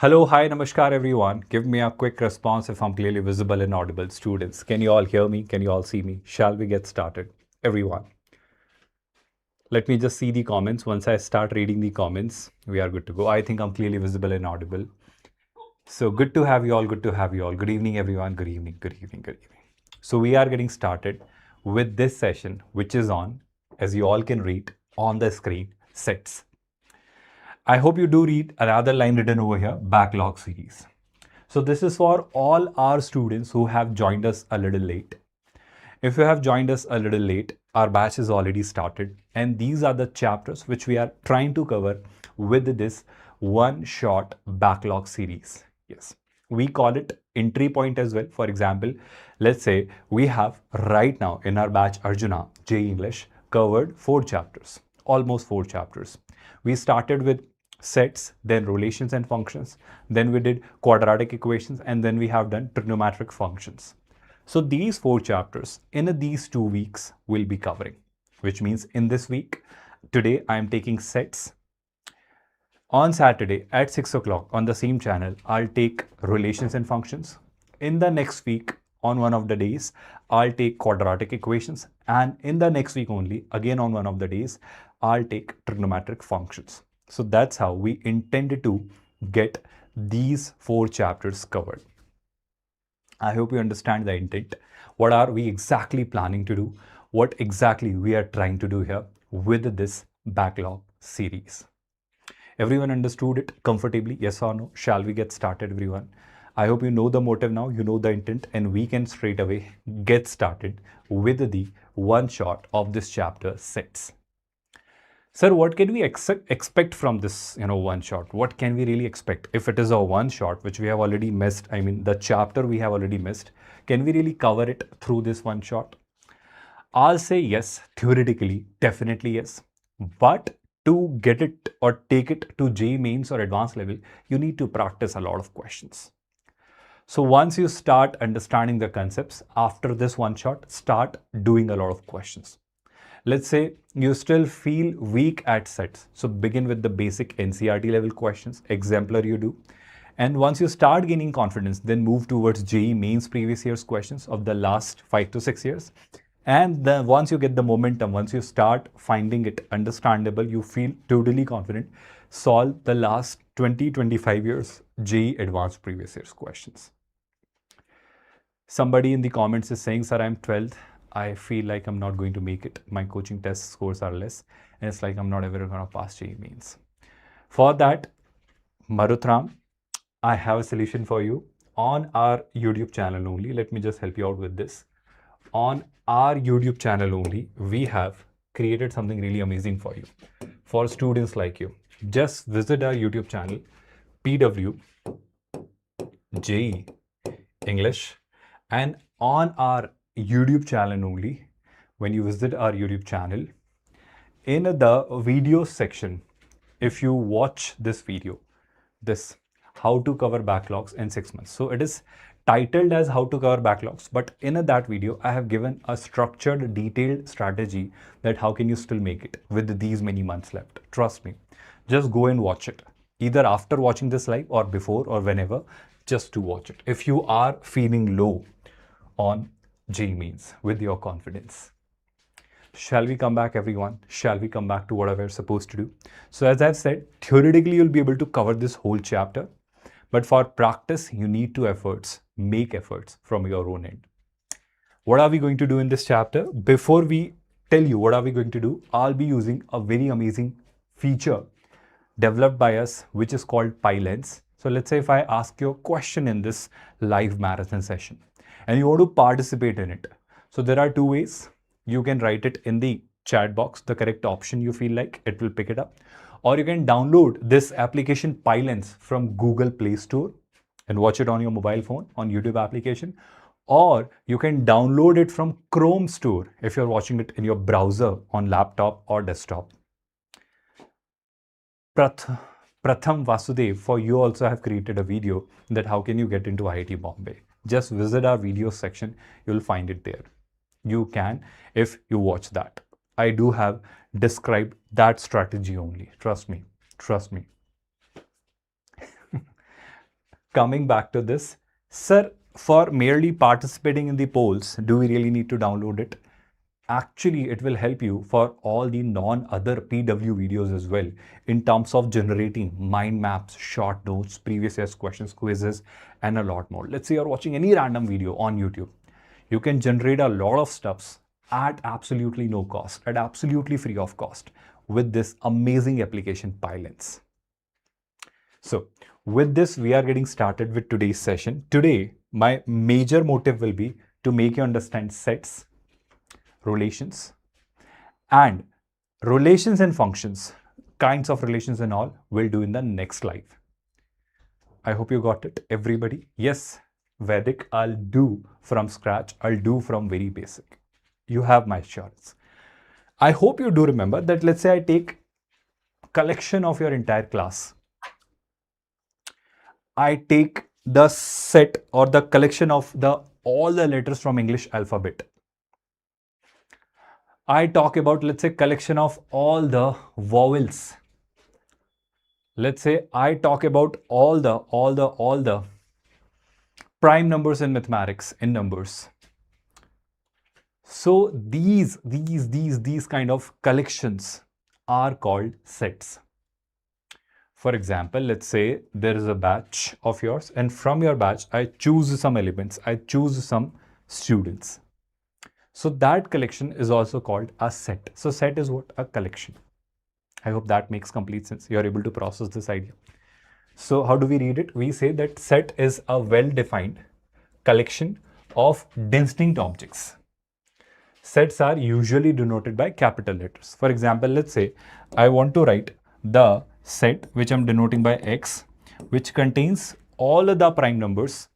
Hello, hi, namaskar everyone. Give me a quick response if I'm clearly visible and audible. Students, can you all hear me? Can you all see me? Shall we get started? Everyone. Let me just see the comments. Once I start reading the comments, we are good to go. I think I'm clearly visible and audible. So good to have you all. Good to have you all. Good evening, everyone. Good evening. Good evening. Good evening. So we are getting started with this session, which is on, as you all can read on the screen, sets. I hope you do read another line written over here, backlog series. So this is for all our students who have joined us a little late. If you have joined us a little late, our batch is already started, and these are the chapters which we are trying to cover with this one-shot backlog series. Yes, we call it entry point as well. For example, let's say we have right now in our batch Arjuna JEE English covered 4 chapters, almost 4 chapters. We started with sets, then relations and functions, then we did quadratic equations, and then we have done trigonometric functions. So these 4 chapters in these 2 weeks we'll be covering, which means in this week, today I am taking sets. On Saturday at 6 o'clock on the same channel, I'll take relations and functions. In the next week, on one of the days, I'll take quadratic equations. And in the next week only, again on one of the days, I'll take trigonometric functions. So that's how we intended to get these 4 chapters covered. I hope you understand the intent. What are we exactly planning to do? What exactly we are trying to do here with this backlog series? Everyone understood it comfortably? Yes or no? Shall we get started, everyone? I hope you know the motive now, you know the intent, and we can straight away get started with the one shot of this chapter sets. Sir, what can we expect from this, one shot? What can we really expect? If it is a one shot, which we have already missed, I mean, the chapter we have already missed, can we really cover it through this one shot? I'll say yes, theoretically, definitely yes. But to get it or take it to JEE Mains or advanced level, you need to practice a lot of questions. So once you start understanding the concepts, after this one shot, start doing a lot of questions. Let's say you still feel weak at sets. So begin with the basic NCERT level questions, exemplar you do. And once you start gaining confidence, then move towards JEE Mains previous year's questions of the last 5 to 6 years. And then once you get the momentum, once you start finding it understandable, you feel totally confident, solve the last 20-25 years JEE Advanced previous year's questions. Somebody in the comments is saying, sir, I'm 12th. I feel like I'm not going to make it. My coaching test scores are less. And it's like I'm not ever going to pass JEE Mains. For that, Marutram, I have a solution for you on our YouTube channel only. Let me just help you out with this. On our YouTube channel only, we have created something really amazing for you, for students like you. Just visit our YouTube channel, PW JEE English, and on our YouTube channel only, when you visit our YouTube channel, in the video section, if you watch this video, this how to cover backlogs in 6 months. So it is titled as how to cover backlogs, but in that video, I have given a structured, detailed strategy that how can you still make it with these many months left. Trust me, just go and watch it, either after watching this live or before or whenever, just to watch it. If you are feeling low on JEE Mains with your confidence. Shall we come back, everyone? Shall we come back to what we're supposed to do? So as I've said, theoretically, you'll be able to cover this whole chapter. But for practice, you need to make efforts from your own end. What are we going to do in this chapter? Before we tell you what are we going to do, I'll be using a very amazing feature developed by us, which is called PyLens. So let's say if I ask you a question in this live marathon session and you want to participate in it. So there are 2 ways. You can write it in the chat box, the correct option you feel like, it will pick it up. Or you can download this application PyLens from Google Play Store and watch it on your mobile phone on YouTube application. Or you can download it from Chrome Store if you're watching it in your browser on laptop or desktop. Pratham Vasudev, for you also have created a video that how can you get into IIT Bombay. Just visit our video section, you'll find it there. You can if you watch that. I do have described that strategy only. Trust me. Trust me. coming back to this, sir, for merely participating in the polls, do we really need to download it? Actually, it will help you for all the non-other PW videos as well in terms of generating mind maps, short notes, previous year's questions, quizzes, and a lot more. Let's say you're watching any random video on YouTube. You can generate a lot of stuffs at absolutely no cost, at absolutely free of cost with this amazing application Pylens. So with this, we are getting started with today's session. Today, my major motive will be to make you understand sets, relations, and relations and functions, kinds of relations and all, we'll do in the next live. I hope you got it, everybody. Yes, Vedic, I'll do from scratch. I'll do from very basic. You have my assurance. I hope you do remember that, let's say I take collection of your entire class. I take the set or the collection of all the letters from English alphabet. I talk about, let's say, collection of all the vowels. Let's say I talk about all the prime numbers in mathematics, in numbers. So these kind of collections are called sets. For example, let's say there is a batch of yours, and from your batch, I choose some elements, I choose some students. So that collection is also called a set. So set is what? A collection. I hope that makes complete sense. You are able to process this idea. So how do we read it? We say that set is a well-defined collection of distinct objects. Sets are usually denoted by capital letters. For example, let's say I want to write the set which I'm denoting by X, which contains all of the prime numbers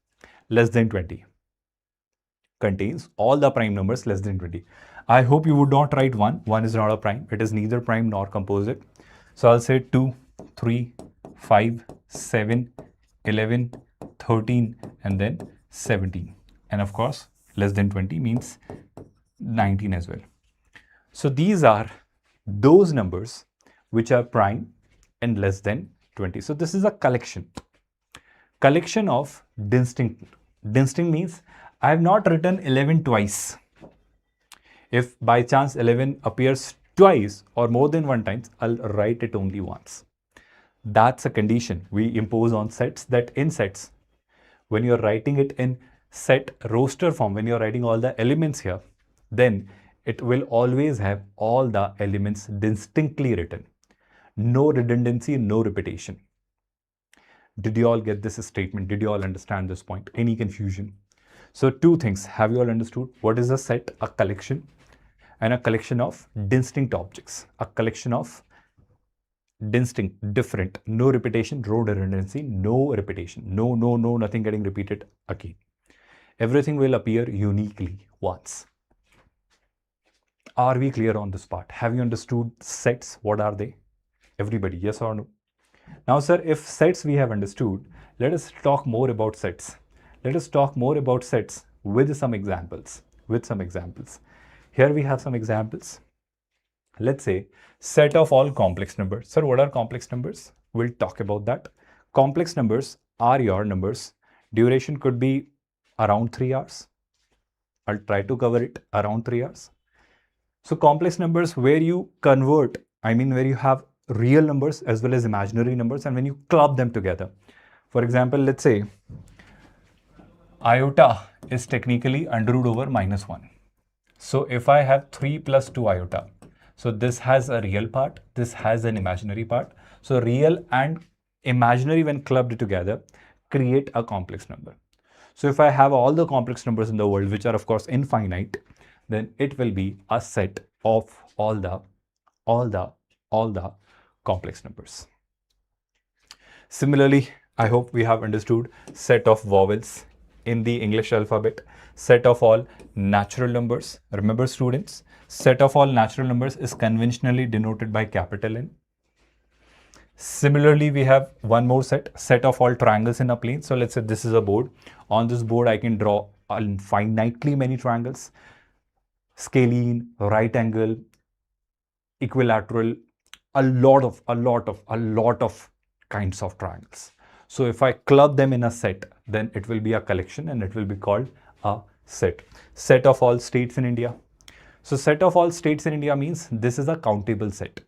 less than 20. Contains all the prime numbers less than 20. I hope you would not write 1. 1 is not a prime. It is neither prime nor composite. So I'll say 2, 3, 5, 7, 11, 13, and then 17. And of course, less than 20 means 19 as well. So these are those numbers which are prime and less than 20. So this is a collection. Collection of distinct. Distinct means I have not written 11 twice. If by chance 11 appears twice or more than one times, I'll write it only once. That's a condition we impose on sets, that in sets, when you're writing it in set roster form, when you're writing all the elements here, then it will always have all the elements distinctly written. No redundancy, no repetition. Did you all get this statement? Did you all understand this point? Any confusion? So two things. Have you all understood? What is a set? A collection, and a collection of distinct objects. A collection of distinct, different, no repetition, no redundancy, no repetition. No, nothing getting repeated again. Everything will appear uniquely once. Are we clear on this part? Have you understood sets? What are they? Everybody, yes or no? Now, sir, if sets we have understood, let us talk more about sets. Let us talk more about sets with some examples. Here we have some examples. Let's say set of all complex numbers. Sir, what are complex numbers? We'll talk about that. Complex numbers are your numbers. Duration could be around 3 hours. I'll try to cover it around 3 hours. So complex numbers where you convert, where you have real numbers as well as imaginary numbers, and when you club them together. For example, let's say iota is technically under root over -1. So if I have 3 plus 2 iota, so this has a real part, this has an imaginary part. So real and imaginary when clubbed together create a complex number. So if I have all the complex numbers in the world, which are of course infinite, then it will be a set of all the complex numbers. Similarly, I hope we have understood set of vowels in the English alphabet, set of all natural numbers. Remember students, set of all natural numbers is conventionally denoted by capital N. Similarly, we have one more set of all triangles in a plane. So let's say this is a board. On this board, I can draw infinitely many triangles. Scalene, right angle, equilateral, a lot of kinds of triangles. So if I club them in a set, then it will be a collection and it will be called a set. Set of all states in India. So set of all states in India means this is a countable set.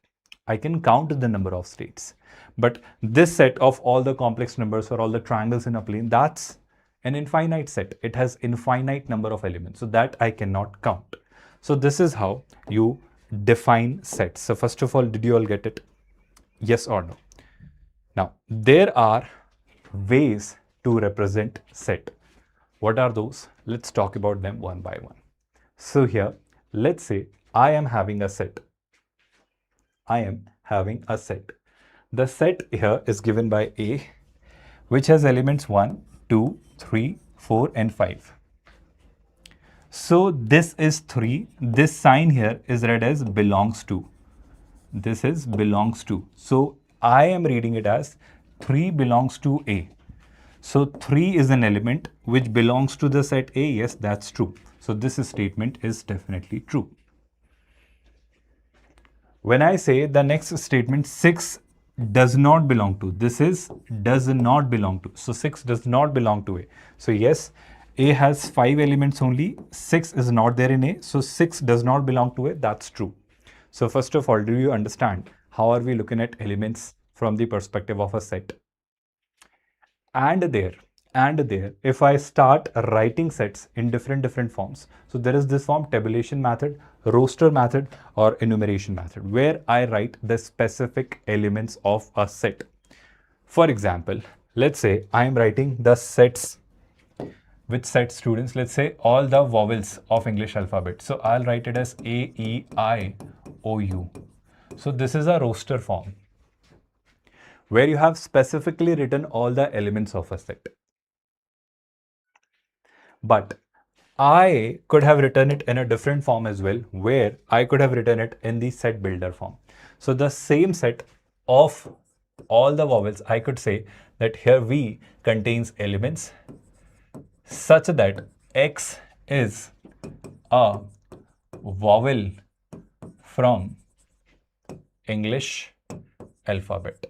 I can count the number of states. But this set of all the complex numbers or all the triangles in a plane, that's an infinite set. It has infinite number of elements. So that I cannot count. So this is how you define sets. So first of all, did you all get it? Yes or no? Now, there are ways to represent set. What are those? Let's talk about them one by one. So here, let's say I am having a set. I am having a set. The set here is given by A, which has elements 1, 2, 3, 4 and 5. So this is 3. This sign here is read as belongs to. This is belongs to. So I am reading it as 3 belongs to A. So 3 is an element which belongs to the set A. Yes, that's true. So this statement is definitely true. When I say the next statement 6 does not belong to, this is does not belong to. So 6 does not belong to A. So yes, A has 5 elements only. 6 is not there in A. So 6 does not belong to A. That's true. So first of all, do you understand how are we looking at elements from the perspective of a set? And there, if I start writing sets in different forms, so there is this form tabulation method, roster method or enumeration method, where I write the specific elements of a set. For example, let's say I am writing the sets. Which set, students? Let's say all the vowels of English alphabet. So I'll write it as A, E, I, O, U. So this is a roster form where you have specifically written all the elements of a set. But I could have written it in a different form as well, where I could have written it in the set builder form. So the same set of all the vowels, I could say that here V contains elements such that X is a vowel from English alphabet.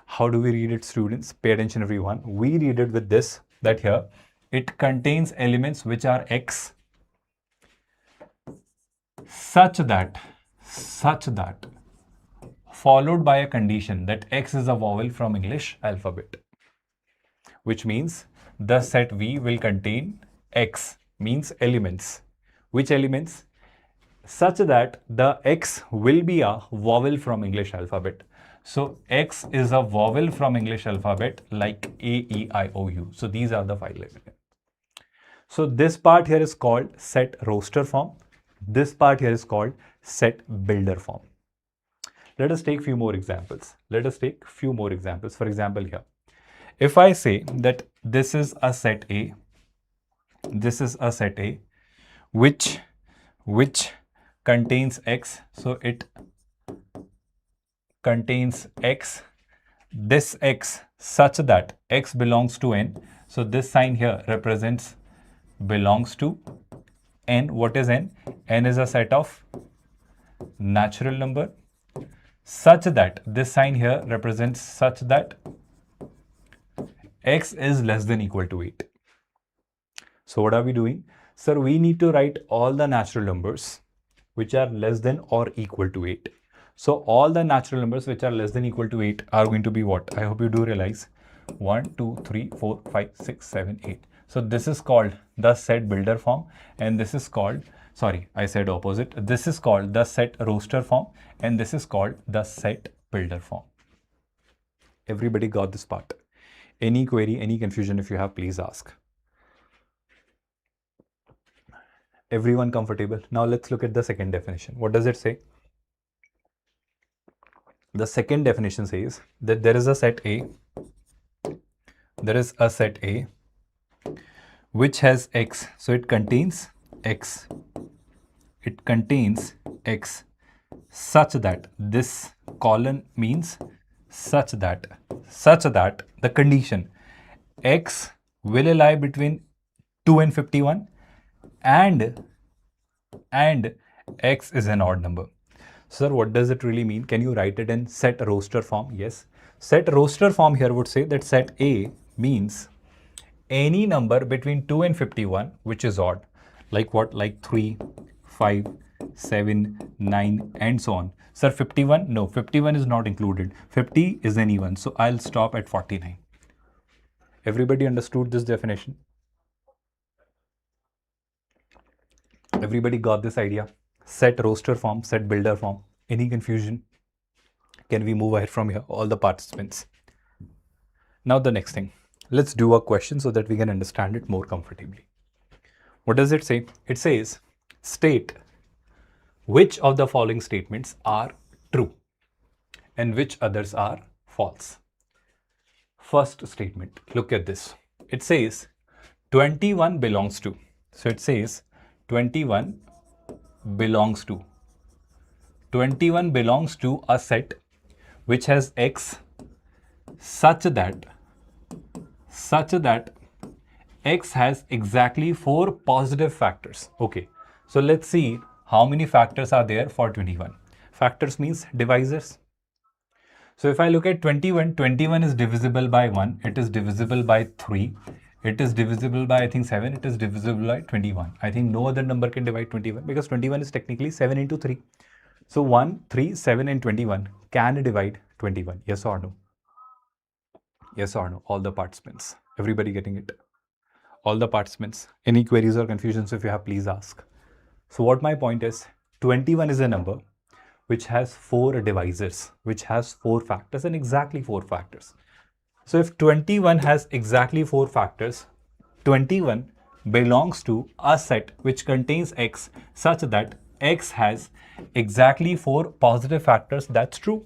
How do we read it, students? Pay attention, everyone. We read it with this, that here it contains elements which are X such that followed by a condition that X is a vowel from English alphabet, which means the set V will contain X, means elements. Which elements? Such that the X will be a vowel from English alphabet. So X is a vowel from English alphabet like A, E, I, O, U. So these are the 5 elements. So this part here is called set roster form. This part here is called set builder form. Let us take few more examples. For example, here, if I say that this is a set A, which contains X, so it contains X, this X such that X belongs to N. So this sign here represents belongs to N. What is N? N is a set of natural number such that this sign here represents such that X is less than equal to 8. So what are we doing? Sir, we need to write all the natural numbers which are less than or equal to 8. So all the natural numbers which are less than equal to 8 are going to be what? I hope you do realize 1, 2, 3, 4, 5, 6, 7, 8. So this is called the set builder form, and this is called, sorry, I said opposite. This is called the set roster form, and this is called the set builder form. Everybody got this part? Any query, any confusion if you have, please ask. Everyone comfortable? Now let's look at the second definition. What does it say? The second definition says that there is a set A. There is a set A which has X. So it contains X. It contains X such that this colon means such that the condition X will lie between 2 and 51 and X is an odd number. Sir, what does it really mean? Can you write it in set roster form? Yes. Set roster form here would say that set A means any number between 2 and 51 which is odd. Like what? Like 3, 5, 7, 9 and so on. Sir, 51? No, 51 is not included. 50 is an even. So I'll stop at 49. Everybody understood this definition? Everybody got this idea? Set roster form, set builder form. Any confusion? Can we move ahead from here? All the participants. Now the next thing. Let's do a question so that we can understand it more comfortably. What does it say? It says, state which of the following statements are true and which others are false. First statement, look at this. It says 21 belongs to. So it says 21 belongs to. 21 belongs to a set which has X such that X has exactly 4 positive factors. Okay, so let's see how many factors are there for 21. Factors means divisors. So if I look at 21, 21 is divisible by 1, it is divisible by 3, it is divisible by I think 7, it is divisible by 21. I think no other number can divide 21 because 21 is technically 7 into 3. So 1, 3, 7 and 21 can divide 21. Yes or no? Yes or no? All the participants. Everybody getting it? All the participants. Any queries or confusions if you have, please ask. So what my point is, 21 is a number which has 4 divisors, which has 4 factors and exactly 4 factors. So if 21 has exactly 4 factors, 21 belongs to a set which contains X such that X has exactly 4 positive factors. That's true.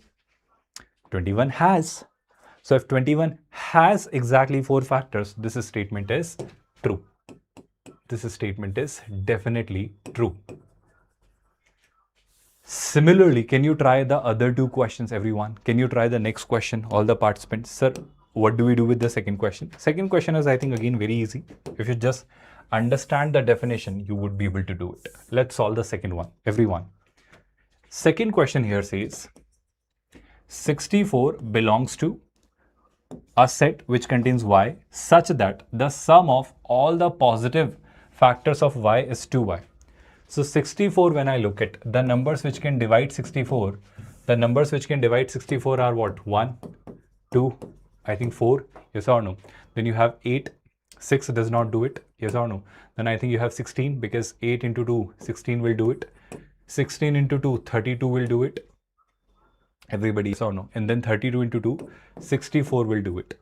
21 has. So if 21 has exactly 4 factors, this statement is true. This statement is definitely true. Similarly, can you try the other 2 questions, everyone? Can you try the next question, all the participants? Sir, what do we do with the second question? Second question is, I think, again, very easy. If you just understand the definition, you would be able to do it. Let's solve the second one, everyone. Second question here says, 64 belongs to a set which contains Y such that the sum of all the positive factors of Y is 2Y. So 64, when I look at the numbers which can divide 64, the numbers which can divide 64 are what? 1, 2, I think 4, yes or no? Then you have 8, 6 does not do it, yes or no? Then I think you have 16 because 8 into 2, 16 will do it. 16 into 2, 32 will do it. Everybody, yes or no? And then 32 into 2, 64 will do it.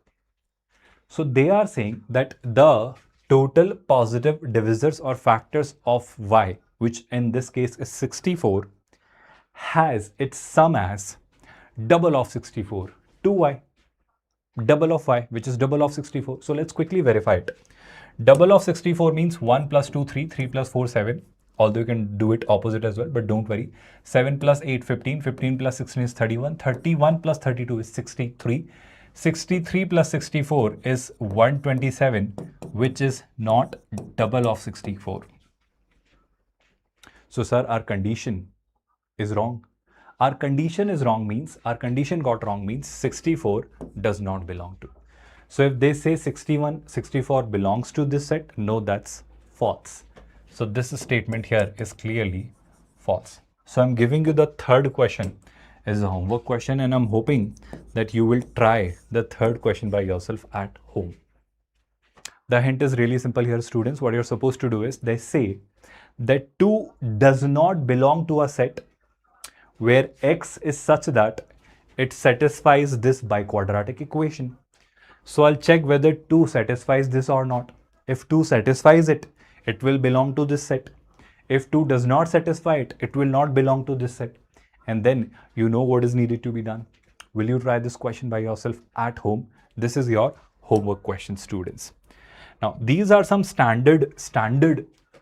So they are saying that the total positive divisors or factors of Y, which in this case is 64, has its sum as double of 64, 2Y. Double of Y, which is double of 64. So let's quickly verify it. Double of 64 means 1 plus 2, 3, 3 plus 4, 7. Although you can do it opposite as well, but don't worry. 7 plus 8, 15. 15 plus 16 is 31. 31 plus 32 is 63. 63 plus 64 is 127, which is not double of 64. So, sir, our condition is wrong. Our condition is wrong means, our condition got wrong means 64 does not belong to. So, if they say 61, 64 belongs to this set, no, that's false. So, this statement here is clearly false. So, I'm giving you the third question as a homework question, and I'm hoping that you will try the third question by yourself at home. The hint is really simple here, students. What you're supposed to do is, they say that 2 does not belong to a set where X is such that it satisfies this biquadratic equation. So I'll check whether 2 satisfies this or not. If 2 satisfies it, it will belong to this set. If 2 does not satisfy it, it will not belong to this set. And then you know what is needed to be done. Will you try this question by yourself at home? This is your homework question, students. Now, these are some standard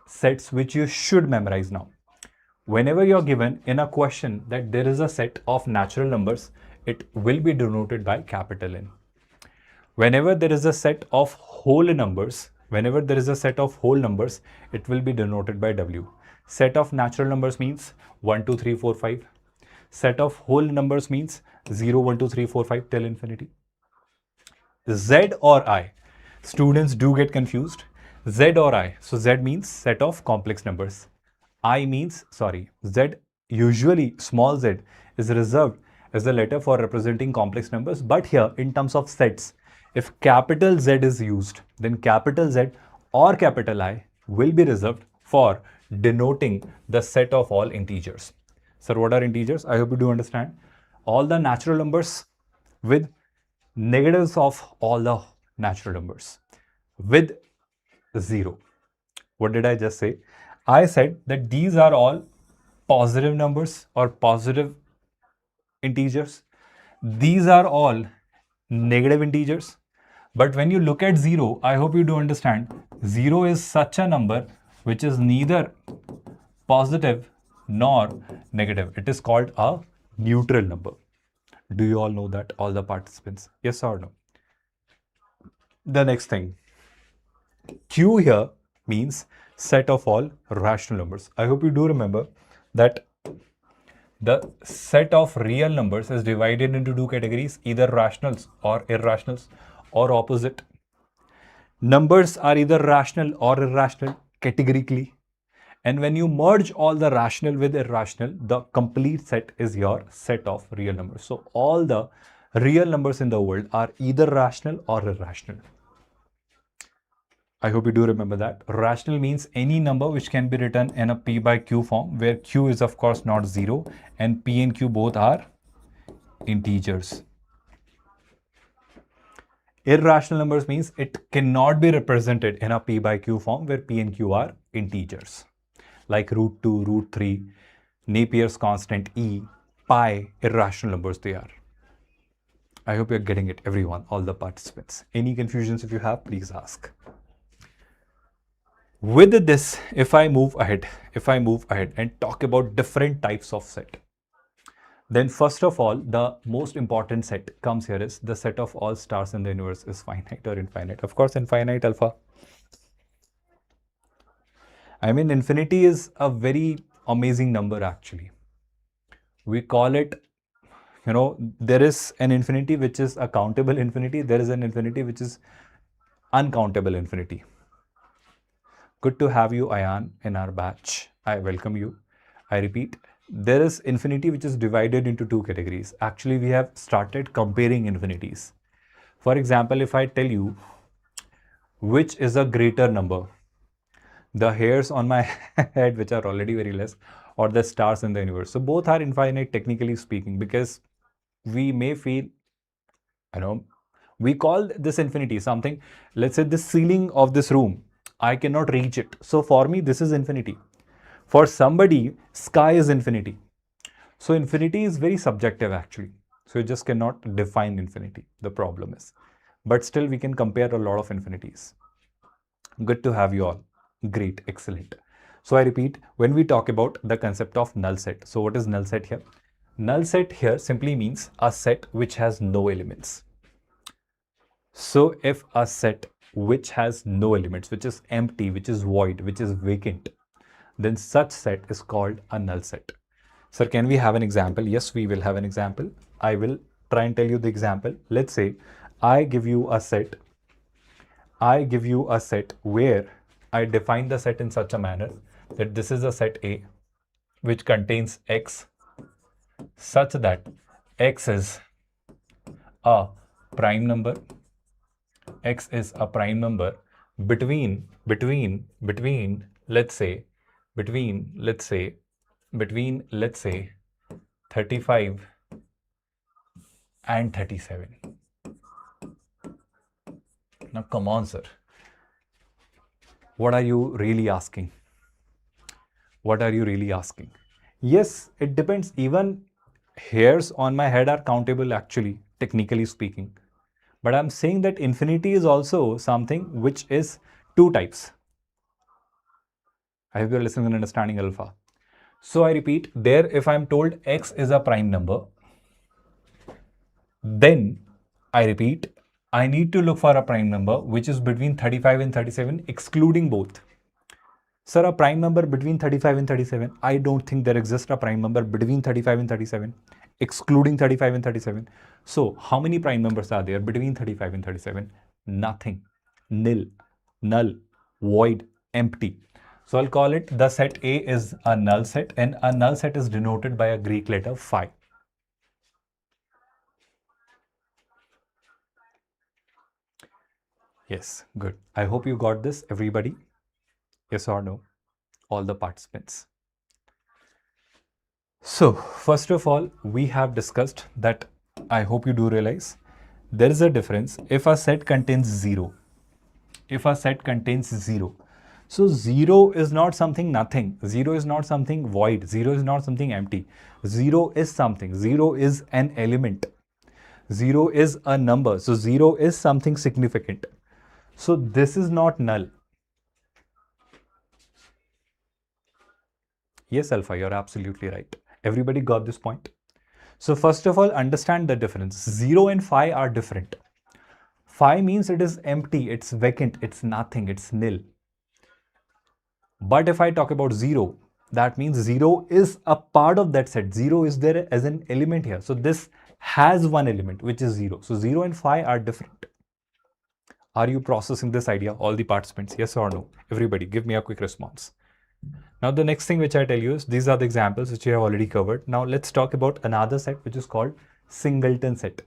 sets which you should memorize now. Whenever you're given in a question that there is a set of natural numbers, it will be denoted by capital N. Whenever there is a set of whole numbers, it will be denoted by W. Set of natural numbers means 1, 2, 3, 4, 5. Set of whole numbers means 0, 1, 2, 3, 4, 5 till infinity. Z or I. Students do get confused. Z or I. So Z means set of complex numbers. I means, Z, usually small z, is reserved as a letter for representing complex numbers. But here, in terms of sets, if capital Z is used, then capital Z or capital I will be reserved for denoting the set of all integers. Sir, what are integers? I hope you do understand. All the natural numbers with negatives of all the natural numbers with 0. What did I just say? I said that these are all positive numbers or positive integers. These are all negative integers. But when you look at 0, I hope you do understand, 0 is such a number which is neither positive nor negative. It is called a neutral number. Do you all know that, all the participants? Yes or no? The next thing, Q here means set of all rational numbers. I hope you do remember that the set of real numbers is divided into two categories, either rationals or irrationals or opposite. Numbers are either rational or irrational categorically. And when you merge all the rational with irrational, the complete set is your set of real numbers. So all the real numbers in the world are either rational or irrational. I hope you do remember that. Rational means any number which can be written in a P by Q form, where Q is of course not 0 and P and Q both are integers. Irrational numbers means it cannot be represented in a P by Q form, where P and Q are integers. Like root 2, root 3, Napier's constant E, pi, irrational numbers they are. I hope you're getting it, everyone, all the participants. Any confusions if you have, please ask. With this, if I move ahead and talk about different types of set, then first of all, the most important set comes here is the set of all stars in the universe is finite or infinite. Of course, infinite alpha. I mean, infinity is a very amazing number actually. We call it, there is an infinity which is a countable infinity. There is an infinity which is uncountable infinity. Good to have you, Ayan, in our batch. I welcome you. I repeat, there is infinity which is divided into two categories. Actually, we have started comparing infinities. For example, if I tell you which is a greater number, the hairs on my head, which are already very less, or the stars in the universe. So both are infinite, technically speaking, because we may feel, we call this infinity something, let's say the ceiling of this room, I cannot reach it. So for me, this is infinity. For somebody, sky is infinity. So infinity is very subjective actually. So you just cannot define infinity. The problem is. But still we can compare a lot of infinities. Good to have you all. Great, excellent. So I repeat, when we talk about the concept of null set. So what is null set here? Null set here simply means a set which has no elements. So if a set which has no elements, which is empty, which is void, which is vacant, then such set is called a null set. Sir, can we have an example? Yes, we will have an example. I will try and tell you the example. Let's say I give you a set where I define the set in such a manner that this is a set A which contains X such that X is a prime number. X is a prime number between let's say 35 and 37. Now come on, sir. What are you really asking? What are you really asking? Yes, it depends. Even hairs on my head are countable actually, technically speaking. But I'm saying that infinity is also something which is two types. I hope you're listening and understanding alpha. So I repeat, there if I'm told X is a prime number, then I repeat, I need to look for a prime number which is between 35 and 37, excluding both. Sir, a prime number between 35 and 37. I don't think there exists a prime number between 35 and 37, excluding 35 and 37. So how many prime numbers are there between 35 and 37? Nothing. Nil, null, void, empty. So I'll call it the set A is a null set, and a null set is denoted by a Greek letter phi. Yes, good. I hope you got this, everybody. Yes or no? All the participants. So, first of all, we have discussed that I hope you do realize there is a difference if a set contains 0. If a set contains 0. So, 0 is not something nothing. 0 is not something void. 0 is not something empty. 0 is something. 0 is an element. 0 is a number. So, 0 is something significant. So, this is not null. Yes, Alpha, you're absolutely right. Everybody got this point? So first of all, understand the difference. 0 and phi are different. Phi means it is empty, it's vacant, it's nothing, it's nil. But if I talk about 0, that means 0 is a part of that set. 0 is there as an element here. So this has one element, which is 0. So 0 and phi are different. Are you processing this idea, all the participants? Yes or no? Everybody, give me a quick response. Now, the next thing which I tell you is these are the examples which we have already covered. Now, let's talk about another set which is called singleton set.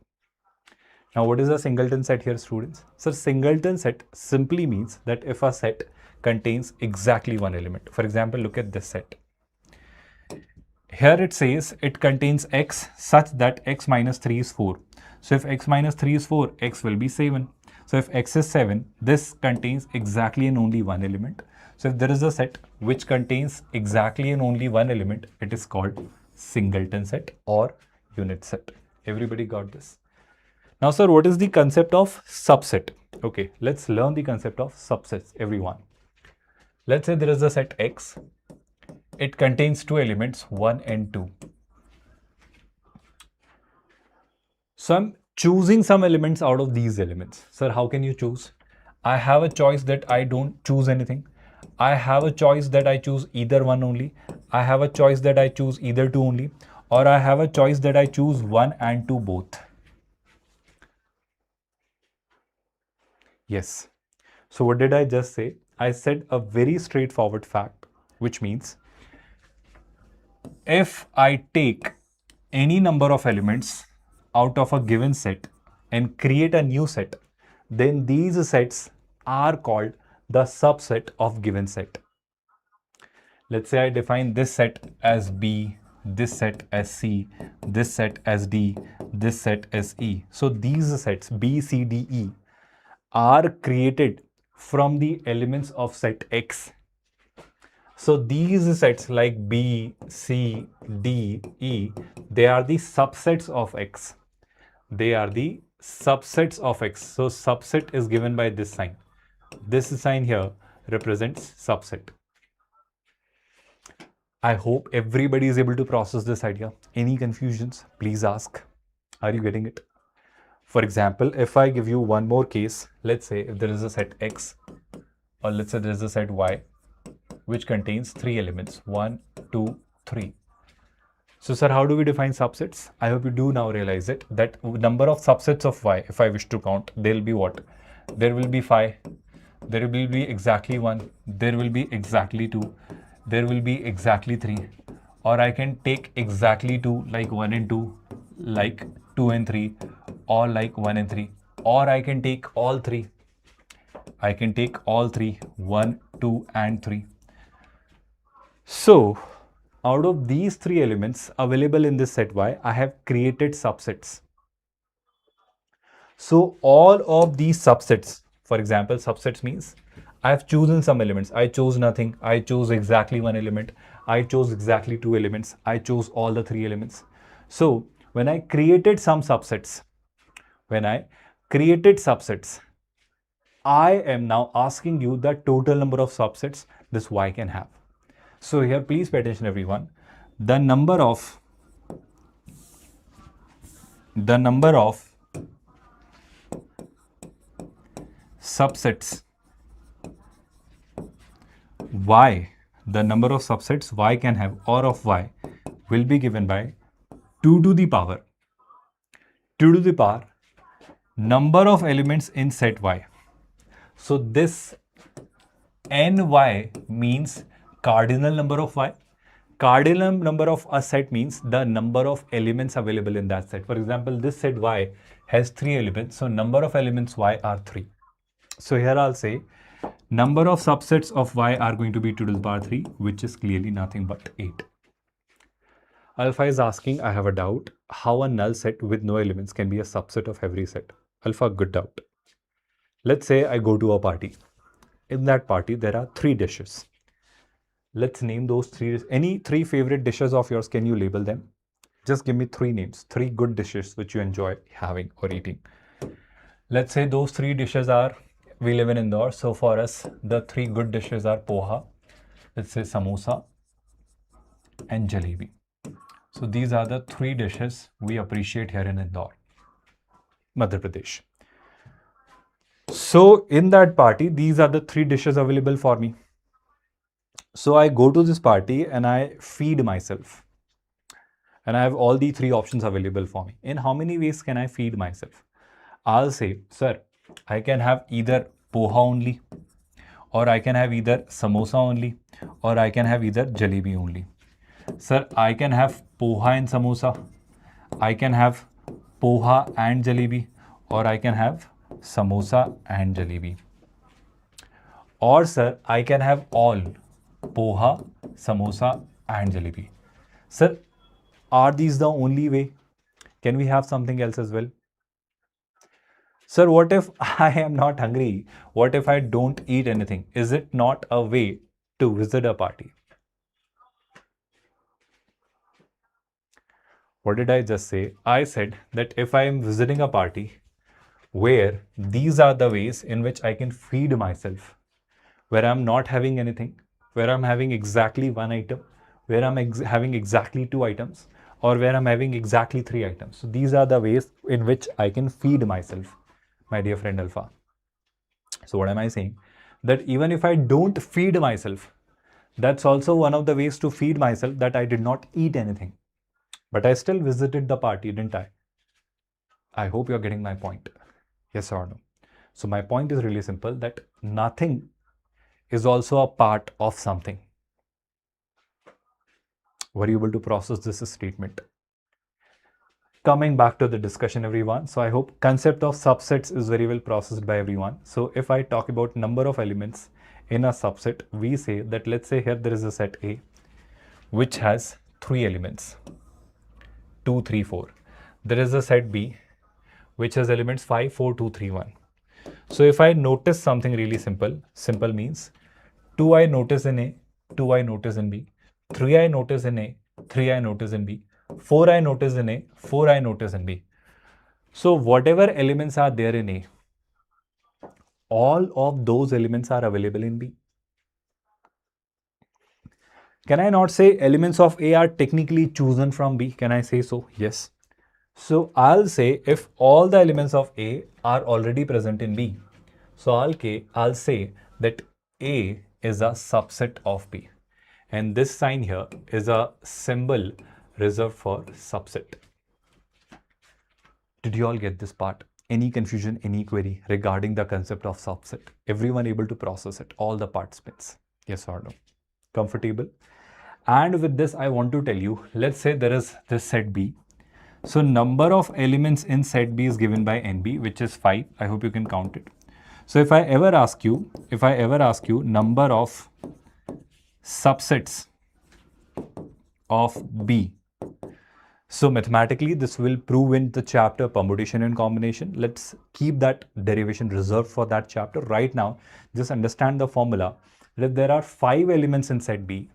Now, what is a singleton set here, students? So, singleton set simply means that if a set contains exactly one element. For example, look at this set. Here it says it contains x such that x minus 3 is 4. So, if x minus 3 is 4, x will be 7. So, if x is 7, this contains exactly and only one element. So if there is a set which contains exactly and only one element, it is called singleton set or unit set. Everybody got this? Now, sir, what is the concept of subset? Okay, let's learn the concept of subsets, everyone. Let's say there is a set X. It contains two elements, 1 and 2. So I'm choosing some elements out of these elements. Sir, how can you choose? I have a choice that I don't choose anything. I have a choice that I choose either one only. I have a choice that I choose either two only. Or I have a choice that I choose 1 and 2 both. Yes. So what did I just say? I said a very straightforward fact, which means if I take any number of elements out of a given set and create a new set, then these sets are called the subset of given set. Let's say I define this set as B, this set as C, this set as D, this set as E. So these sets B, C, D, E are created from the elements of set X. So these sets like B, C, D, E, they are the subsets of X. They are the subsets of X. So subset is given by this sign. This sign here represents subset. I hope everybody is able to process this idea. Any confusions, please ask. Are you getting it? For example, if I give you one more case, let's say if there is a set X, or let's say there is a set Y, which contains three elements, 1, 2, 3. So, sir, how do we define subsets? I hope you do now realize it, that number of subsets of Y, if I wish to count, there will be what? There will be 5, there will be exactly 1, there will be exactly 2, there will be exactly 3, or I can take exactly 2 like 1 and 2, like 2 and 3, or like 1 and 3, or I can take all 3. I can take all 3, 1, 2 and 3. So, out of these 3 elements available in this set Y, I have created subsets. So, all of these subsets, for example, subsets means I have chosen some elements. I chose nothing. I chose exactly one element. I chose exactly 2 elements. I chose all the 3 elements. So, when I created some subsets, I am now asking you the total number of subsets this Y can have. So here, please pay attention, everyone. The number of subsets y, the number of subsets y can have or of y will be given by 2 to the power number of elements in set y. So this ny means cardinal number of y. Cardinal number of a set means the number of elements available in that set. For example, this set y has 3 elements, so number of elements y are 3. So here I'll say number of subsets of y are going to be 2 to the power 3, which is clearly nothing but 8. Alpha is asking, I have a doubt, how a null set with no elements can be a subset of every set. Alpha, good doubt. Let's say I go to a party. In that party, there are 3 dishes. Let's name those 3. Any 3 favorite dishes of yours, can you label them? Just give me 3 names, 3 good dishes which you enjoy having or eating. Let's say those 3 dishes are, we live in Indore, so for us, the 3 good dishes are poha, let's say samosa, and jalebi. So these are the 3 dishes we appreciate here in Indore, Madhya Pradesh. So in that party, these are the 3 dishes available for me. So I go to this party and I feed myself. And I have all the 3 options available for me. In how many ways can I feed myself? I'll say, sir, I can have either poha only, or I can have either samosa only, or I can have either jalebi only. Sir, I can have poha and samosa, I can have poha and jalebi, or I can have samosa and jalebi. Or sir, I can have all poha, samosa and jalebi. Sir, are these the only way? Can we have something else as well? Sir, what if I am not hungry? What if I don't eat anything? Is it not a way to visit a party? What did I just say? I said that if I am visiting a party where these are the ways in which I can feed myself, where I'm not having anything, where I'm having exactly 1 item, where I'm having exactly 2 items, or where I'm having exactly 3 items. So these are the ways in which I can feed myself, my dear friend Alpha. So what am I saying? That even if I don't feed myself, that's also one of the ways to feed myself, that I did not eat anything. But I still visited the party, didn't I? I hope you're getting my point. Yes or no? So my point is really simple, that nothing is also a part of something. Were you able to process this statement? Coming back to the discussion, everyone. So I hope concept of subsets is very well processed by everyone. So if I talk about number of elements in a subset, we say that, let's say here there is a set A, which has 3 elements, 2, 3, 4. There is a set B, which has elements 5, 4, 2, 3, 1. So if I notice something really simple, simple means 2 I notice in A, 2 I notice in B, 3 I notice in A, 3 I notice in B, 4 I notice in A, 4 I notice in B. So whatever elements are there in A, all of those elements are available in B. Can I not say elements of A are technically chosen from B? Can I say so? Yes. So I'll say if all the elements of A are already present in B, so I'll say that A is a subset of B. And this sign here is a symbol reserved for subset. Did you all get this part? Any confusion, any query regarding the concept of subset? Everyone able to process it? All the participants? Yes or no? Comfortable? And with this, I want to tell you, let's say there is this set B. So number of elements in set B is given by NB, which is 5. I hope you can count it. So if I ever ask you number of subsets of B, so mathematically this will prove in the chapter permutation and combination. Let's keep that derivation reserved for that chapter. Right now, just understand the formula. If there are 5 elements in set B,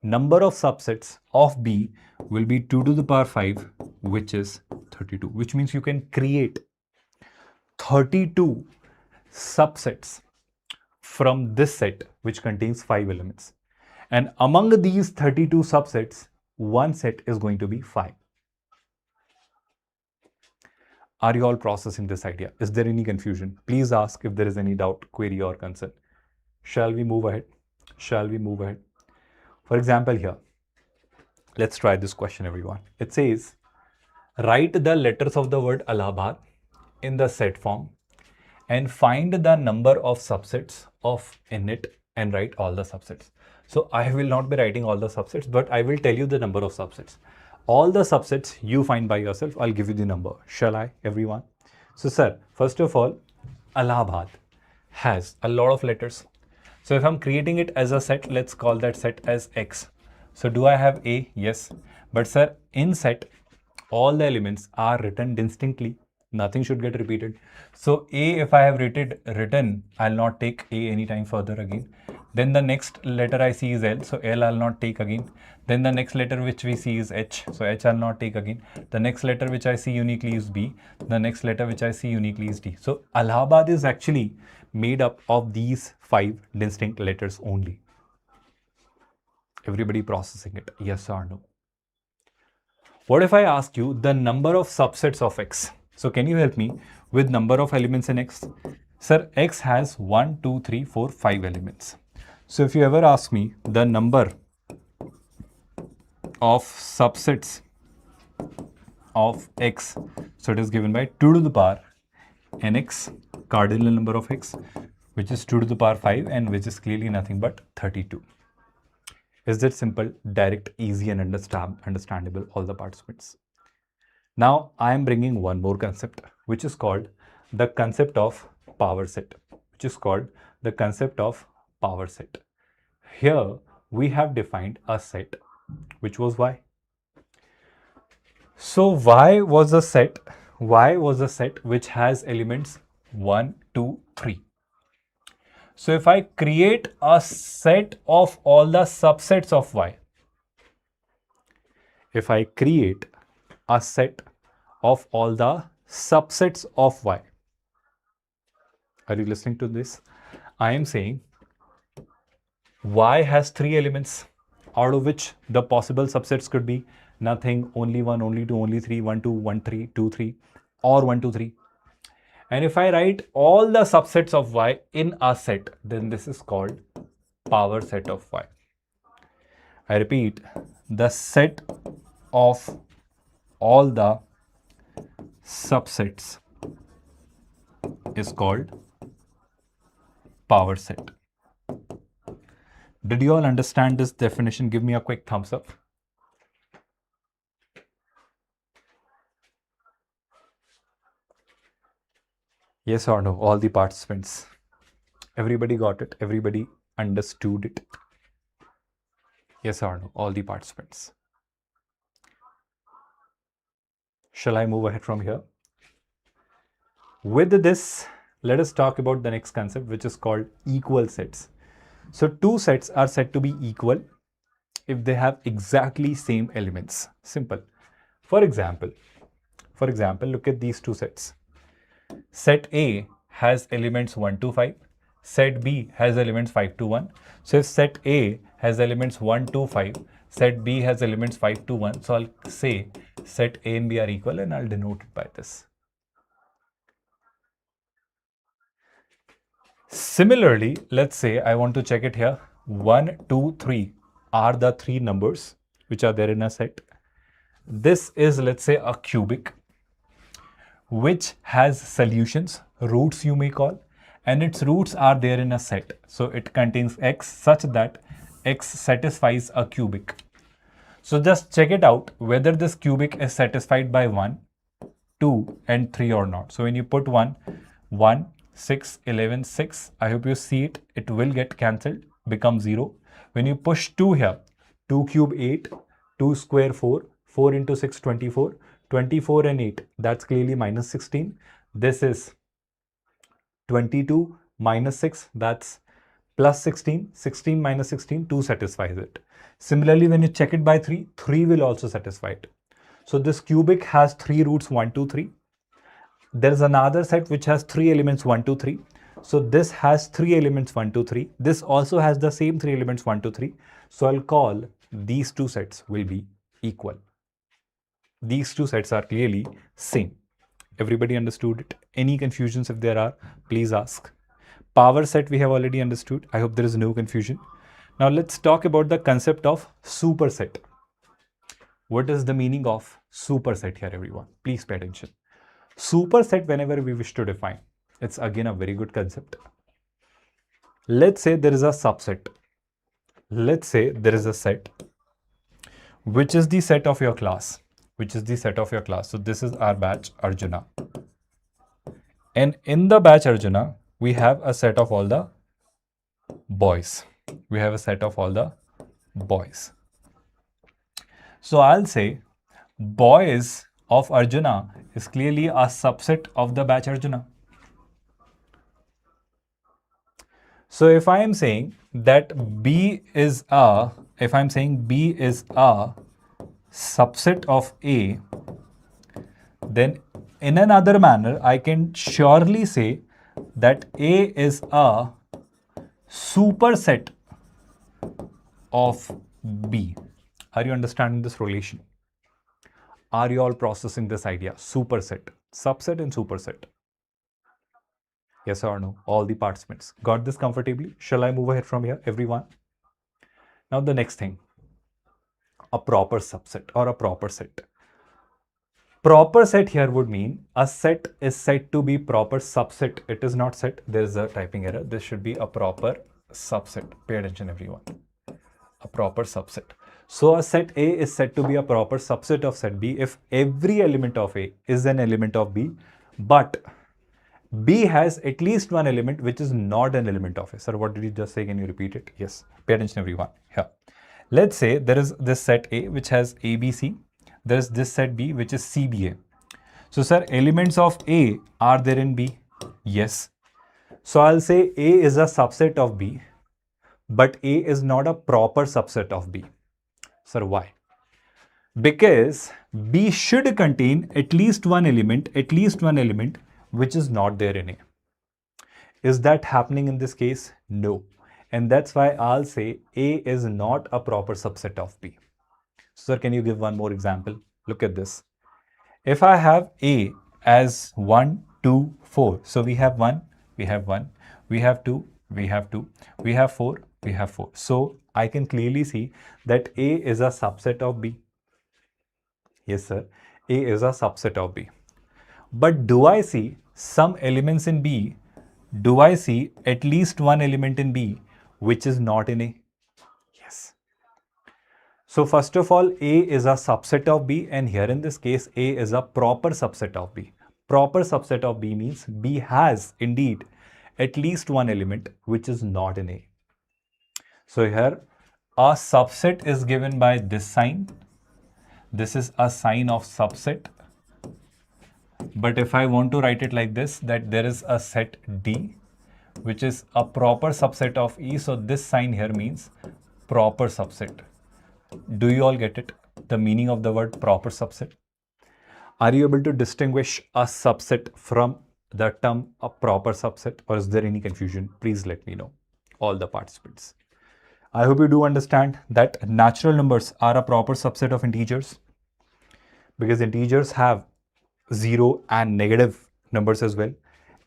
number of subsets of B will be 2 to the power 5, which is 32, which means you can create 32 subsets from this set, which contains 5 elements. And among these 32 subsets, one set is going to be 5. Are you all processing this idea? Is there any confusion? Please ask if there is any doubt, query or concern. Shall we move ahead? Shall we move ahead? For example, here, let's try this question, everyone. It says, write the letters of the word Allahabad in the set form and find the number of subsets of in it and write all the subsets. So I will not be writing all the subsets, but I will tell you the number of subsets. All the subsets you find by yourself, I'll give you the number. Shall I, everyone? So sir, first of all, Allahabad has a lot of letters. So if I'm creating it as a set, let's call that set as X. So do I have A? Yes. But sir, in set, all the elements are written distinctly. Nothing should get repeated. So A, if I have written, I'll not take A anytime further again. Then the next letter I see is L, so L I'll not take again. Then the next letter which we see is H, so H I'll not take again. The next letter which I see uniquely is B. The next letter which I see uniquely is D. So Allahabad is actually made up of these 5 distinct letters only. Everybody processing it, yes or no? What if I ask you the number of subsets of X? So can you help me with number of elements in X? Sir, X has 1, 2, 3, 4, 5 elements. So if you ever ask me the number of subsets of X, so it is given by 2 to the power nx, cardinal number of X, which is 2 to the power 5 and which is clearly nothing but 32. Is that simple, direct, easy and understandable, all the participants? Now I am bringing one more concept, which is called the concept of power set, Here we have defined a set, which was Y. So Y was a set which has elements 1, 2, 3. So if I create a set of all the subsets of Y, are you listening to this? I am saying Y has 3 elements, out of which the possible subsets could be nothing, only 1, only 2, only 3, 1, 2, 1, 3, 2, 3, or 1, 2, 3. And if I write all the subsets of Y in a set, then this is called power set of Y. I repeat, the set of all the subsets is called power set. Did you all understand this definition? Give me a quick thumbs up. Yes or no, all the participants? Everybody got it? Everybody understood it? Yes or no, all the participants? Shall I move ahead from here? With this, let us talk about the next concept, which is called equal sets. So two sets are said to be equal if they have exactly same elements. Simple. For example, look at these two sets. Set A has elements 1 to 5. Set B has elements 5 to 1. So if set A has elements 1 to 5, set B has elements 5 to 1. So I'll say set A and B are equal and I'll denote it by this. Similarly, let's say I want to check it here. 1, 2, 3 are the 3 numbers which are there in a set. This is, let's say, a cubic which has solutions, roots you may call, and its roots are there in a set. So it contains X such that X satisfies a cubic. So just check it out whether this cubic is satisfied by 1, 2 and 3 or not. So when you put 1, 6, 11, 6, I hope you see it, it will get cancelled, become 0. When you push 2 here, 2 cube 8, 2 square 4, 4 into 6, 24, 24 and 8, that's clearly minus 16. This is 22 minus 6, that's plus 16, 16 minus 16, 2 satisfies it. Similarly, when you check it by 3, 3 will also satisfy it. So this cubic has 3 roots 1, 2, 3. There is another set which has 3 elements 1, 2, 3. So this has 3 elements 1, 2, 3. This also has the same 3 elements 1, 2, 3. So I'll call these two sets will be equal. These two sets are clearly same. Everybody understood it? Any confusions if there are, please ask. Power set we have already understood. I hope there is no confusion. Now let's talk about the concept of superset. What is the meaning of superset here, everyone? Please pay attention. Superset, whenever we wish to define, it's again a very good concept. Let's say there is a subset. Let's say there is a set, which is the set of your class, So this is our batch Arjuna. And in the batch Arjuna, we have a set of all the boys. So I'll say boys of Arjuna is clearly a subset of the batch Arjuna. So if I am saying that B is a subset of A, then in another manner, I can surely say that A is a superset of B. Are you understanding this relation? Are you all processing this idea? Superset, subset and superset. Yes or no? All the participants got this comfortably? Shall I move ahead from here, everyone? Now the next thing, a proper subset or a proper set. Proper set here would mean a set is said to be proper subset. It is not set. There is a typing error. This should be a proper subset. Pay attention, everyone. A proper subset. So a set A is said to be a proper subset of set B if every element of A is an element of B, but B has at least one element which is not an element of A. Sir, what did you just say? Can you repeat it? Yes. Pay attention, everyone. Here. Let's say there is this set A which has ABC. There is this set B which is CBA. So, sir, elements of A are there in B? Yes. So, I'll say A is a subset of B, but A is not a proper subset of B. Sir, why? Because B should contain at least one element which is not there in A. Is that happening in this case? No. And that's why I'll say A is not a proper subset of B. Sir, can you give one more example? Look at this. If I have A as 1, 2, 4. So we have 1, we have 1, we have 2, we have 2, we have 4, we have 4. So I can clearly see that A is a subset of B. Yes, sir. A is a subset of B. But do I see some elements in B? Do I see at least one element in B which is not in A? Yes. So first of all, A is a subset of B, and here in this case, A is a proper subset of B. Proper subset of B means B has indeed at least one element which is not in A. So here a subset is given by this sign. This is a sign of subset. But if I want to write it like this, that there is a set D which is a proper subset of E. So this sign here means proper subset. Do you all get it? The meaning of the word proper subset? Are you able to distinguish a subset from the term a proper subset, or is there any confusion? Please let me know, all the participants. I hope you do understand that natural numbers are a proper subset of integers, because integers have 0 and negative numbers as well.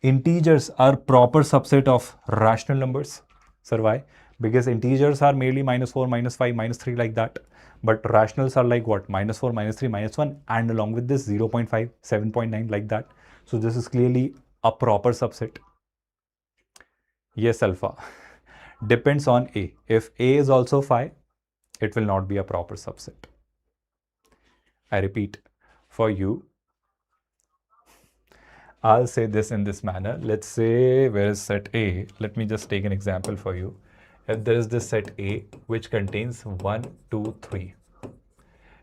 Integers are proper subset of rational numbers. Sir, why? Because integers are merely -4, -5, -3 like that. But rationals are like what? -4, -3, -1, and along with this 0.5, 7.9 like that. So this is clearly a proper subset. Yes, alpha. Depends on A. If A is also 5, it will not be a proper subset. I repeat for you. I'll say this in this manner. Let's say, where is set A? Let me just take an example for you. If there is this set A which contains 1, 2, 3,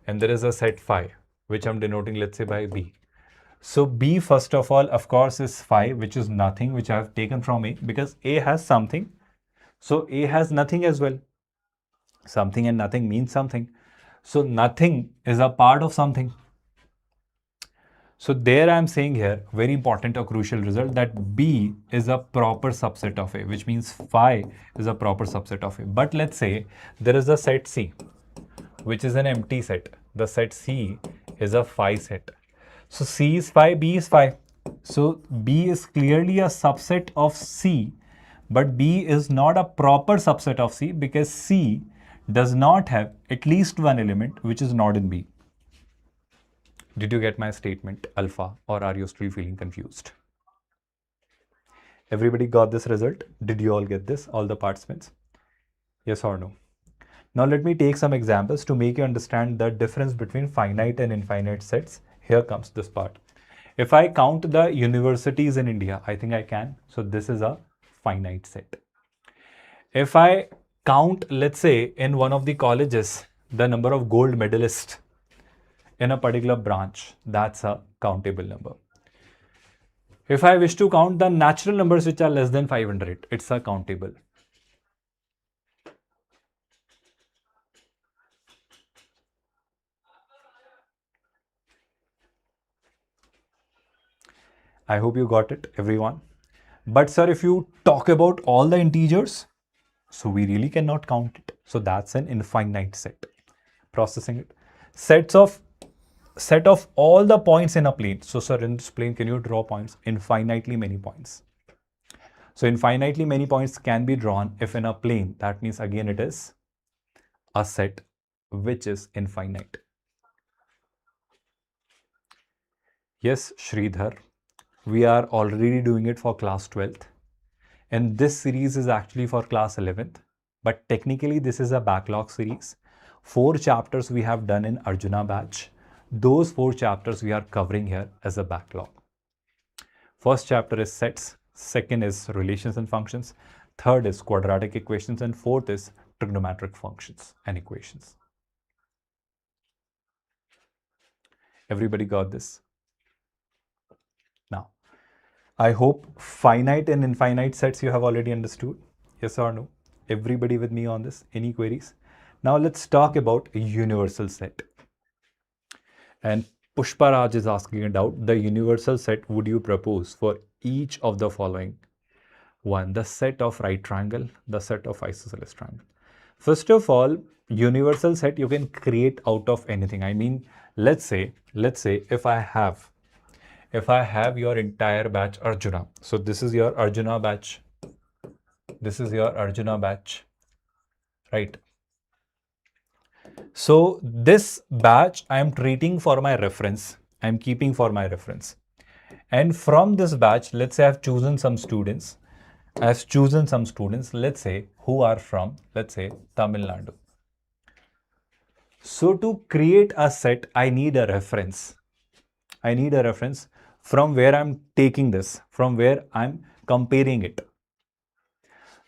and there is a set 5 which I'm denoting, let's say, by B. So B, first of all, of course, is 5, which is nothing, which I have taken from A, because A has something. So A has nothing as well. Something and nothing means something. So nothing is a part of something. So there I am saying here, very important or crucial result, that B is a proper subset of A, which means phi is a proper subset of A. But let's say there is a set C, which is an empty set. The set C is a phi set. So C is phi, B is phi. So B is clearly a subset of C, But B is not a proper subset of C because C does not have at least one element which is not in B. Did you get my statement, alpha, or are you still feeling confused? Everybody got this result? Did you all get this, all the participants? Yes or no? Now let me take some examples to make you understand the difference between finite and infinite sets. Here comes this part. If I count the universities in India, I think I can. So this is a finite set. If I count, let's say, in one of the colleges, the number of gold medalists in a particular branch, that's a countable number. If I wish to count the natural numbers which are less than 500, it's a countable. I hope you got it, everyone. But sir, if you talk about all the integers, so we really cannot count it. So that's an infinite set. Processing it. Set of all the points in a plane. So sir, in this plane, can you draw points? Infinitely many points. So infinitely many points can be drawn if in a plane. That means again it is a set which is infinite. Yes, Sridhar, we are already doing it for class 12th. And this series is actually for class 11th. But technically this is a backlog series. 4 chapters we have done in Arjuna batch. Those 4 chapters we are covering here as a backlog. First chapter is sets. Second is relations and functions. Third is quadratic equations. And fourth is trigonometric functions and equations. Everybody got this? Now, I hope finite and infinite sets you have already understood. Yes or no? Everybody with me on this? Any queries? Now let's talk about a universal set. And Pushparaj is asking a doubt. The universal set would you propose for each of the following? 1. The set of right triangle, the set of isosceles triangle. First of all, universal set you can create out of anything. I mean, let's say if I have your entire batch Arjuna. So this is your Arjuna batch. This is your Arjuna batch, right? So this batch I am treating for my reference. I am keeping for my reference. And from this batch, let's say I've chosen some students. Let's say, who are from, let's say, Tamil Nadu. So to create a set, I need a reference. I need a reference from where I'm taking this, from where I'm comparing it.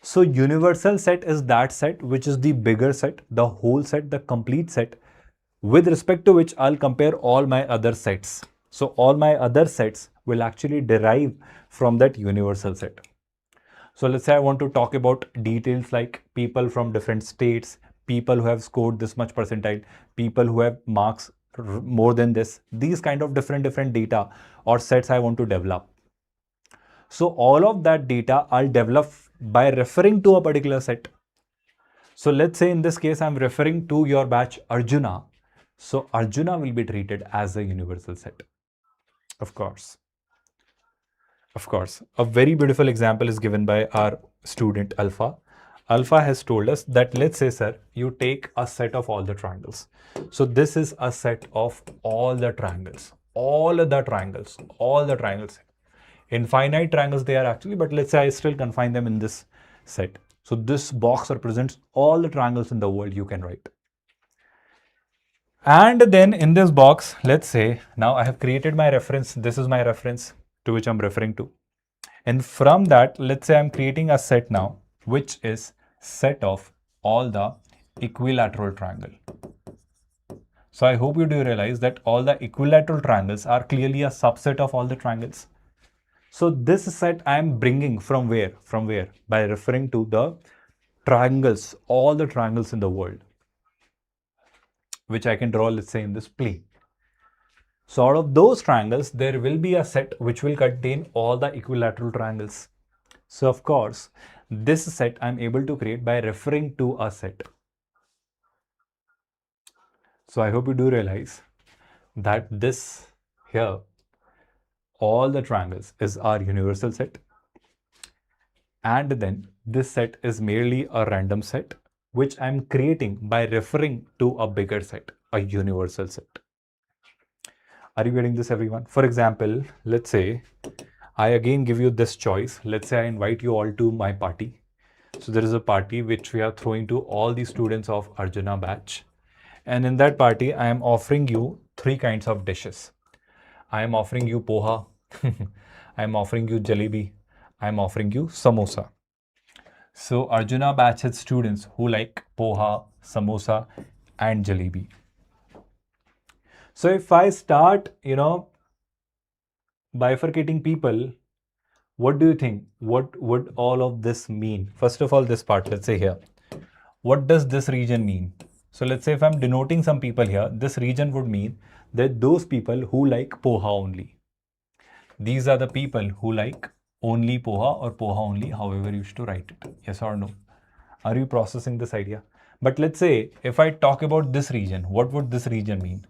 So universal set is that set which is the bigger set, the whole set, the complete set, with respect to which I'll compare all my other sets. So all my other sets will actually derive from that universal set. So let's say I want to talk about details like people from different states, people who have scored this much percentile, people who have marks more than this, these kind of different data or sets I want to develop. So all of that data I'll develop by referring to a particular set. So let's say in this case, I'm referring to your batch Arjuna. So Arjuna will be treated as a universal set. Of course. A very beautiful example is given by our student Alpha. Alpha has told us that, let's say, sir, you take a set of all the triangles. So this is a set of all the triangles, Infinite triangles they are actually, but let's say I still confine them in this set. So this box represents all the triangles in the world you can write. And then in this box, let's say, now I have created my reference. This is my reference to which I'm referring to. And from that, let's say I'm creating a set now, which is set of all the equilateral triangle. So I hope you do realize that all the equilateral triangles are clearly a subset of all the triangles. So this set I am bringing from where? By referring to the triangles, all the triangles in the world, which I can draw, let's say, in this plane. So out of those triangles, there will be a set which will contain all the equilateral triangles. So of course, this set I'm able to create by referring to a set. So I hope you do realize that this here, all the triangles is our universal set. And then this set is merely a random set, which I'm creating by referring to a bigger set, a universal set. Are you getting this, everyone? For example, let's say I again give you this choice. Let's say I invite you all to my party. So there is a party which we are throwing to all the students of Arjuna batch. And in that party, I am offering you three kinds of dishes. I am offering you poha. I am offering you jalebi. I am offering you samosa. So Arjuna batch has students who like poha, samosa, and jalebi. So if I start, bifurcating people, what do you think? What would all of this mean? First of all, this part, let's say here. What does this region mean? So let's say if I'm denoting some people here, this region would mean that those people who like poha only. These are the people who like only poha or poha only, however you wish to write it. Yes or no? Are you processing this idea? But let's say if I talk about this region, what would this region mean?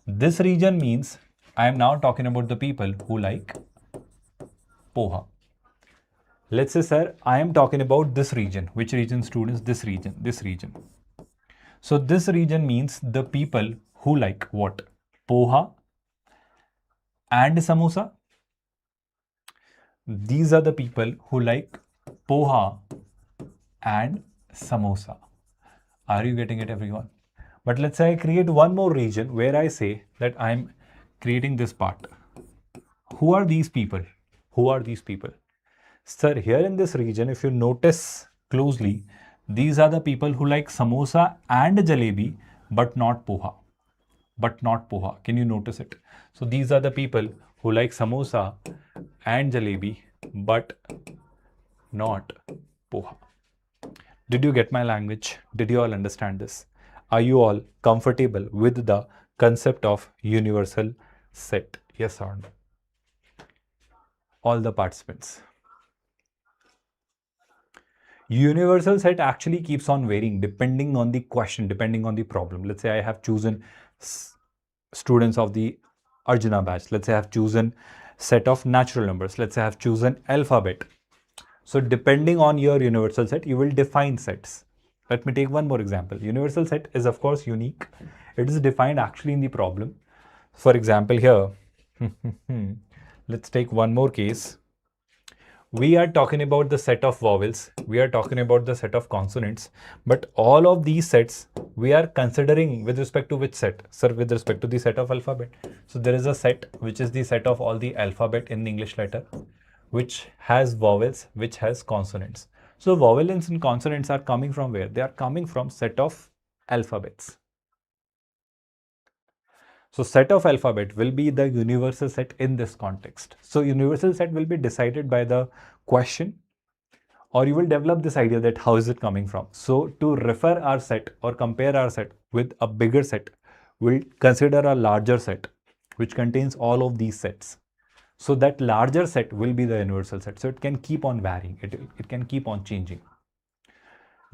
This region means I am now talking about the people who like poha. Let's say, sir, I am talking about this region. Which region, students? This region. So this region means the people who like what? Poha and samosa. These are the people who like poha and samosa. Are you getting it, everyone? But let's say I create one more region where I say that I'm creating this part. Who are these people? Who are these people? Sir, here in this region, if you notice closely, these are the people who like samosa and jalebi, but not poha. But not poha. Can you notice it? So these are the people who like samosa and jalebi, but not poha. Did you get my language? Did you all understand this? Are you all comfortable with the concept of universal set? Yes or no? All the participants. Universal set actually keeps on varying depending on the question, depending on the problem. Let's say I have chosen students of the Arjuna batch. Let's say I have chosen set of natural numbers. Let's say I have chosen alphabet. So depending on your universal set, you will define sets. Let me take one more example. Universal set is of course unique. It is defined actually in the problem. For example, here, let's take one more case. We are talking about the set of vowels. We are talking about the set of consonants. But all of these sets, we are considering with respect to which set? Sir, with respect to the set of alphabet. So there is a set which is the set of all the alphabet in the English letter, which has vowels, which has consonants. So vowels and consonants are coming from where? They are coming from set of alphabets. So set of alphabet will be the universal set in this context. So universal set will be decided by the question, or you will develop this idea that how is it coming from. So to refer our set or compare our set with a bigger set, we'll consider a larger set which contains all of these sets. So that larger set will be the universal set. So it can keep on varying. It can keep on changing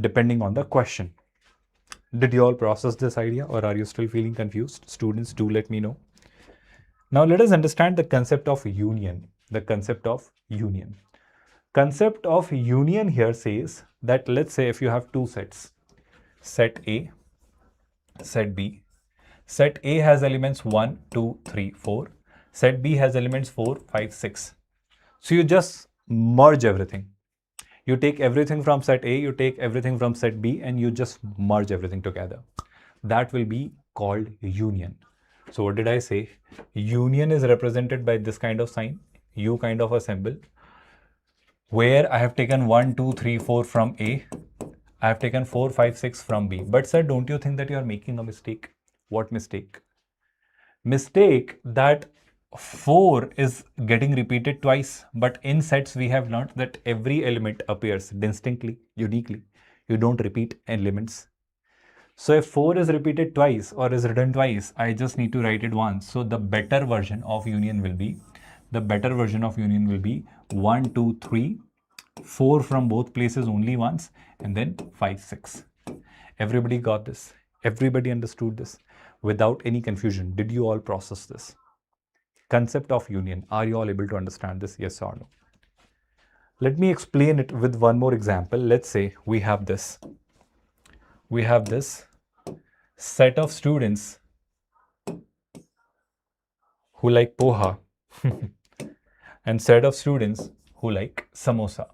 depending on the question. Did you all process this idea, or are you still feeling confused? Students, do let me know. Now let us understand the concept of union. The concept of union. Concept of union here says that let's say if you have two sets, set A, set B. Set A has elements 1, 2, 3, 4. Set B has elements 4, 5, 6. So you just merge everything. You take everything from set A, you take everything from set B, and you just merge everything together. That will be called union. So what did I say? Union is represented by this kind of sign, U kind of a symbol, where I have taken 1, 2, 3, 4 from A. I have taken 4, 5, 6 from B. But sir, don't you think that you are making a mistake? What mistake? Mistake that 4 is getting repeated twice, but in sets we have learned that every element appears distinctly, uniquely. You don't repeat elements. So if 4 is repeated twice or is written twice, I just need to write it once. So the better version of union will be, 1, 2, 3, 4 from both places only once, and then 5, 6. Everybody got this? Everybody understood this without any confusion? Did you all process this? Concept of union. Are you all able to understand this? Yes or no? Let me explain it with one more example. Let's say we have this. We have this set of students who like poha and set of students who like samosa.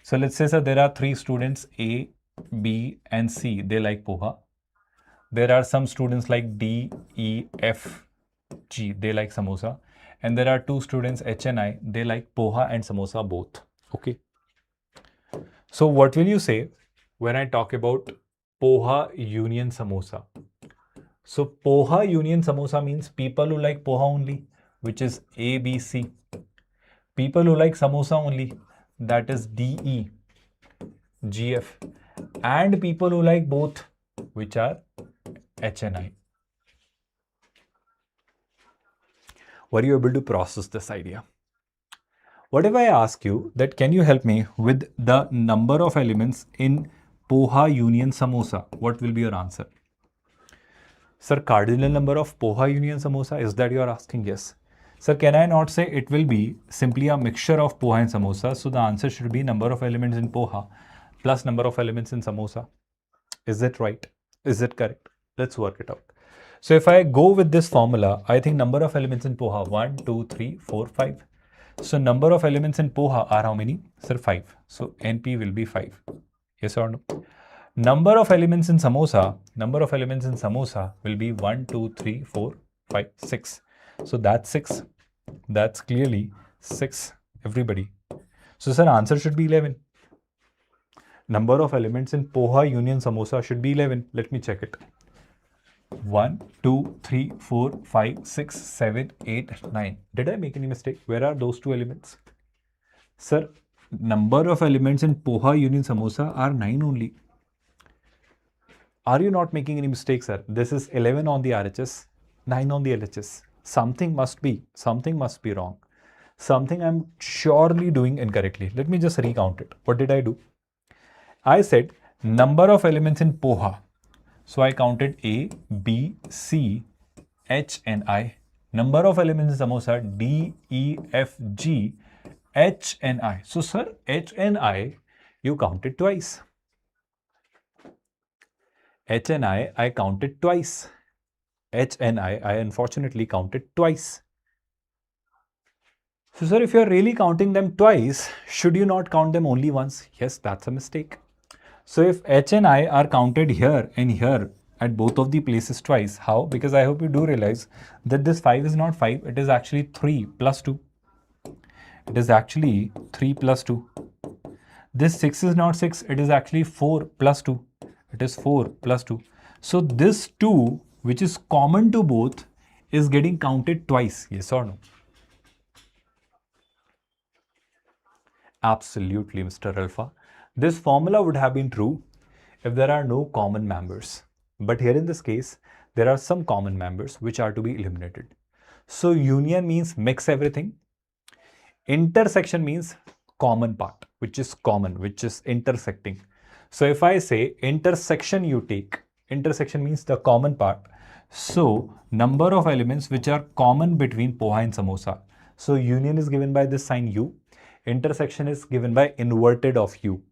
So let's say, sir, there are 3 students A, B, and C. They like poha. There are some students like D, E, F, G. They like samosa. And there are 2 students H and I. They like poha and samosa both. Okay. So what will you say when I talk about poha union samosa? So poha union samosa means people who like poha only, which is A, B, C. People who like samosa only, that is D, E, G, F. And people who like both, which are H and I. Were you able to process this idea? What if I ask you that can you help me with the number of elements in poha union samosa? What will be your answer? Sir, cardinal number of poha union samosa, is that you are asking? Yes. Sir, can I not say it will be simply a mixture of poha and samosa? So the answer should be number of elements in poha plus number of elements in samosa. Is it right? Is it correct? Let's work it out. So if I go with this formula, I think number of elements in poha, 1, 2, 3, 4, 5. So number of elements in poha are how many? Sir, 5. So NP will be 5. Yes or no? Number of elements in samosa will be 1, 2, 3, 4, 5, 6. So that's 6. That's clearly 6, everybody. So sir, answer should be 11. Number of elements in poha union samosa should be 11. Let me check it. 1, 2, 3, 4, 5, 6, 7, 8, 9. Did I make any mistake? Where are those 2 elements? Sir, number of elements in poha union samosa are 9 only. Are you not making any mistakes, sir? This is 11 on the RHS, 9 on the LHS. Something must be wrong. Something I'm surely doing incorrectly. Let me just recount it. What did I do? I said number of elements in poha. So I counted A, B, C, H, and I. Number of elements in samosa, D, E, F, G, H, and I. So sir, H and I, you counted twice. H and I counted twice. H and I unfortunately counted twice. So sir, if you are really counting them twice, should you not count them only once? Yes, that's a mistake. So if H and I are counted here and here at both of the places twice, how? Because I hope you do realize that this 5 is not 5, it is actually 3 plus 2. It is actually 3 plus 2. This 6 is not 6, it is actually 4 plus 2. It is 4 plus 2. So this 2, which is common to both, is getting counted twice. Yes or no? Absolutely, Mr. Alpha. This formula would have been true if there are no common members. But here in this case, there are some common members which are to be eliminated. So union means mix everything. Intersection means common part, which is common, which is intersecting. So if I say intersection you take, intersection means the common part. So number of elements which are common between poha and samosa. So union is given by this sign U. Intersection is given by inverted of U.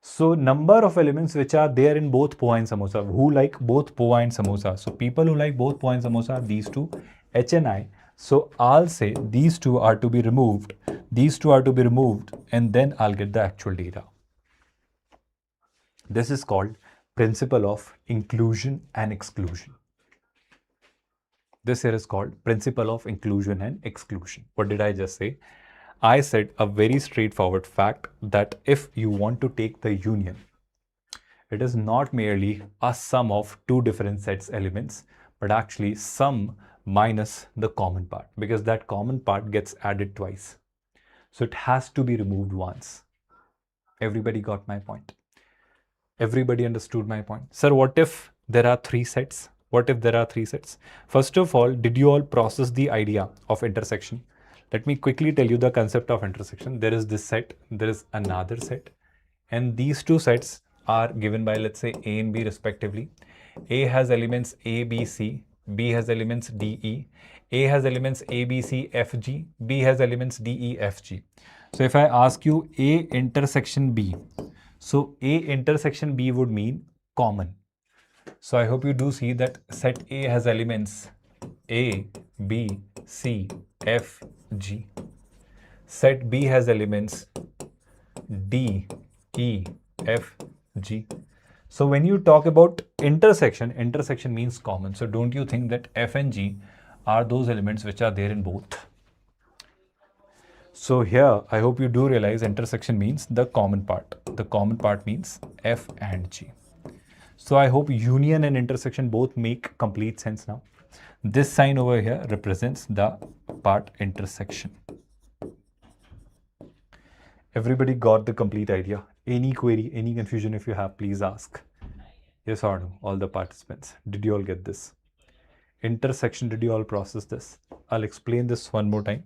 So number of elements which are there in both poha and samosa. Who like both poha and samosa? So people who like both poha and samosa are these 2, H and I. So I'll say these 2 are to be removed. These 2 are to be removed, and then I'll get the actual data. This is called principle of inclusion and exclusion. This here is called principle of inclusion and exclusion. What did I just say? I said a very straightforward fact that if you want to take the union, it is not merely a sum of 2 different sets elements, but actually sum minus the common part, because that common part gets added twice. So it has to be removed once. Everybody got my point? Everybody understood my point? Sir, what if there are 3 sets? What if there are 3 sets? First of all, did you all process the idea of intersection? Let me quickly tell you the concept of intersection. There is this set, there is another set, and these 2 sets are given by, let's say, A and B respectively. A has elements A, B, C. B has elements D, E. A has elements A, B, C, F, G. B has elements D, E, F, G. So if I ask you A intersection B, so A intersection B would mean common. So I hope you do see that set A has elements A, B, C, F, G. Set B has elements D, E, F, G. So when you talk about intersection, intersection means common. So don't you think that F and G are those elements which are there in both? So here, I hope you do realize intersection means the common part. The common part means F and G. So I hope union and intersection both make complete sense now. This sign over here represents the part intersection. Everybody got the complete idea? Any query, any confusion if you have, please ask. Yes or no, all the participants. Did you all get this? Intersection, did you all process this? I'll explain this one more time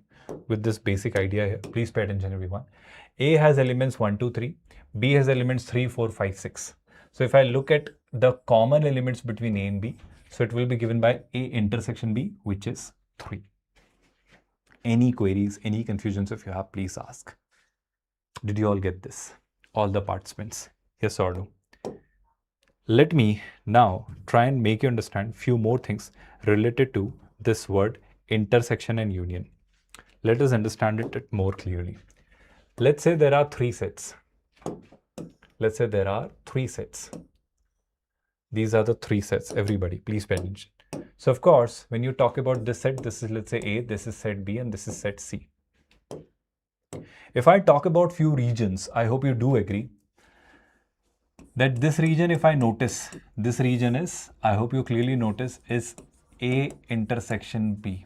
with this basic idea here. Please pay attention, everyone. A has elements 1, 2, 3. B has elements 3, 4, 5, 6. So if I look at the common elements between A and B, so it will be given by A intersection B, which is 3. Any queries, any confusions if you have, please ask. Did you all get this? All the participants, yes or no? Let me now try and make you understand few more things related to this word intersection and union. Let us understand it more clearly. Let's say there are 3 sets. Let's say there are 3 sets. These are the 3 sets. Everybody, please pay attention. So of course, when you talk about this set, this is, let's say A, this is set B, and this is set C. If I talk about few regions, I hope you do agree that this region, if I notice, this region is, I hope you clearly notice, is A intersection B.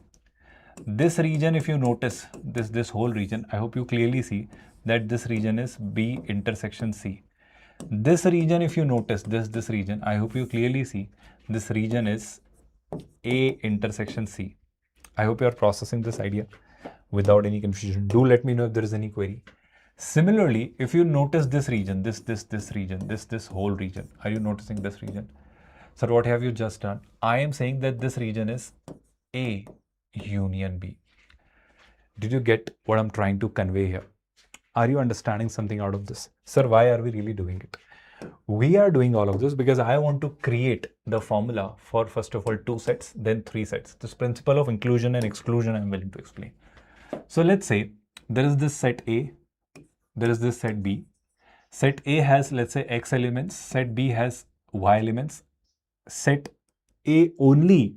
This region, if you notice, this whole region, I hope you clearly see that this region is B intersection C. This region, if you notice, this region, I hope you clearly see this region is A intersection C. I hope you are processing this idea without any confusion. Do let me know if there is any query. Similarly, if you notice this region, this region, this whole region, are you noticing this region? So what have you just done? I am saying that this region is A union B. Did you get what I'm trying to convey here? Are you understanding something out of this? Sir, why are we really doing it? We are doing all of this because I want to create the formula for, first of all, 2 sets, then 3 sets. This principle of inclusion and exclusion I'm willing to explain. So let's say there is this set A, there is this set B. Set A has, let's say, X elements, set B has Y elements, set A only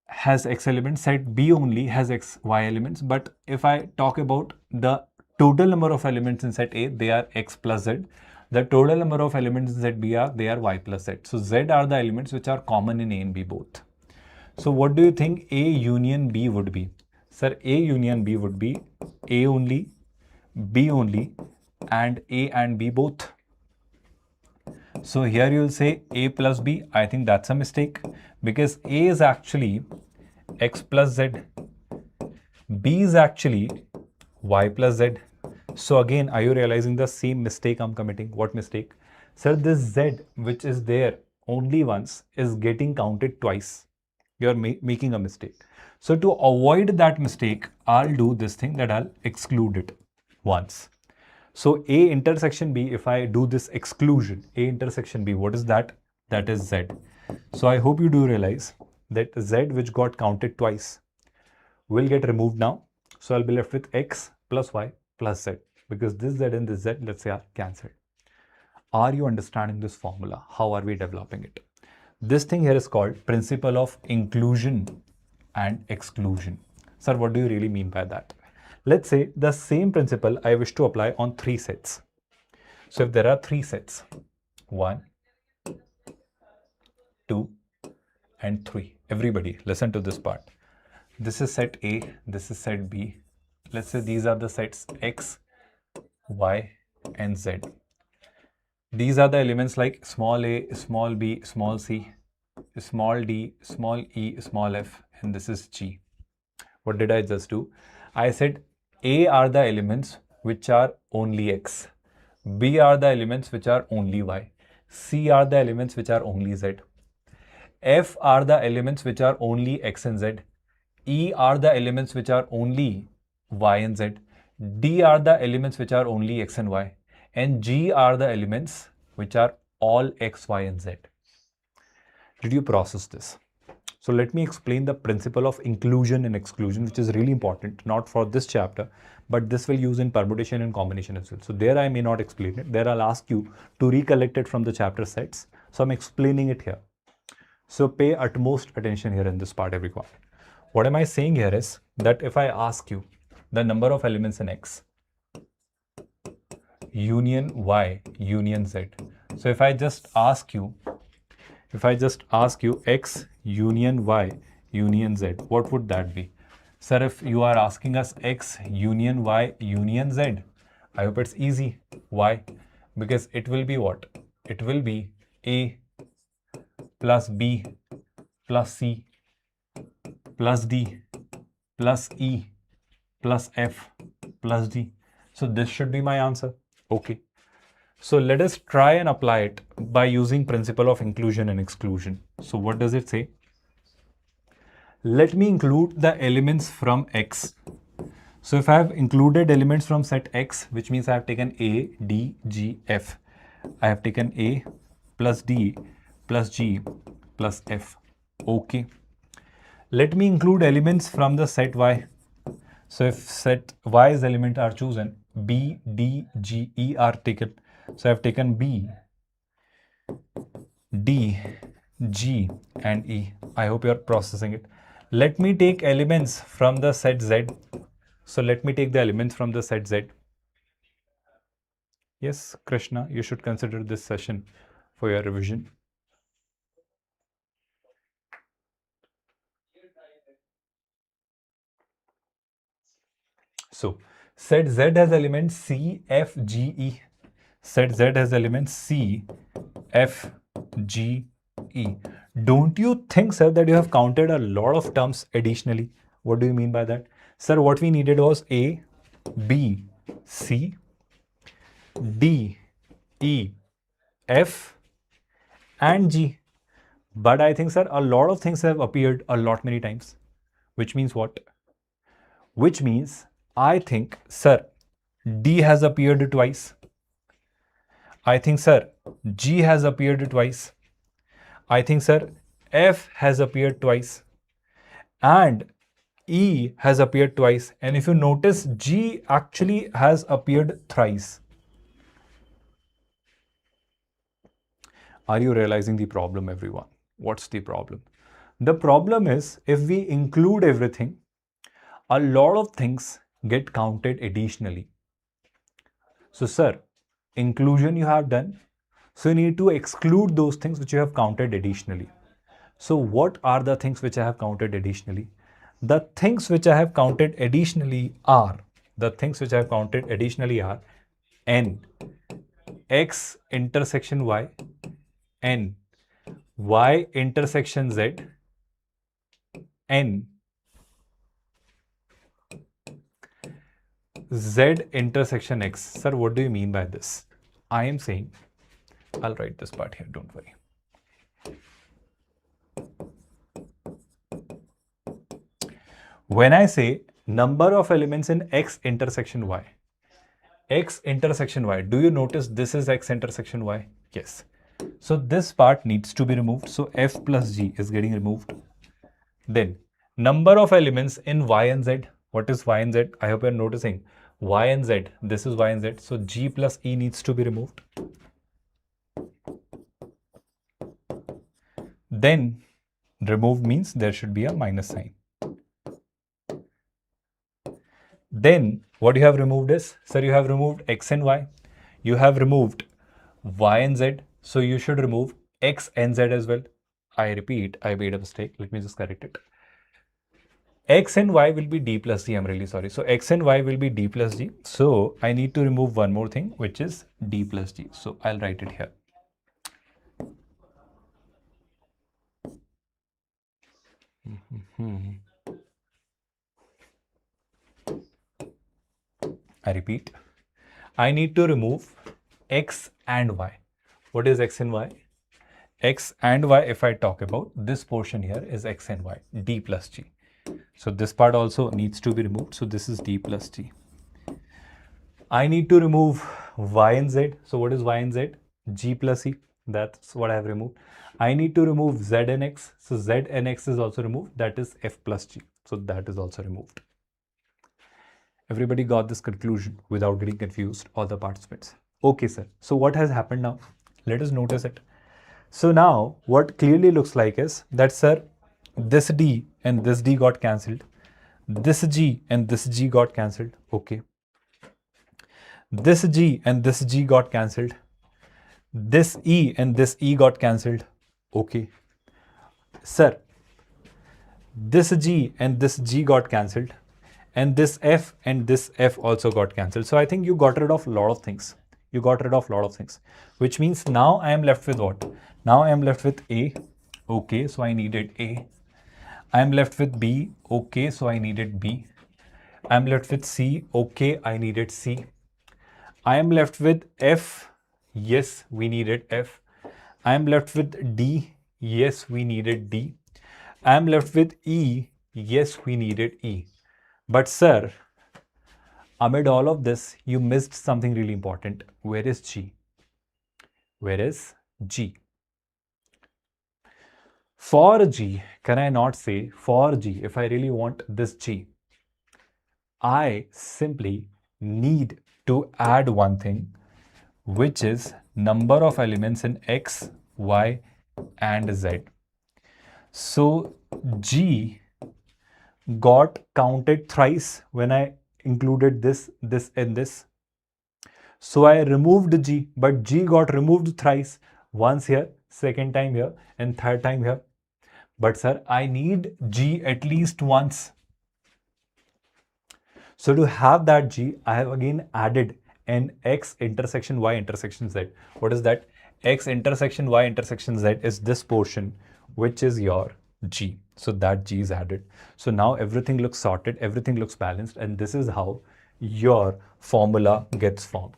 has X elements, set B only has X, Y elements. But if I talk about the total number of elements in set A, they are X plus Z. The total number of elements in set B are, they are Y plus Z. So Z are the elements which are common in A and B both. So what do you think A union B would be? Sir, A union B would be A only, B only, and A and B both. So here you will say A plus B. I think that's a mistake because A is actually X plus Z. B is actually Y plus Z. So again, are you realizing the same mistake I'm committing? What mistake? Sir, this Z which is there only once is getting counted twice. You're making a mistake. So to avoid that mistake, I'll do this thing that I'll exclude it once. So A intersection B, if I do this exclusion, A intersection B, what is that? That is Z. So I hope you do realize that Z which got counted twice will get removed now. So I'll be left with X plus Y plus Z because this Z and this Z, let's say, are cancelled. Are you understanding this formula? How are we developing it? This thing here is called principle of inclusion and exclusion. Sir, what do you really mean by that? Let's say the same principle I wish to apply on 3 sets. So if there are 3 sets, 1, 2, and 3. Everybody, listen to this part. This is set A, this is set B. Let's say these are the sets X, Y, and Z. These are the elements like small a, small b, small c, small d, small e, small f, and this is G. What did I just do? I said A are the elements which are only X, B are the elements which are only Y, C are the elements which are only Z, F are the elements which are only X and Z, E are the elements which are only Y and Z, D are the elements which are only X and Y, and G are the elements which are all X, Y, and Z. Did you process this? So let me explain the principle of inclusion and exclusion, which is really important, not for this chapter, but this will use in permutation and combination as well. So there I may not explain it. There I'll ask you to recollect it from the chapter sets. So I'm explaining it here. So pay utmost attention here in this part, everyone. What am I saying here is that if I ask you the number of elements in X, union Y, union Z. So if I just ask you X union Y union Z, what would that be? Sir, if you are asking us X union Y union Z, I hope it's easy. Why? Because it will be what? It will be A plus B plus C plus D plus E plus F plus D. So this should be my answer. Okay. So let us try and apply it by using principle of inclusion and exclusion. So what does it say? Let me include the elements from X. So if I have included elements from set X, which means I have taken A, D, G, F. I have taken A plus D plus G plus F. Okay. Let me include elements from the set Y. So if set Y's element are chosen, B, D, G, E are taken. So I have taken B, D, G, and E. I hope you are processing it. Let me take elements from the set Z. So let me take the elements from the set Z. Yes, Krishna, you should consider this session for your revision. So set Z has elements C, F, G, E. Set Z has elements C, F, G, E. Don't you think, sir, that you have counted a lot of terms additionally? What do you mean by that? Sir, what we needed was A, B, C, D, E, F, and G. But I think, sir, a lot of things have appeared a lot many times. Which means what? Which means, I think, sir, D has appeared twice. I think, sir, G has appeared twice. I think, sir, F has appeared twice. And E has appeared twice. And if you notice, G actually has appeared thrice. Are you realizing the problem, everyone? What's the problem? The problem is, if we include everything, a lot of things get counted additionally. So, sir, inclusion you have done. So you need to exclude those things which you have counted additionally. So what are the things which I have counted additionally? The things which I have counted additionally are, N, X intersection Y, N, Y intersection Z, N, Z intersection X. Sir, what do you mean by this? I am saying, I'll write this part here, don't worry. When I say number of elements in X intersection Y, do you notice this is X intersection Y? Yes. So this part needs to be removed. So F plus G is getting removed. Then number of elements in Y and Z. What is Y and Z? I hope you're noticing. Y and Z. This is Y and Z. So G plus E needs to be removed. Then remove means there should be a minus sign. Then what you have removed is, sir, you have removed X and Y. You have removed Y and Z. So you should remove X and Z as well. I repeat, I made a mistake. Let me just correct it. X and Y will be D plus D. I'm really sorry. So X and Y will be D plus D. So I need to remove one more thing, which is D plus D. So I'll write it here. I repeat, I need to remove X and Y. What is X and Y? X and Y, if I talk about this portion here, is X and Y, D plus G. So this part also needs to be removed. So this is D plus G. I need to remove y and z. So what is y and z? G plus e. That's what I have removed. I need to remove z and x. So z and x is also removed. That is f plus g. So that is also removed. Everybody got this conclusion without getting confused, all the participants. Okay, sir. So what has happened now? Let us notice it. So now what clearly looks like is that, sir, this d and this d got cancelled. This g and this g got cancelled. Okay. This g and this g got cancelled. This e and this e got cancelled. Okay. Sir, this g and this g got cancelled. And this f and this f also got cancelled. So I think you got rid of a lot of things. You got rid of a lot of things. Which means now I am left with what? Now I am left with a. Okay, so I needed a. I am left with b. Okay, so I needed b. I am left with c. Okay, I needed c. I am left with f. Yes, we needed f. I am left with d. Yes, we needed d. I am left with e. Yes, we needed e. But sir, amid all of this, you missed something really important. Where is G? Where is G? For G, can I not say for G, if I really want this G, I simply need to add one thing, which is number of elements in X, Y, and Z. So G got counted thrice when I included this, this, and this. So I removed G, but G got removed thrice. Once here, second time here, and third time here. But sir, I need G at least once. So to have that G, I have again added an X intersection Y intersection Z. What is that? X intersection Y intersection Z is this portion, which is your G. So that G is added. So now everything looks sorted, everything looks balanced, and this is how your formula gets formed.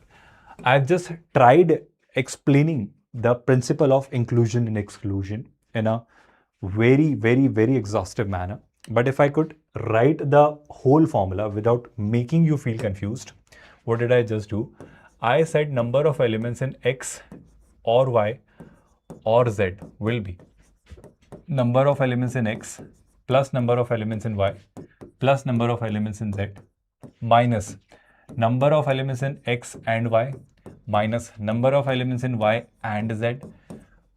I've just tried explaining the principle of inclusion and exclusion in a very, very, very exhaustive manner. But if I could write the whole formula without making you feel confused, what did I just do? I said number of elements in X or Y or Z will be number of elements in X plus number of elements in Y plus number of elements in Z minus number of elements in X and Y minus number of elements in Y and Z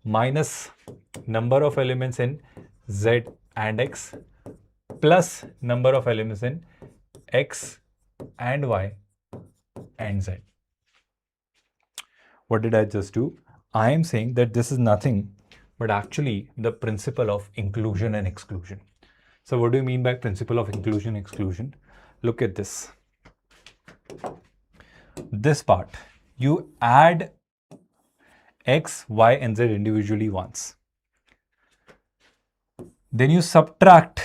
minus number of elements in Z and X plus number of elements in X and Y and Z. What did I just do? I am saying that this is nothing but actually the principle of inclusion and exclusion. So what do you mean by principle of inclusion and exclusion? Look at this. This part, you add X, Y, and Z individually once. Then you subtract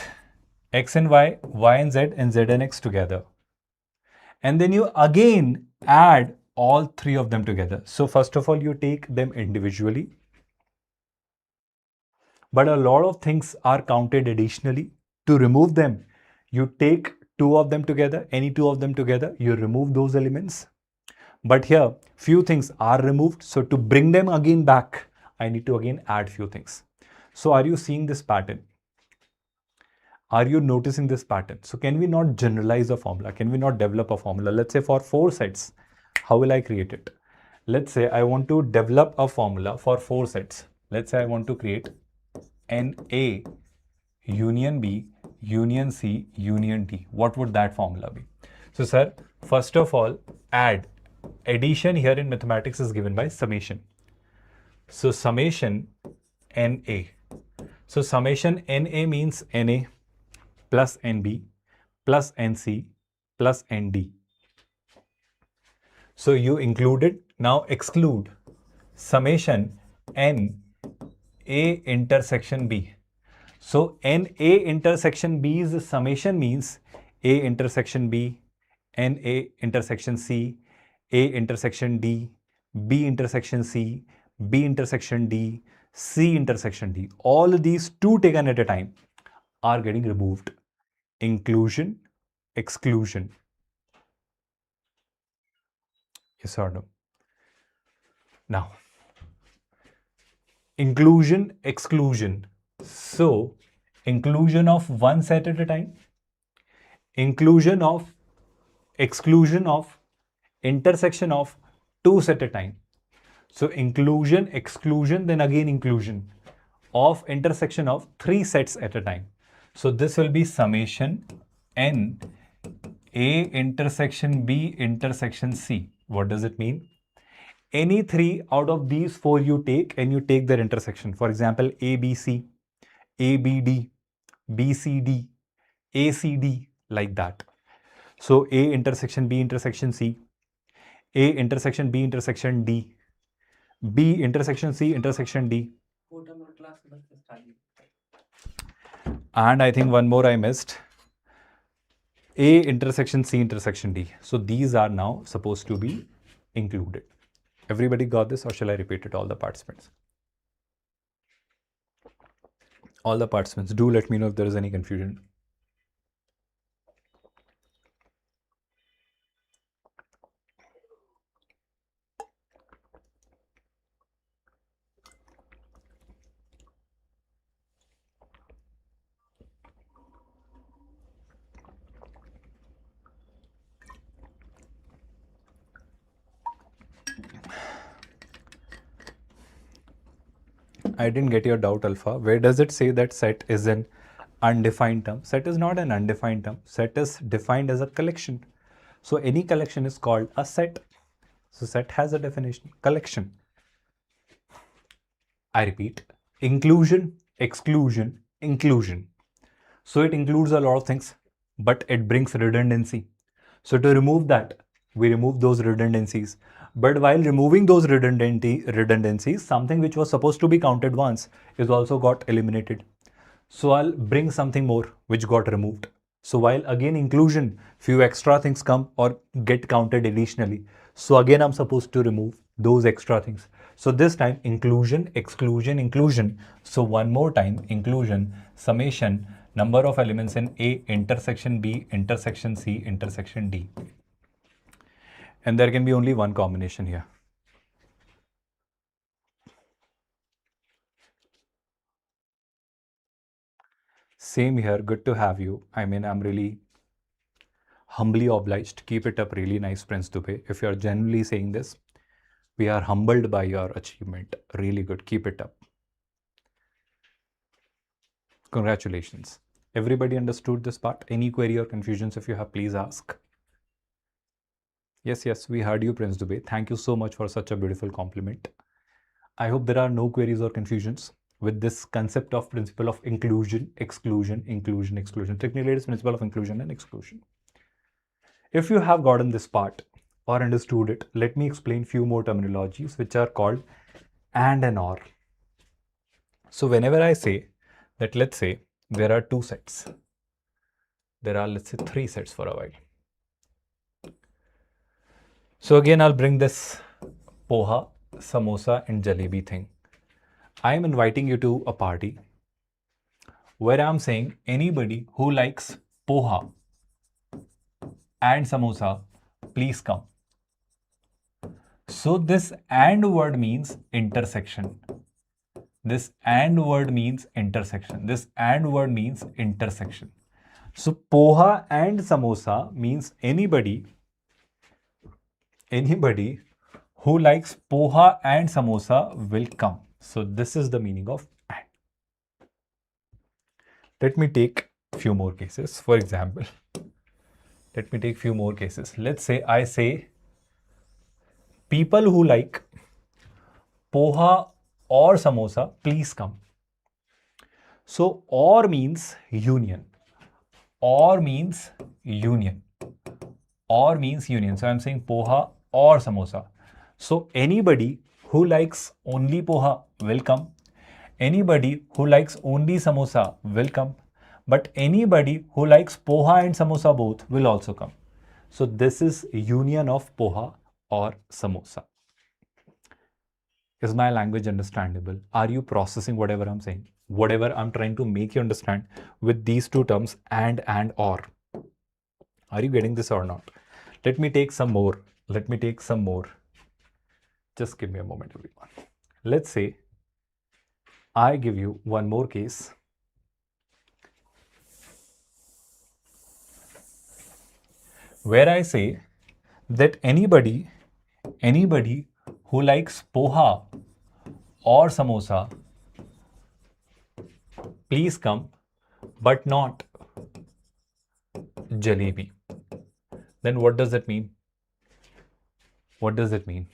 X and Y, Y and Z and X together. And then you again add all three of them together. So first of all, you take them individually. But a lot of things are counted additionally. To remove them, you take two of them together, any two of them together, you remove those elements. But here, few things are removed. So to bring them again back, I need to again add few things. So are you seeing this pattern? Are you noticing this pattern? So can we not generalize a formula? Can we not develop a formula? Let's say for 4 sets, how will I create it? Let's say I want to develop a formula for 4 sets. Let's say I want to create an A union B, union C, union D. What would that formula be? So sir, first of all, add. Addition here in mathematics is given by summation. So summation NA. So summation NA means NA plus NB plus NC plus ND. So you included, now exclude summation N A intersection B. So NA intersection B's summation means A intersection B, NA intersection C, A intersection D, B intersection C, B intersection D, C intersection D. All these two taken at a time are getting removed. Inclusion, exclusion. Yes or no? Now, inclusion, exclusion. So, inclusion of one set at a time, inclusion of, exclusion of, intersection of two set at a time. So, inclusion, exclusion, then again inclusion of intersection of three sets at a time. So, this will be summation n A intersection B intersection C. What does it mean? Any three out of these four you take and you take their intersection. For example, ABC, ABD, BCD, ACD, like that. So A intersection B intersection C, A intersection B intersection D, B intersection C intersection D. And I think one more I missed. A intersection C intersection D. So these are now supposed to be included. Everybody got this, or shall I repeat it, all the participants? All the participants, do let me know if there is any confusion. I didn't get your doubt, Alpha. Where does it say that set is an undefined term? Set is not an undefined term. Set is defined as a collection. So any collection is called a set. So set has a definition, collection. I repeat, inclusion, exclusion, inclusion. So it includes a lot of things, but it brings redundancy. So to remove that, we remove those redundancies. But while removing those redundancies, something which was supposed to be counted once is also got eliminated. So I'll bring something more which got removed. So while again inclusion, few extra things come or get counted additionally. So again, I'm supposed to remove those extra things. So this time inclusion, exclusion, inclusion. So one more time, inclusion, summation, number of elements in A intersection B intersection C intersection D. And there can be only one combination here. Same here, good to have you. I mean, I'm really humbly obliged. Keep it up, really nice, Prince Dubey. If you're genuinely saying this, we are humbled by your achievement. Really good, keep it up. Congratulations. Everybody understood this part? Any query or confusions if you have, please ask. Yes, we heard you, Prince Dubey. Thank you so much for such a beautiful compliment. I hope there are no queries or confusions with this concept of principle of inclusion, exclusion, inclusion, exclusion. Technically, it is principle of inclusion and exclusion. If you have gotten this part or understood it, let me explain few more terminologies which are called and or. So whenever I say that, let's say there are two sets. There are, let's say, three sets for a while. So again, I'll bring this poha, samosa and jalebi thing. I am inviting you to a party where I'm saying anybody who likes poha and samosa, please come. So this and word means intersection. This and word means intersection. This and word means intersection. So poha and samosa means anybody who likes poha and samosa will come. So this is the meaning of and. Let me take few more cases. For example, let me take few more cases. Let's say I say people who like poha or samosa, please come. So or means union. Or means union. Or means union. So I'm saying poha or samosa. So anybody who likes only poha will come. Anybody who likes only samosa will come. But anybody who likes poha and samosa both will also come. So this is union of poha or samosa. Is my language understandable? Are you processing whatever I'm saying? Whatever I'm trying to make you understand with these two terms and or. Are you getting this or not? Let me take some more Let me take some more. Just give me a moment, everyone. Let's say I give you one more case. Where I say that anybody who likes poha or samosa, please come, but not jalebi. Then what does that mean? What does it mean?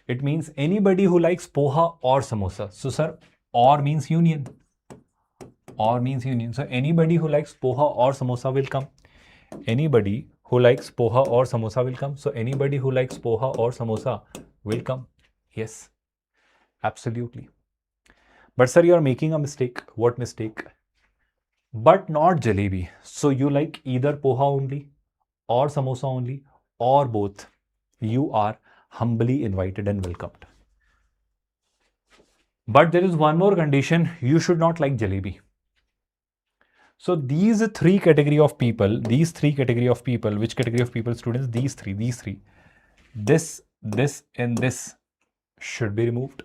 It means anybody who likes poha or samosa. So sir, or means union. Or means union. So anybody who likes poha or samosa will come. Anybody who likes poha or samosa will come. So anybody who likes poha or samosa will come. Yes, absolutely. But sir, you are making a mistake. What mistake? But not jalebi. So you like either poha only or samosa only or both. You are humbly invited and welcomed. But there is one more condition. You should not like jalebi. So these three category of people, which category of people, students? These three. This, and this should be removed.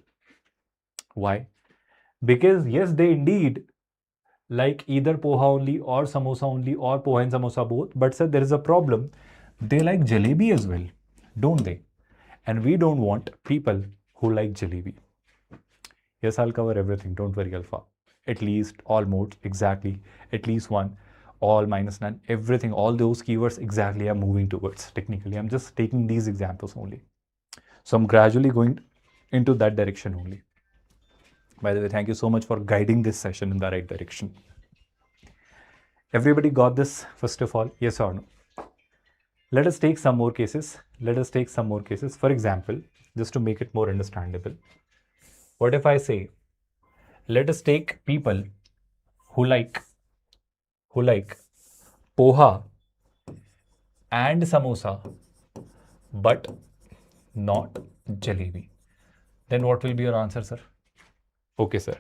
Why? Because yes, they indeed like either poha only or samosa only or poha and samosa both. But sir, there is a problem. They like jalebi as well, don't they? And we don't want people who like jalebi. Yes, I'll cover everything. Don't worry, Alpha. At least, all modes, exactly. At least one, all, minus, none, everything, all those keywords exactly I'm moving towards. Technically, I'm just taking these examples only. So I'm gradually going into that direction only. By the way, thank you so much for guiding this session in the right direction. Everybody got this, first of all, yes or no? Let us take some more cases. For example, just to make it more understandable, what if I say, let us take people who like poha and samosa, but not jalebi. Then what will be your answer, sir? Okay, sir.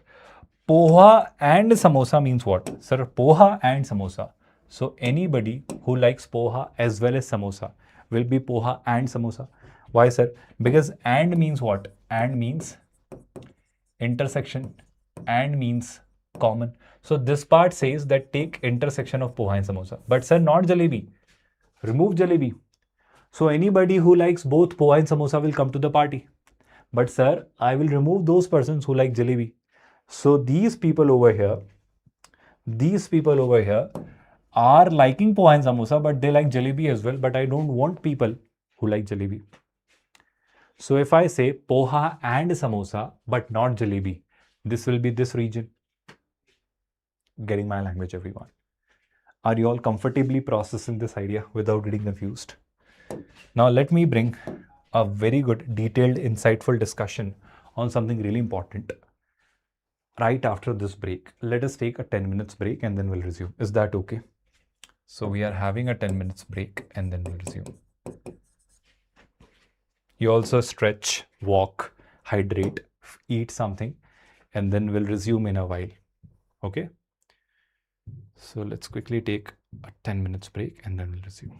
Poha and samosa means what? Sir, poha and samosa. So anybody who likes poha as well as samosa will be poha and samosa. Why, sir? Because and means what? And means intersection, and means common. So this part says that take intersection of poha and samosa. But sir, not jalebi. Remove jalebi. So anybody who likes both poha and samosa will come to the party. But sir, I will remove those persons who like jalebi. So these people over here are liking poha and samosa, but they like jalebi as well. But I don't want people who like jalebi. So if I say poha and samosa, but not jalebi, this will be this region. Getting my language, everyone? Are you all comfortably processing this idea without getting confused? Now let me bring a very good, detailed, insightful discussion on something really important. Right after this break, let us take a 10 minutes break and then we'll resume. Is that okay? So we are having a 10 minutes break and then we'll resume. You also stretch, walk, hydrate, eat something, and then we'll resume in a while. Okay? So let's quickly take a 10 minutes break and then we'll resume.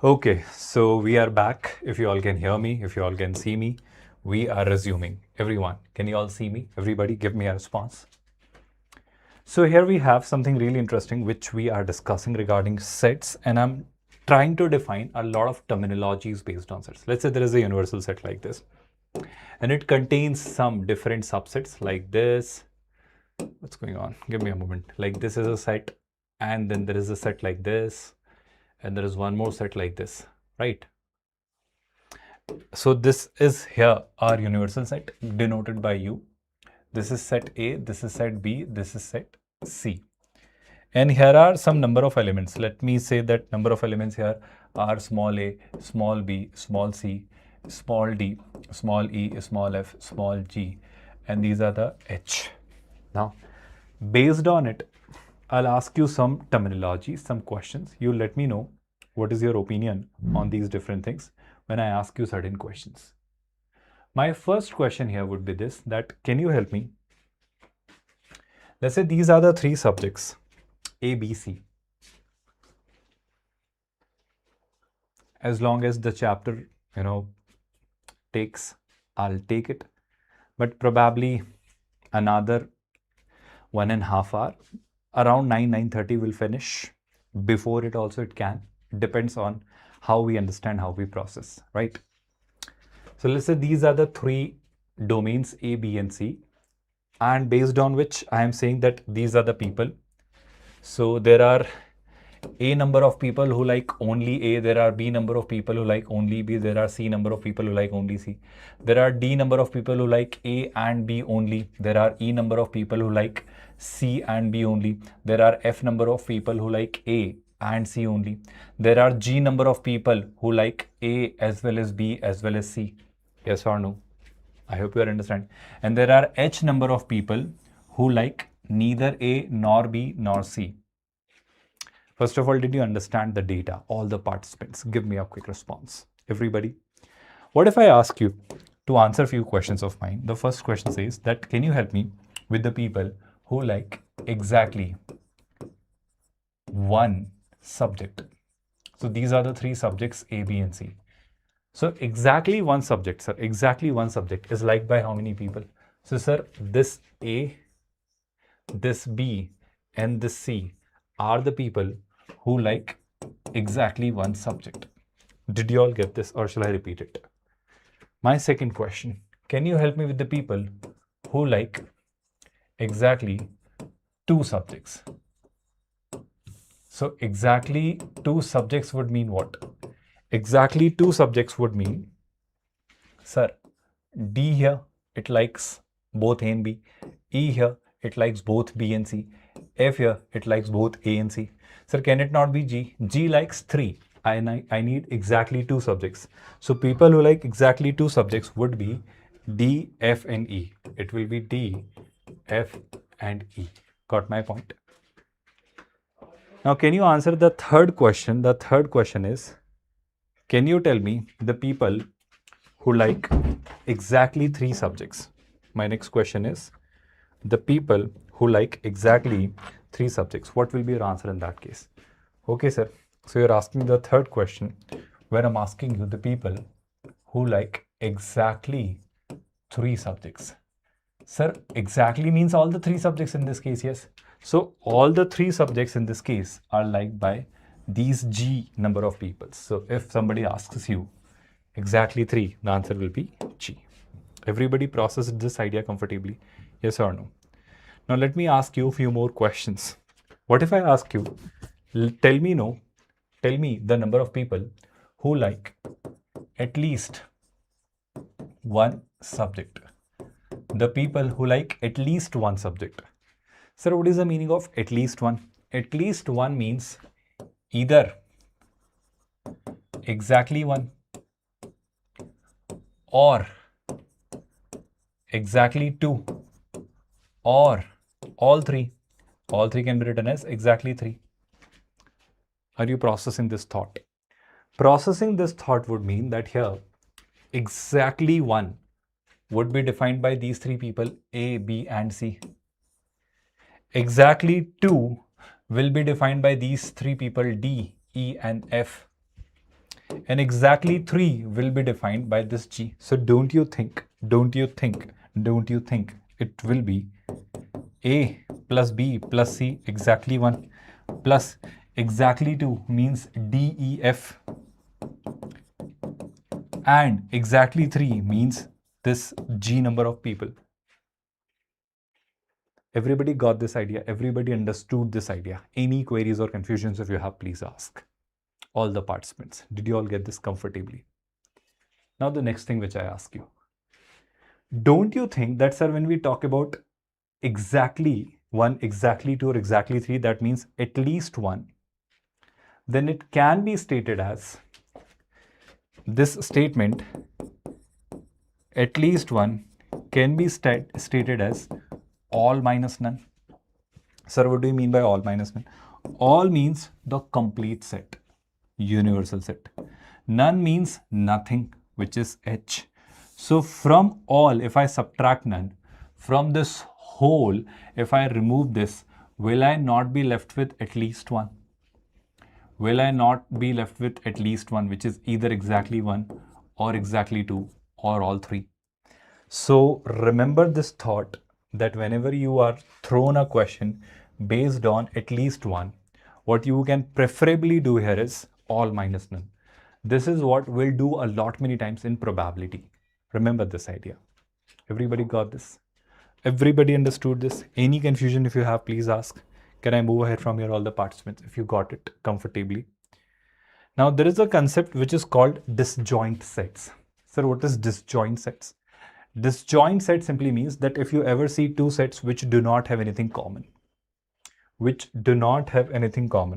Okay, so we are back. If you all can hear me, if you all can see me, we are resuming. Everyone, can you all see me? Everybody give me a response. So here we have something really interesting which we are discussing regarding sets, and I'm trying to define a lot of terminologies based on sets. Let's say there is a universal set like this, and it contains some different subsets like this. What's going on? Give me a moment. Like this is a set, and then there is a set like this, and there is one more set like this, right? So this is here our universal set denoted by U. This is set A, this is set B, this is set C. And here are some number of elements. Let me say that number of elements here are small a, small b, small c, small d, small e, small f, small g, and these are the h. Now, based on it, I'll ask you some terminology, some questions. You let me know what is your opinion on these different things when I ask you certain questions. My first question here would be this, that can you help me? Let's say these are the three subjects, A, B, C. As long as the chapter, takes, I'll take it. But probably another 1.5 hours, around 9:30 will finish. Before it also it can. Depends on how we understand, how we process, right? So let's say these are the three domains A, B, and C, and based on which I am saying that these are the people. So there are A number of people who like only A, there are B number of people who like only B, there are C number of people who like only C, there are D number of people who like A and B only, there are E number of people who like C and B only, there are F number of people who like A and C only, there are G number of people who like A as well as B as well as C. Yes or no? I hope you are understanding. And there are H number of people who like neither A nor B nor C. First of all, did you understand the data? All the participants, give me a quick response. Everybody. What if I ask you to answer a few questions of mine? The first question says that, can you help me with the people who like exactly one subject? So these are the three subjects A, B, and C. So exactly one subject, sir, exactly one subject is liked by how many people? So sir, this A, this B, and this C are the people who like exactly one subject. Did you all get this, or shall I repeat it? My second question, can you help me with the people who like exactly two subjects? So exactly two subjects would mean what? Exactly two subjects would mean, sir, D here, it likes both A and B. E here, it likes both B and C. F here, it likes both A and C. Sir, can it not be G? G likes 3. I need exactly two subjects. So people who like exactly two subjects would be D, F, and E. It will be D, F, and E. Got my point? Now, can you answer the third question? The third question is, can you tell me the people who like exactly three subjects? My next question is, the people who like exactly three subjects. What will be your answer in that case? Okay, sir. So you're asking the third question, where I'm asking you the people who like exactly three subjects. Sir, exactly means all the three subjects in this case, yes. So all the three subjects in this case are liked by these G number of people. So if somebody asks you exactly 3, the answer will be G. Everybody processed this idea comfortably, yes or no? Now let me ask you a few more questions. What if I ask you, tell me the number of people who like at least one subject. The people who like at least one subject. Sir, what is the meaning of at least one? At least one means either exactly one or exactly two or all three. All three can be written as exactly 3. Are you processing this thought? Processing this thought would mean that here exactly one would be defined by these three people A, B, and C. Exactly 2 will be defined by these three people D, E, and F. and exactly 3 will be defined by this G. So don't you think it will be A plus B plus C exactly 1 plus exactly 2 means D, E, F, and exactly 3 means this G number of people. Everybody got this idea? Everybody understood this idea? Any queries or confusions if you have, please ask. All the participants, did you all get this comfortably? Now the next thing which I ask you, don't you think that, sir, when we talk about exactly 1, exactly 2 or exactly 3, that means at least 1, then it can be stated as this statement, at least 1 can be stated as all minus none. Sir, what do you mean by all minus none? All means the complete set, universal set. None means nothing, which is H. So from all, if I subtract none, from this whole, if I remove this, will I not be left with at least 1? Will I not be left with at least 1, which is either exactly 1 or exactly 2 or all 3? So remember this thought that whenever you are thrown a question based on at least 1, what you can preferably do here is all minus none. This is what we'll do a lot many times in probability. Remember this idea. Everybody got this? Everybody understood this? Any confusion if you have, please ask. Can I move ahead from here, all the participants, if you got it comfortably? Now there is a concept which is called disjoint sets. Sir, what is disjoint sets? Disjoint set simply means that if you ever see two sets which do not have anything common,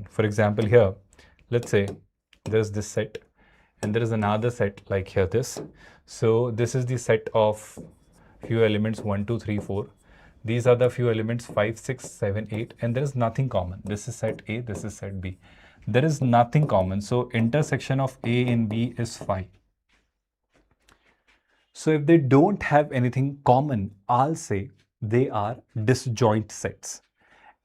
for example, here, let's say there's this set and there is another set like here this. So this is the set of few elements 1, 2, 3, 4. These are the few elements 5, 6, 7, 8, and there is nothing common. This is set A, this is set B. There is nothing common. So intersection of A and B is 5. So if they don't have anything common, I'll say they are disjoint sets.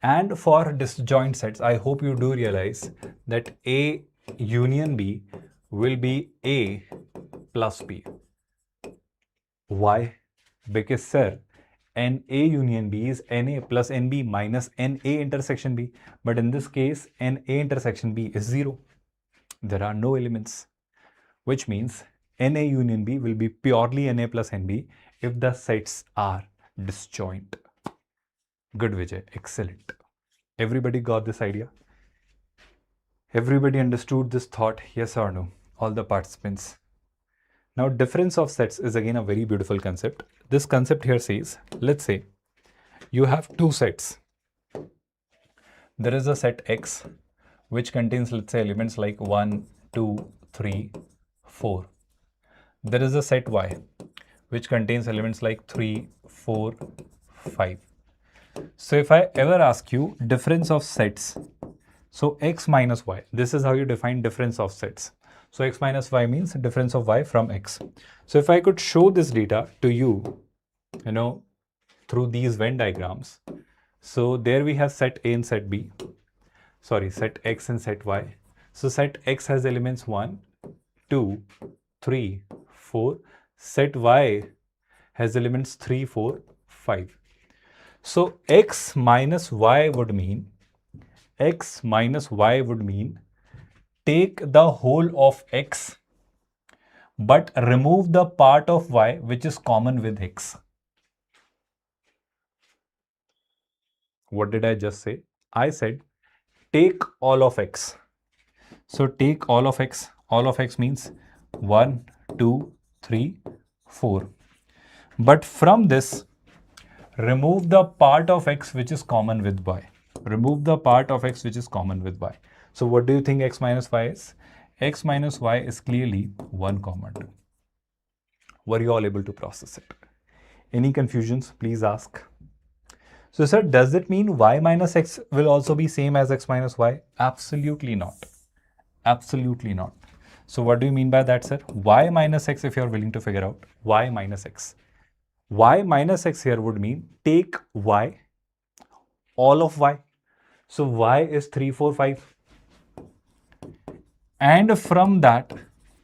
And for disjoint sets, I hope you do realize that A union B will be A plus B. Why? Because, sir, NA union B is NA plus NB minus NA intersection B. But in this case, NA intersection B is 0. There are no elements, which means NA union B will be purely NA plus NB if the sets are disjoint. Good, Vijay. Excellent. Everybody got this idea? Everybody understood this thought? Yes or no? All the participants. Now, difference of sets is again a very beautiful concept. This concept here says, let's say you have two sets. There is a set X which contains, let's say, elements like 1, 2, 3, 4. There is a set Y which contains elements like 3, 4, 5. So if I ever ask you difference of sets, so X minus Y, this is how you define difference of sets. So X minus Y means difference of Y from X. So if I could show this data to you, through these Venn diagrams. So there we have set A and set B. Sorry, set X and set Y. So set X has elements 1, 2, 3, 4. Set Y has elements 3, 4, 5. So X minus Y would mean take the whole of X but remove the part of Y which is common with X. What did I just say? I said take all of X. So take all of X. All of X means 1, 2, 3, 4. But from this, remove the part of X which is common with Y. Remove the part of X which is common with Y. So what do you think X minus Y is? X minus Y is clearly 1, 2. Were you all able to process it? Any confusions? Please ask. So, sir, does it mean Y minus X will also be same as X minus Y? Absolutely not. Absolutely not. So what do you mean by that, sir? Y minus X, if you're willing to figure out, Y minus X. Y minus X here would mean take Y, all of Y. So Y is 3, 4, 5. And from that,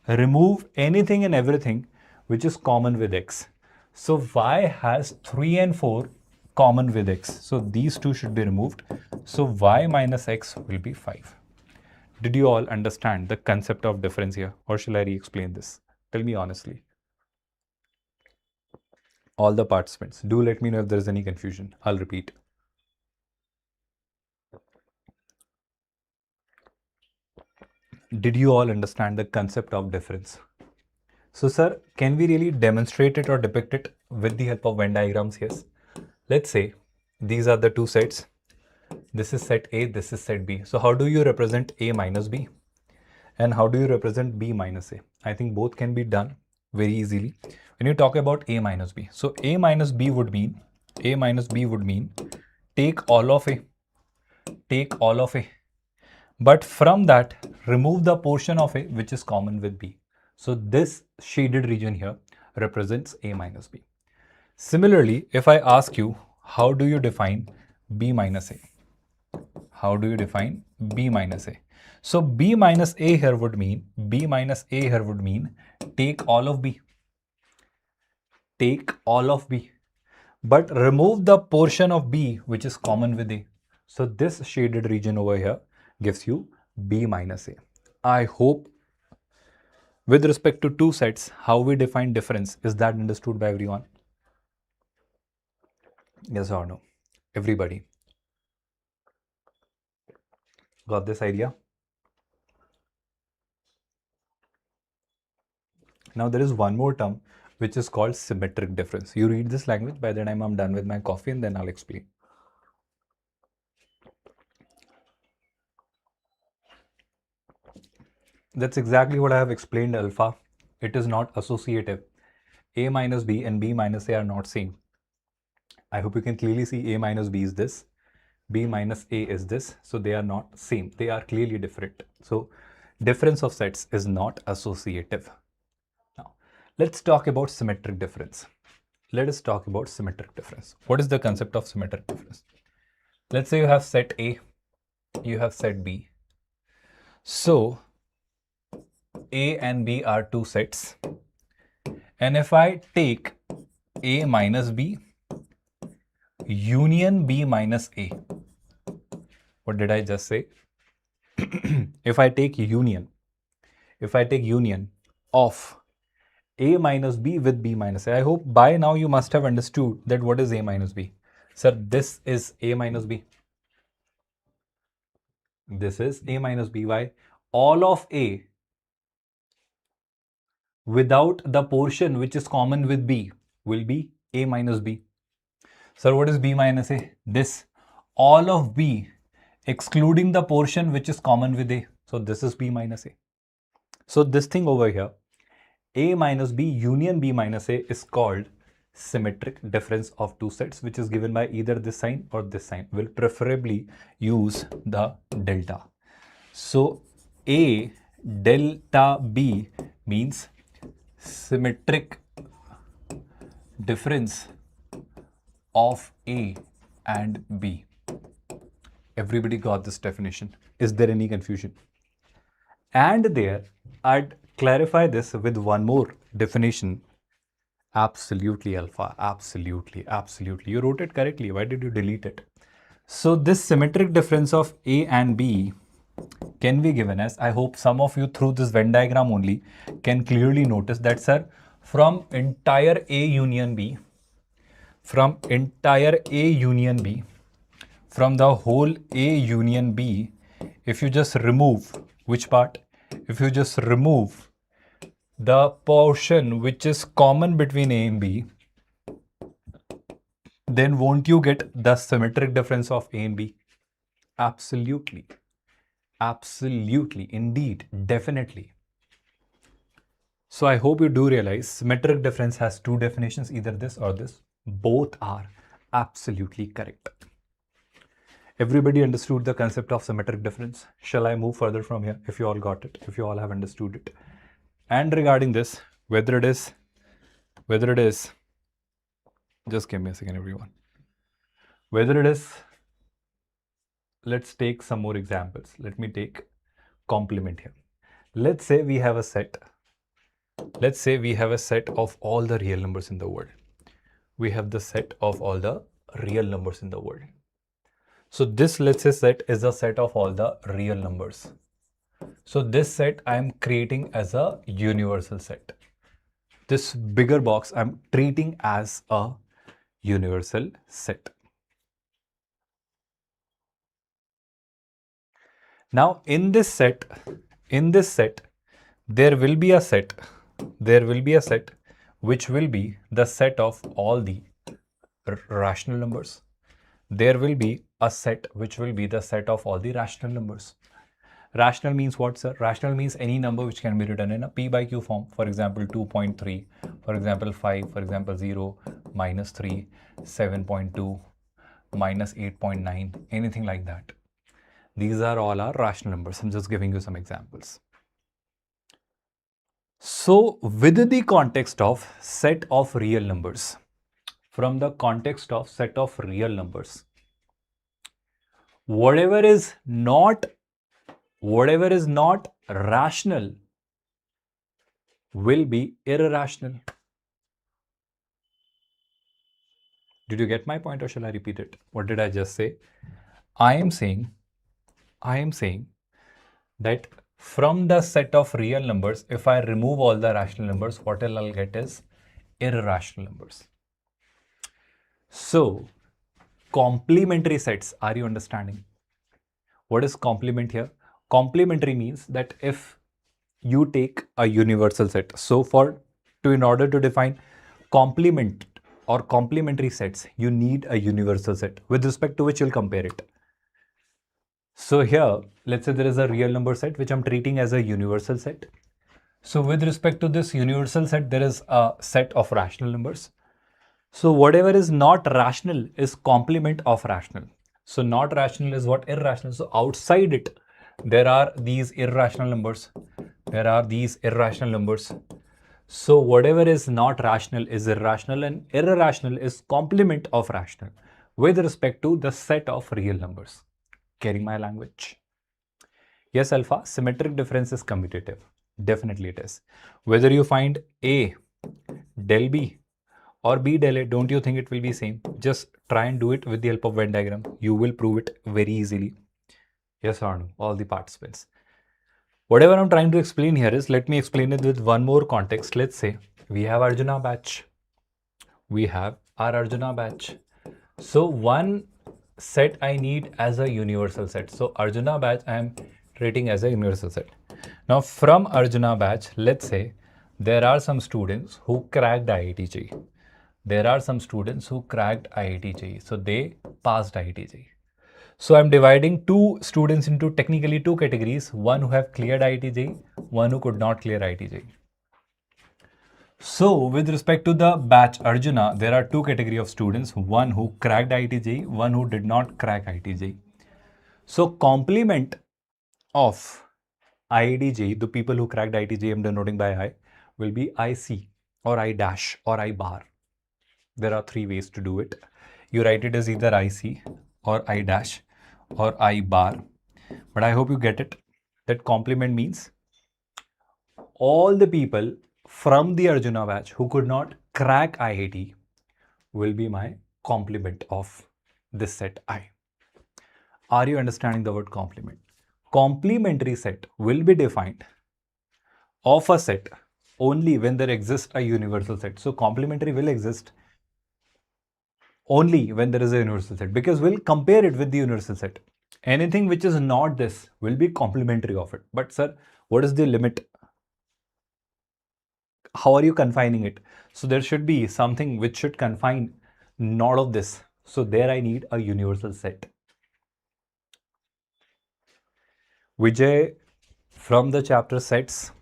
remove anything and everything which is common with x. So y has 3 and 4 common with x. So these two should be removed. So y minus x will be 5. Did you all understand the concept of difference here, or shall I re-explain this? Tell me honestly. All the participants, do let me know if there is any confusion. I'll repeat. Did you all understand the concept of difference? So sir, can we really demonstrate it or depict it with the help of Venn diagrams? Yes. Let's say these are the two sets. This is set A, this is set B. So how do you represent A minus B? And how do you represent B minus A? I think both can be done very easily. When you talk about A minus B, so A minus B would mean, take all of A, but from that, remove the portion of A which is common with B. So this shaded region here represents A minus B. Similarly, if I ask you, how do you define B minus A? How do you define B minus A? So B minus A here would mean, take all of B. Take all of B. But remove the portion of B which is common with A. So this shaded region over here gives you B minus A. I hope with respect to two sets, how we define difference, is that understood by everyone? Yes or no? Everybody got this idea? Now there is one more term which is called symmetric difference. You read this language, by the time I'm done with my coffee, and then I'll explain. That's exactly what I have explained, alpha. It is not associative. A minus B and B minus A are not same. I hope you can clearly see A minus B is this, B minus A is this. So they are not same. They are clearly different. So difference of sets is not associative. Now, let's talk about symmetric difference. Let us talk about symmetric difference. What is the concept of symmetric difference? Let's say you have set A, you have set B. So A and B are two sets. And if I take A minus B, union B minus A. What did I just say? If I take union of A minus B with B minus A, I hope by now you must have understood that what is A minus B. Sir, this is A minus B. This is A minus B. Why? All of A without the portion which is common with B will be A minus B. Sir, what is B minus A? This. All of B excluding the portion which is common with A. So this is B minus A. So this thing over here, A minus B union B minus A, is called symmetric difference of two sets, which is given by either this sign or this sign. We'll preferably use the delta. So A delta B means symmetric difference of A and B. Everybody got this definition? Is there any confusion? And there, I'd clarify this with one more definition. Absolutely, alpha. Absolutely, absolutely. You wrote it correctly. Why did you delete it? So this symmetric difference of A and B can be given as, I hope some of you through this Venn diagram only can clearly notice that, sir, from entire A union B, from the whole A union B, if you just remove, which part? If you just remove the portion which is common between A and B, then won't you get the symmetric difference of A and B? Absolutely. Absolutely. Indeed. Definitely. So I hope you do realize symmetric difference has two definitions, either this or this. Both are absolutely correct. Everybody understood the concept of symmetric difference? Shall I move further from here if you all got it, if you all have understood it? And regarding this, whether it is, just give me a second, everyone. Whether it is, let's take some more examples. Let me take complement here. Let's say we have a set. let's say we have a set of all the real numbers in the world. We have the set of all the real numbers in the world. So this, let's say, set is a set of all the real numbers. So this set I am creating as a universal set. This bigger box I'm treating as a universal set. Now in this set, there will be a set which will be the set of all the rational numbers. There will be a set which will be the set of all the rational numbers. Rational means what, sir? Rational means any number which can be written in a p by q form. For example, 2.3, for example, 5, for example, 0, minus 3, 7.2, minus 8.9, anything like that. These are all our rational numbers. I'm just giving you some examples. So within the context of set of real numbers, from the context of set of real numbers, whatever is not rational will be irrational. Did you get my point, or shall I repeat it? What did I just say? I am saying that from the set of real numbers, if I remove all the rational numbers, what I'll get is irrational numbers. So complementary sets, are you understanding? What is complement here? Complementary means that if you take a universal set, so in order to define complement or complementary sets, you need a universal set with respect to which you'll compare it. So here, let's say there is a real number set which I'm treating as a universal set. So with respect to this universal set, there is a set of rational numbers. So whatever is not rational is complement of rational. So not rational is what? Irrational. So outside it, there are these irrational numbers. So whatever is not rational is irrational, and irrational is complement of rational with respect to the set of real numbers. Carrying my language? Yes, Alpha, symmetric difference is commutative. Definitely it is. Whether you find A del B or B del A, don't you think it will be same? Just try and do it with the help of Venn diagram. You will prove it very easily. Yes or no? All the participants. Whatever I'm trying to explain here is, let me explain it with one more context. Let's say we have Arjuna batch. We have our Arjuna batch. So one set I need as a universal set. So Arjuna batch I am treating as a universal set. Now from Arjuna batch, let's say there are some students who cracked IIT JEE. So they passed IIT JEE. So I'm dividing two students into technically two categories, one who have cleared IIT JEE, one who could not clear IIT JEE. So with respect to the batch Arjuna, there are two categories of students, one who cracked IIT JEE, one who did not crack IIT JEE. So complement of IIT JEE, the people who cracked IIT JEE, I'm denoting by I, will be IC or I dash or I bar. There are three ways to do it. You write it as either IC or I dash or I bar. But I hope you get it. That complement means all the people from the Arjuna batch who could not crack IIT will be my complement of this set I. Are you understanding the word complement? Complementary set will be defined of a set only when there exists a universal set. So complementary will exist only when there is a universal set, because we'll compare it with the universal set. Anything which is not this will be complementary of it. But sir, what is the limit? How are you confining it? So there should be something which should confine not of this. So there I need a universal set. Vijay, from the chapter sets,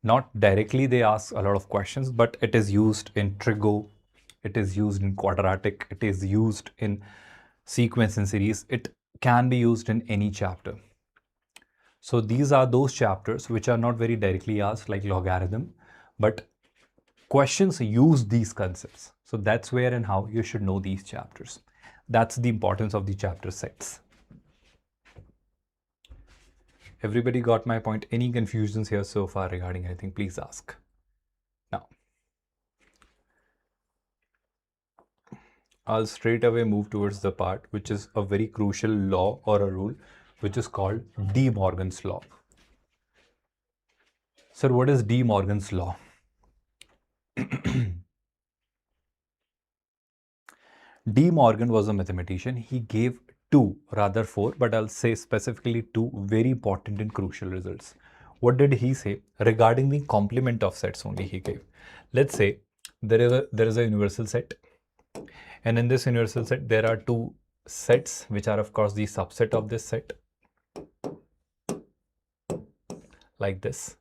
not directly they ask a lot of questions, but it is used in trigo, it is used in quadratic, it is used in sequence and series. It can be used in any chapter. So these are those chapters which are not very directly asked, like logarithm, but questions use these concepts. So that's where and how you should know these chapters. That's the importance of the chapter sets. Everybody got my point? Any confusions here so far regarding anything? Please ask. I'll straight away move towards the part which is a very crucial law or a rule, which is called De Morgan's law. Sir, what is De Morgan's law? De Morgan was a mathematician. He gave two, rather four, but I'll say specifically two very important and crucial results. What did he say? Regarding the complement of sets only he gave. Let's say there is a universal set, and in this universal set there are two sets which are of course the subset of this set, like this.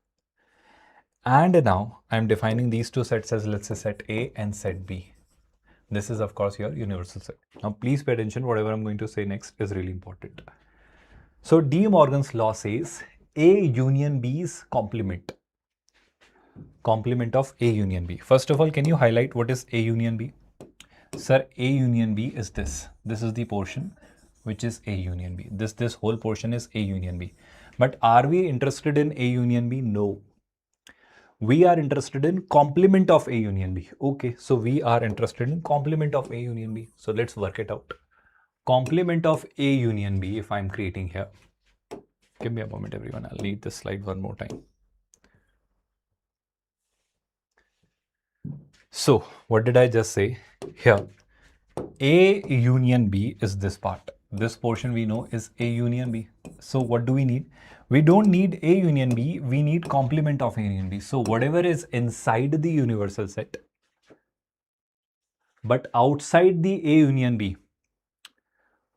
And now I'm defining these two sets as, let's say, set A and set B. This is of course your universal set. Now please pay attention, whatever I'm going to say next is really important. So De Morgan's law says A union B is complement of A union B. First of all, can you highlight what is A union B? Sir, A union B is this. This is the portion which is A union B. This whole portion is A union B. But are we interested in A union B? No. We are interested in complement of A union B. Okay, so we are interested in complement of A union B. So let's work it out. Complement of A union B, if I'm creating here. Give me a moment, everyone. I'll read this slide one more time. So what did I just say here? A union B is this part. This portion we know is A union B. So what do we need? We don't need A union B, we need complement of A union B. So whatever is inside the universal set, but outside the A union B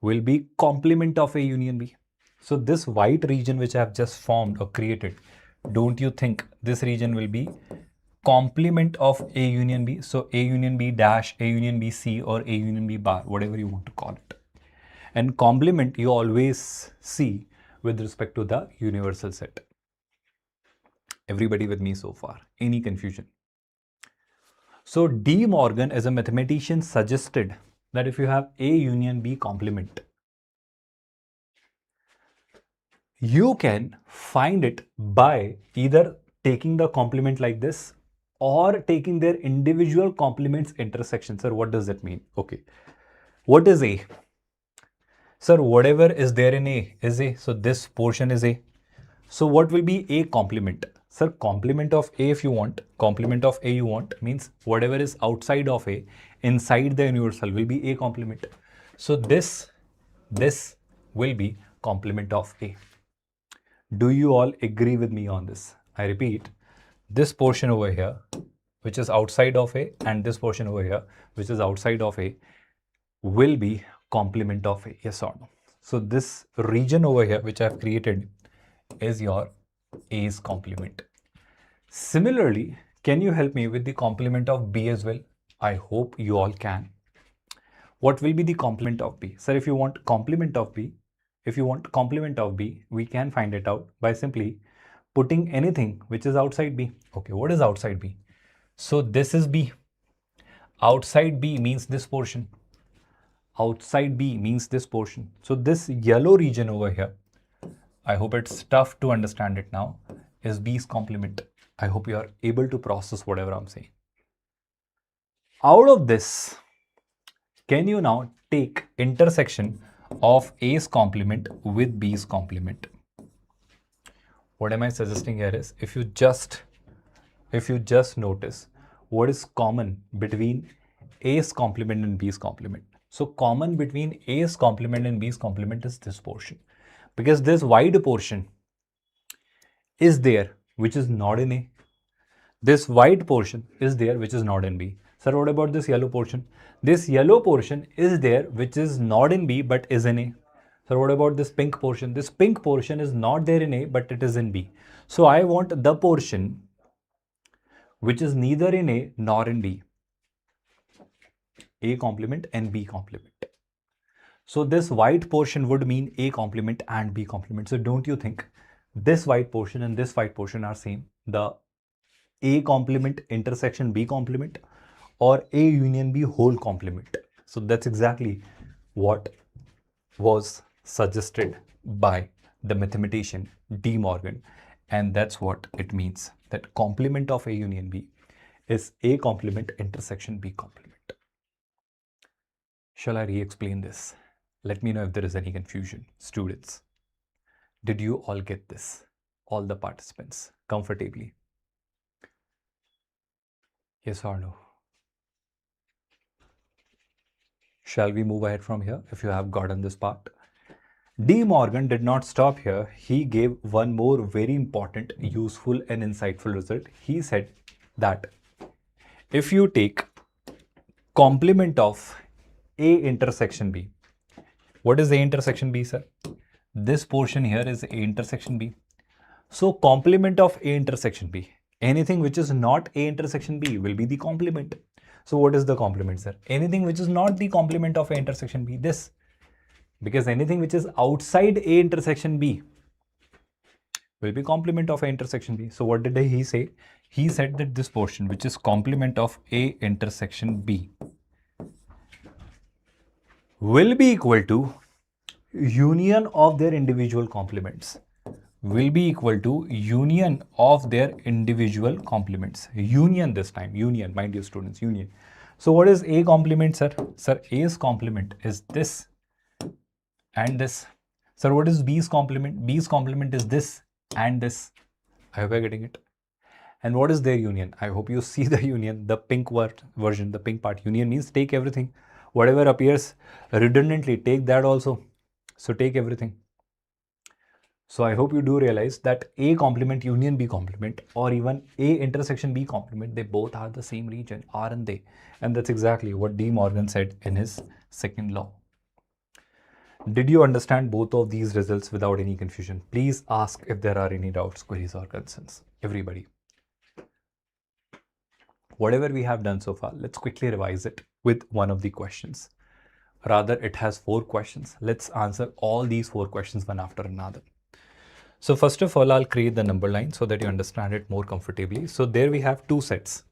will be complement of A union B. So this white region which I have just formed or created, don't you think this region will be complement of A union B? So A union B dash, A union B C, or A union B bar, whatever you want to call it. And complement you always see with respect to the universal set. Everybody with me so far? Any confusion? So De Morgan as a mathematician suggested that if you have A union B complement, you can find it by either taking the complement like this or taking their individual complements intersection. Sir, what does that mean? Okay, what is A? Sir, whatever is there in A is A. So this portion is A. So what will be A complement? Sir, complement of A if you want, complement of A you want means whatever is outside of A, inside the universal will be A complement. So this will be complement of A. Do you all agree with me on this? I repeat, this portion over here, which is outside of A, and this portion over here, which is outside of A, will be complement of A, yes or no? So this region over here, which I have created, is your A's complement. Similarly, can you help me with the complement of B as well? I hope you all can. What will be the complement of B? Sir, if you want complement of B, we can find it out by simply putting anything which is outside B. Okay, what is outside B? So this is B. Outside B means this portion. Outside B means this portion. So this yellow region over here, I hope it's tough to understand it now, is B's complement. I hope you are able to process whatever I'm saying. Out of this, can you now take intersection of A's complement with B's complement? What am I suggesting here is, if you just notice what is common between A's complement and B's complement. So common between A's complement and B's complement is this portion, because this wide portion is there which is not in A. This white portion is there which is not in B. Sir, what about this yellow portion? This yellow portion is there which is not in B but is in A. Sir, what about this pink portion? This pink portion is not there in A but it is in B. So I want the portion which is neither in A nor in B. A complement and B complement. So this white portion would mean A complement and B complement. So don't you think this white portion and this white portion are same? The A complement intersection B complement, or A union B whole complement. So that's exactly what was suggested by the mathematician De Morgan, and that's what it means, that complement of A union B is A complement intersection B complement. Shall I re-explain this? Let me know if there is any confusion. Students, did you all get this? All the participants, comfortably? Yes or no? Shall we move ahead from here if you have gotten this part? De Morgan did not stop here. He gave one more very important, useful and insightful result. He said that if you take complement of A intersection B, what is A intersection B, sir? This portion here is A intersection B. So complement of A intersection B, anything which is not A intersection B will be the complement. So what is the complement, sir? Anything which is not the complement of A intersection B, this. Because anything which is outside A intersection B will be complement of A intersection B. So what did he say? He said that this portion which is complement of A intersection B will be equal to union of their individual complements. Will be equal to union of their individual complements. Union this time, union, mind you students, union. So what is A complement, sir? Sir, A's complement is this and this. Sir, what is B's complement? B's complement is this and this. I hope you're getting it. And what is their union? I hope you see the union, the pink version, the pink part. Union means take everything. Whatever appears redundantly, take that also. So take everything. So I hope you do realize that A complement union B complement or even A intersection B complement, they both are the same region, aren't they? And that's exactly what De Morgan said in his second law. Did you understand both of these results without any confusion? Please ask if there are any doubts, queries or concerns. Everybody. Whatever we have done so far, let's quickly revise it with one of the questions. Rather, it has 4 questions. Let's answer all these 4 questions one after another. So first of all, I'll create the number line so that you understand it more comfortably. So there we have 2 sets.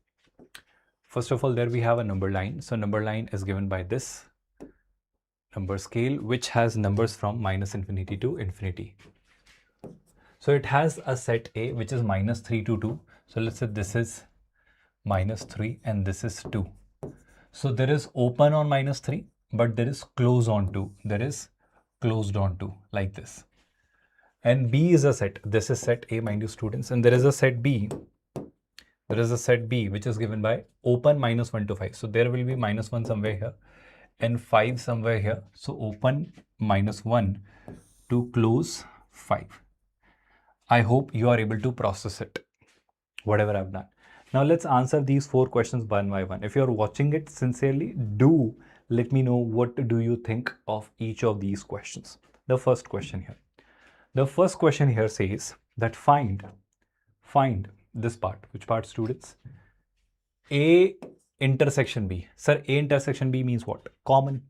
First of all, there we have a number line. So number line is given by this number scale, which has numbers from -infinity to infinity. So it has a set A, which is -3 to 2. So let's say this is -3 and this is 2. So there is open on -3, but there is close on 2. There is closed on 2 like this. And B is a set. This is set A, mind you students. And there is a set B. There is a set B, which is given by open -1 to 5. So there will be -1 somewhere here and 5 somewhere here. So open -1 to close 5. I hope you are able to process it, whatever I've done. Now let's answer these 4 questions one by one. If you're watching it sincerely, do let me know what do you think of each of these questions. The first question here. The first question here says that find this part. Which part, students? A intersection B. Sir, A intersection B means what? Common.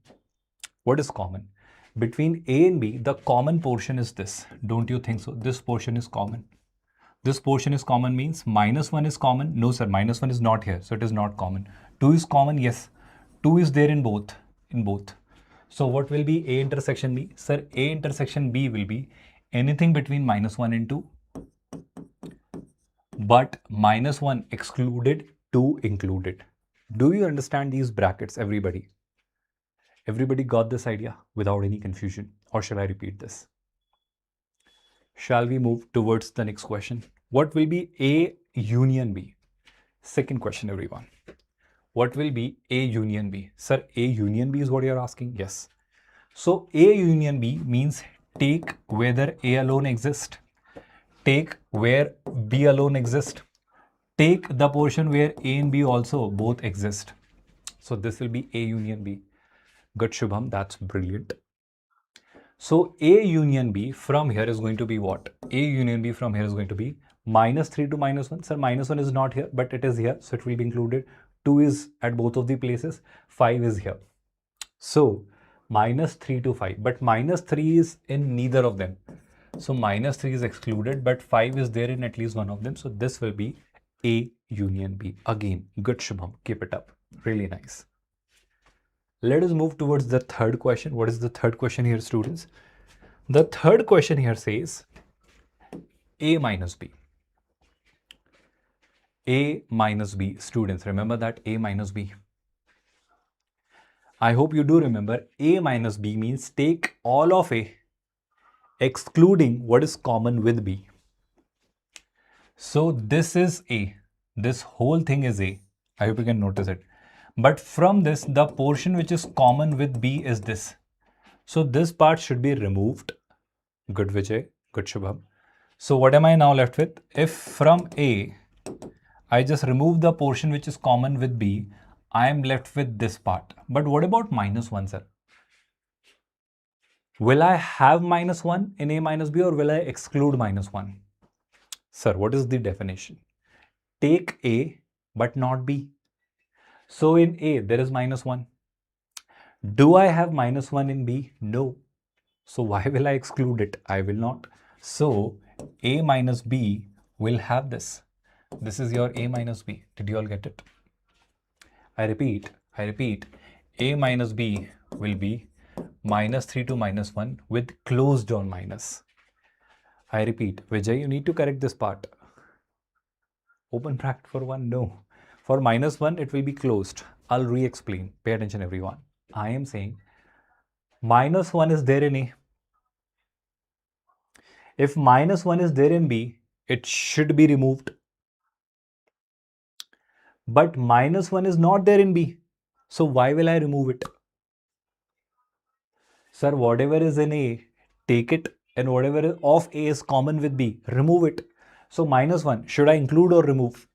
What is common? Between A and B, the common portion is this. Don't you think so? This portion is common. This portion is common means -1 is common. No, sir, -1 is not here. So it is not common. 2 is common. Yes. 2 is there in both. So what will be A intersection B? Sir, A intersection B will be anything between -1 and 2. But -1 excluded, 2 included. Do you understand these brackets, everybody? Everybody got this idea without any confusion? Or shall I repeat this? Shall we move towards the next question? What will be A union B? Second question, everyone. What will be A union B? Sir, A union B is what you're asking? Yes. So A union B means take whether A alone exists, take where B alone exists, take the portion where A and B also both exist. So this will be A union B. Good, Shubham, that's brilliant. So A union B from here is going to be what? A union B from here is going to be -3 to -1. Sir, -1 is not here, but it is here. So it will be included. 2 is at both of the places. 5 is here. So -3 to 5, but -3 is in neither of them. So -3 is excluded, but 5 is there in at least one of them. So this will be A union B. Again, good, Shubham. Keep it up. Really nice. Let us move towards the third question. What is the third question here, students? The third question here says A minus B. A minus B. Students, remember that A minus B. I hope you do remember A minus B means take all of A, excluding what is common with B. So this is A. This whole thing is A. I hope you can notice it. But from this, the portion which is common with B is this. So this part should be removed. Good Vijay, good Shubham. So what am I now left with? If from A, I just remove the portion which is common with B, I am left with this part. But what about minus 1, sir? Will I have minus 1 in A minus B or will I exclude minus 1? Sir, what is the definition? Take A but not B. So in A, there is minus 1. Do I have minus 1 in B? No. So why will I exclude it? I will not. So A minus B will have this. This is your A minus B. Did you all get it? I repeat, A minus B will be minus 3 to minus 1 with closed on minus. I repeat, Vijay, you need to correct this part. Open bracket for 1, no. For minus 1, it will be closed. I'll re-explain. Pay attention, everyone. I am saying minus 1 is there in A. If minus 1 is there in B, it should be removed. But minus 1 is not there in B. So why will I remove it? Sir, whatever is in A, take it, and whatever of A is common with B, remove it. So minus 1, should I include or remove?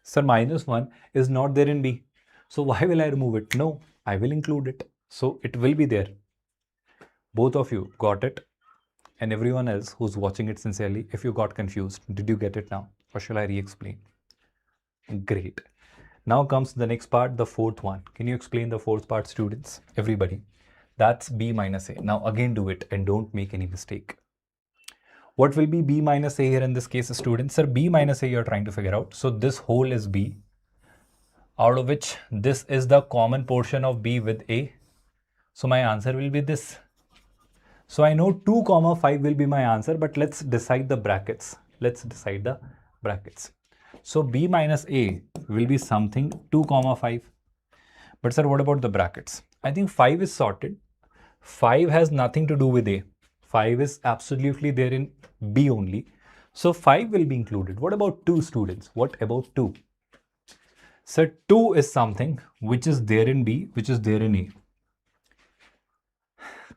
Sir, minus 1 is not there in B. So why will I remove it? No, I will include it. So it will be there. Both of you got it. And everyone else who's watching it sincerely, if you got confused, did you get it now? Or shall I re-explain? Great. Now comes the next part, the fourth one. Can you explain the fourth part, students? Everybody. That's B minus A. Now again do it and don't make any mistake. What will be B minus A here in this case, students? Sir, B minus A you're trying to figure out. So this whole is B, out of which this is the common portion of B with A. So my answer will be this. So I know 2 comma 5 will be my answer, but let's decide the brackets. So B minus A will be something 2 comma 5. But sir, what about the brackets? I think 5 is sorted. 5 has nothing to do with A. 5 is absolutely there in B only. So 5 will be included. What about 2, students? What about 2? Sir, 2 is something which is there in B, which is there in A.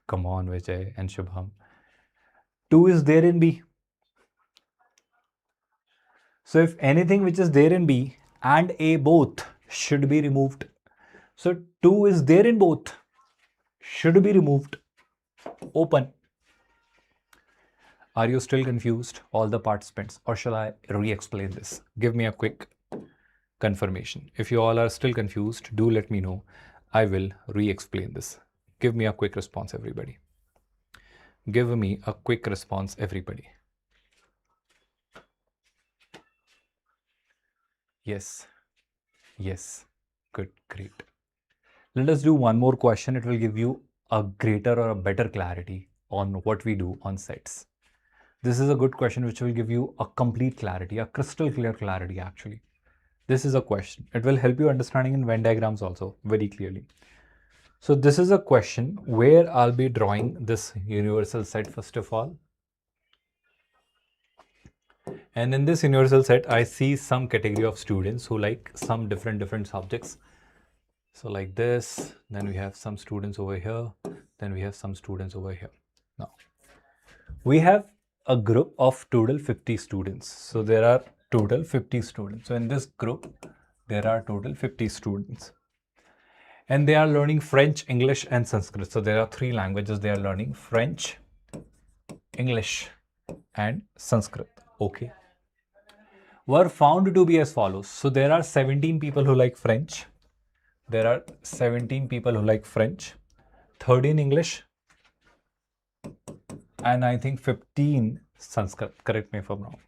Come on, Vijay and Shubham. 2 is there in B. So if anything which is there in B and A both should be removed. So 2 is there in both, should be removed. Open. Are you still confused, all the participants, or shall I re-explain this? Give me a quick confirmation. If you all are still confused, do let me know. I will re-explain this. Give me a quick response, everybody. Give me a quick response, everybody. Yes. Yes. Good. Great. Let us do one more question. It will give you a greater or a better clarity on what we do on sets. This is a good question which will give you a complete clarity, a crystal clear clarity actually. This is a question. It will help you understanding in Venn diagrams also very clearly. So this is a question where I'll be drawing this universal set first of all. And in this universal set, I see some category of students who like some different subjects. So like this, then we have some students over here, then we have some students over here. Now, we have a group of total 50 students. So there are total 50 students. So in this group, there are total 50 students. And they are learning French, English, and Sanskrit. So there are 3 languages they are learning: French, English, and Sanskrit. Okay. Were found to be as follows. So there are 17 people who like French. There are 17 people who like French, 13 English, and I think 15 Sanskrit. Correct me if I'm wrong.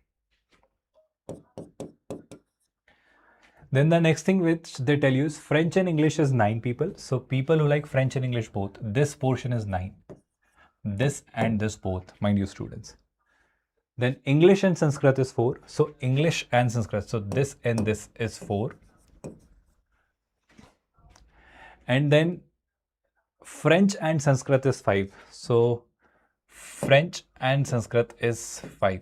Then the next thing which they tell you is French and English is 9 people. So people who like French and English both, this portion is 9. This and this both, mind you students. Then English and Sanskrit is 4. So English and Sanskrit, so this and this is 4. And then French and Sanskrit is 5. So French and Sanskrit is 5.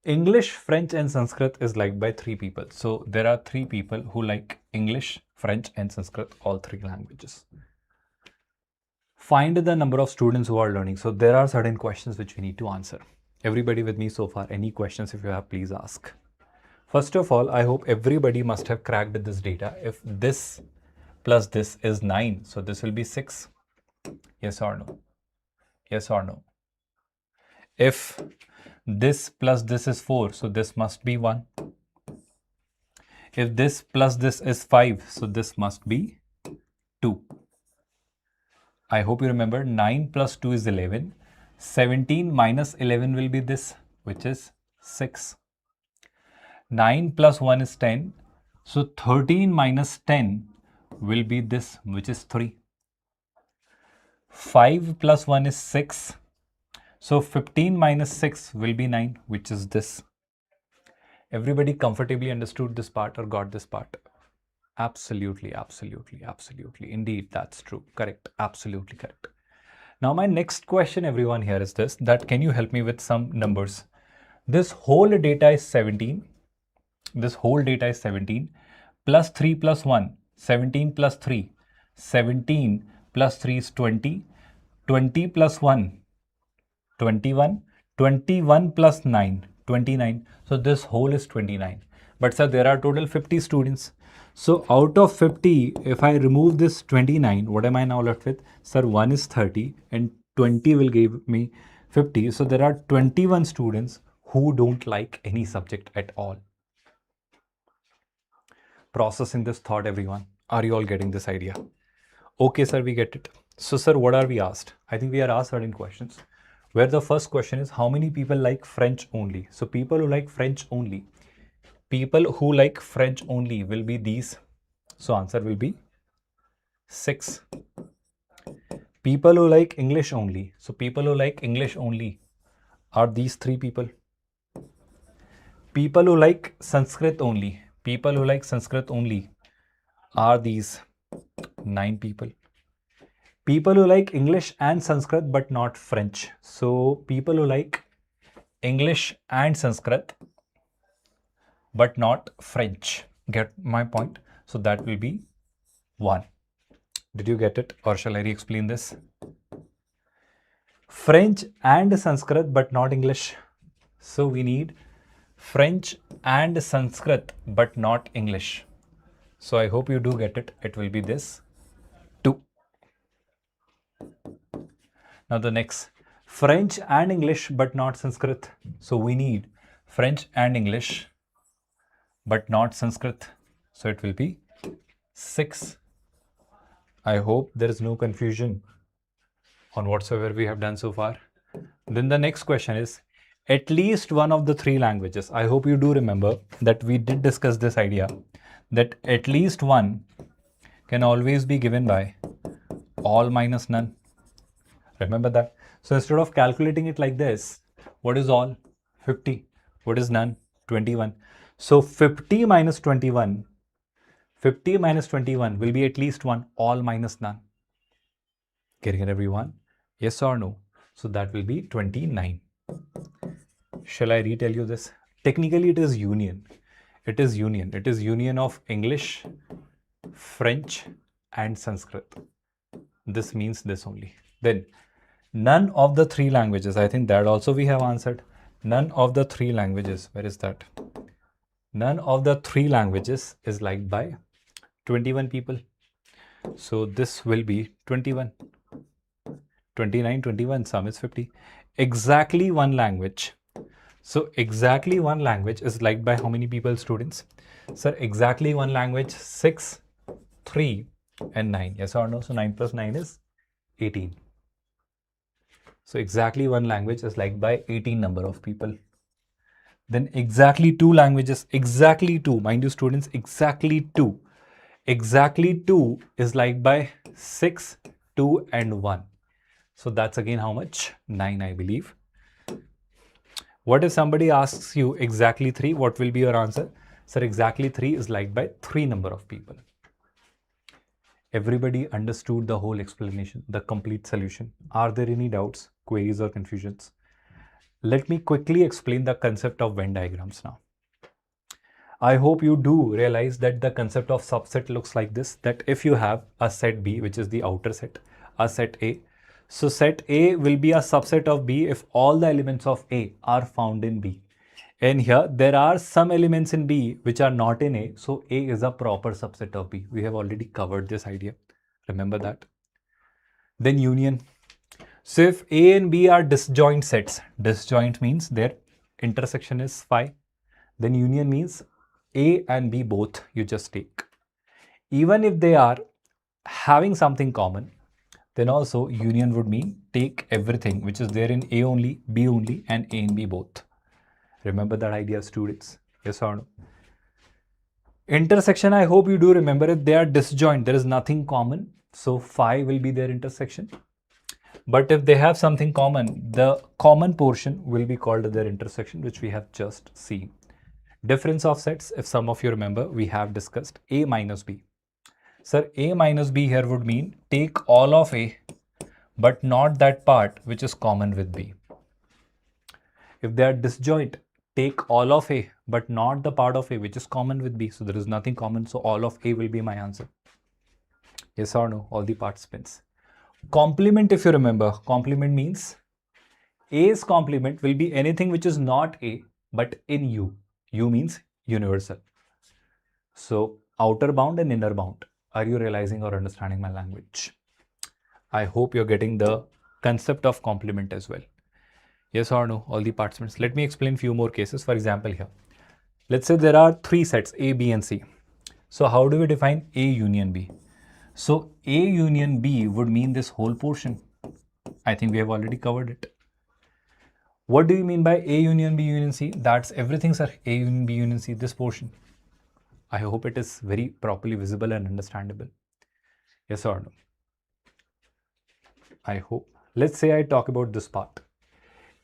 English, French and Sanskrit is liked by 3 people. So there are 3 people who like English, French and Sanskrit, all 3 languages. Find the number of students who are learning. So there are certain questions which we need to answer. Everybody with me so far? Any questions if you have, please ask. First of all, I hope everybody must have cracked this data. If this plus this is 9, so this will be 6. Yes or no? Yes or no? If this plus this is 4, so this must be 1. If this plus this is 5, so this must be 2. I hope you remember 9 plus 2 is 11. 17 minus 11 will be this, which is 6. 9 plus 1 is 10. So 13 minus 10 will be this, which is 3. 5 plus 1 is 6. So 15 minus 6 will be 9, which is this. Everybody comfortably understood this part or got this part? Absolutely, absolutely, absolutely. Indeed, that's true. Correct. Absolutely correct. Now, my next question, everyone, here is this, that can you help me with some numbers? This whole data is 17. This whole data is 17 plus 3 plus 1, 17 plus 3, 17 plus 3 is 20, 20 plus 1, 21, 21 plus 9, 29. So this whole is 29. But sir, there are total 50 students. So out of 50, if I remove this 29, what am I now left with? Sir, 1 is 30 and 20 will give me 50. So there are 21 students who don't like any subject at all. Processing this thought, everyone. Are you all getting this idea? Okay, sir, we get it. So, sir, what are we asked? I think we are asked certain questions, where the first question is, how many people like French only? So, people who like French only. People who like French only will be these. So, answer will be 6. People who like English only. So, people who like English only are these 3 people. People who like Sanskrit only. People who like Sanskrit only are these 9 people. People who like English and Sanskrit but not French. So people who like English and Sanskrit but not French. Get my point? So that will be 1. Did you get it, or shall I re-explain this? French and Sanskrit but not English. So we need French and Sanskrit but not English. So I hope you do get it. It will be this 2. Now the next, French and English but not Sanskrit. So we need French and English but not Sanskrit. So it will be 6. I hope there is no confusion on whatsoever we have done so far. Then the next question is, at least one of the 3 languages. I hope you do remember that we did discuss this idea that at least one can always be given by all minus none. Remember that? So instead of calculating it like this, what is all? 50. What is none? 21. So 50 minus 21, 50 minus 21 will be at least one, all minus none. Getting it, everyone? Yes or no? So that will be 29. Shall I retell you this? Technically, it is union. It is union. It is union of English, French and Sanskrit. This means this only. Then none of the 3 languages. I think that also we have answered. None of the 3 languages. Where is that? None of the 3 languages is liked by 21 people. So this will be 21. 29, 21, sum is 50. Exactly one language. So exactly one language is liked by how many people, students? Sir, exactly one language, 6, 3 and 9. Yes or no? So 9 plus 9 is 18. So exactly one language is liked by 18 number of people. Then exactly 2 languages, exactly 2, mind you students, exactly 2. Exactly 2 is liked by 6, 2 and 1. So that's again how much? 9, I believe. What if somebody asks you exactly 3? What will be your answer? Sir, exactly 3 is liked by 3 number of people. Everybody understood the whole explanation, the complete solution. Are there any doubts, queries or confusions? Let me quickly explain the concept of Venn diagrams now. I hope you do realize that the concept of subset looks like this, that if you have a set B, which is the outer set, a set A, so set A will be a subset of B if all the elements of A are found in B. And here there are some elements in B which are not in A, so A is a proper subset of B. We have already covered this idea. Remember that. Then union. So if A and B are disjoint sets, disjoint means their intersection is phi. Then union means A and B both you just take. Even if they are having something common, then also union would mean take everything which is there in A only, B only, and A and B both. Remember that idea, students? Yes or no? Intersection, I hope you do remember it. They are disjoint. There is nothing common. So phi will be their intersection. But if they have something common, the common portion will be called their intersection, which we have just seen. Difference of sets, if some of you remember, we have discussed A minus B. Sir, A minus B here would mean take all of A, but not that part which is common with B. If they are disjoint, take all of A, but not the part of A which is common with B. So there is nothing common, so all of A will be my answer. Yes or no, all the participants. Complement, if you remember, complement means A's complement will be anything which is not A, but in U. U means universal. So outer bound and inner bound. Are you realizing or understanding my language? I hope you're getting the concept of complement as well. Yes or no, all the participants. Let me explain few more cases. For example, here, let's say there are three sets A, B and C. So how do we define A union B? So A union B would mean this whole portion. I think we have already covered it. What do you mean by A union B union C? That's everything, sir. A union B union C, this portion. I hope it is very properly visible and understandable. Yes or no? I hope. Let's say I talk about this part.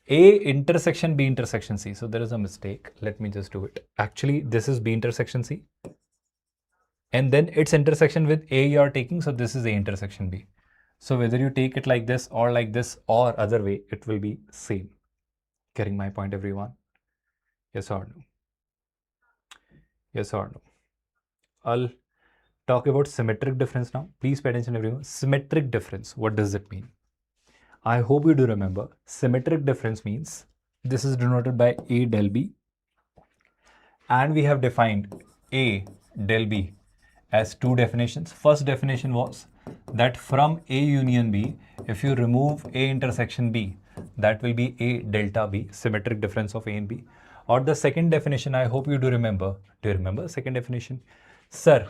A intersection B intersection C. So there is a mistake. Let me just do it. Actually, this is B intersection C. And then its intersection with A you are taking. So this is A intersection B. So whether you take it like this or other way, it will be same. Getting my point, everyone? Yes or no? Yes or no? I'll talk about symmetric difference now. Please pay attention, everyone. Symmetric difference. What does it mean? I hope you do remember. Symmetric difference means this is denoted by A del B. And we have defined A del B as two definitions. First definition was that from A union B, if you remove A intersection B, that will be A delta B, symmetric difference of A and B. Or the second definition, I hope you do remember. Do you remember second definition? Sir,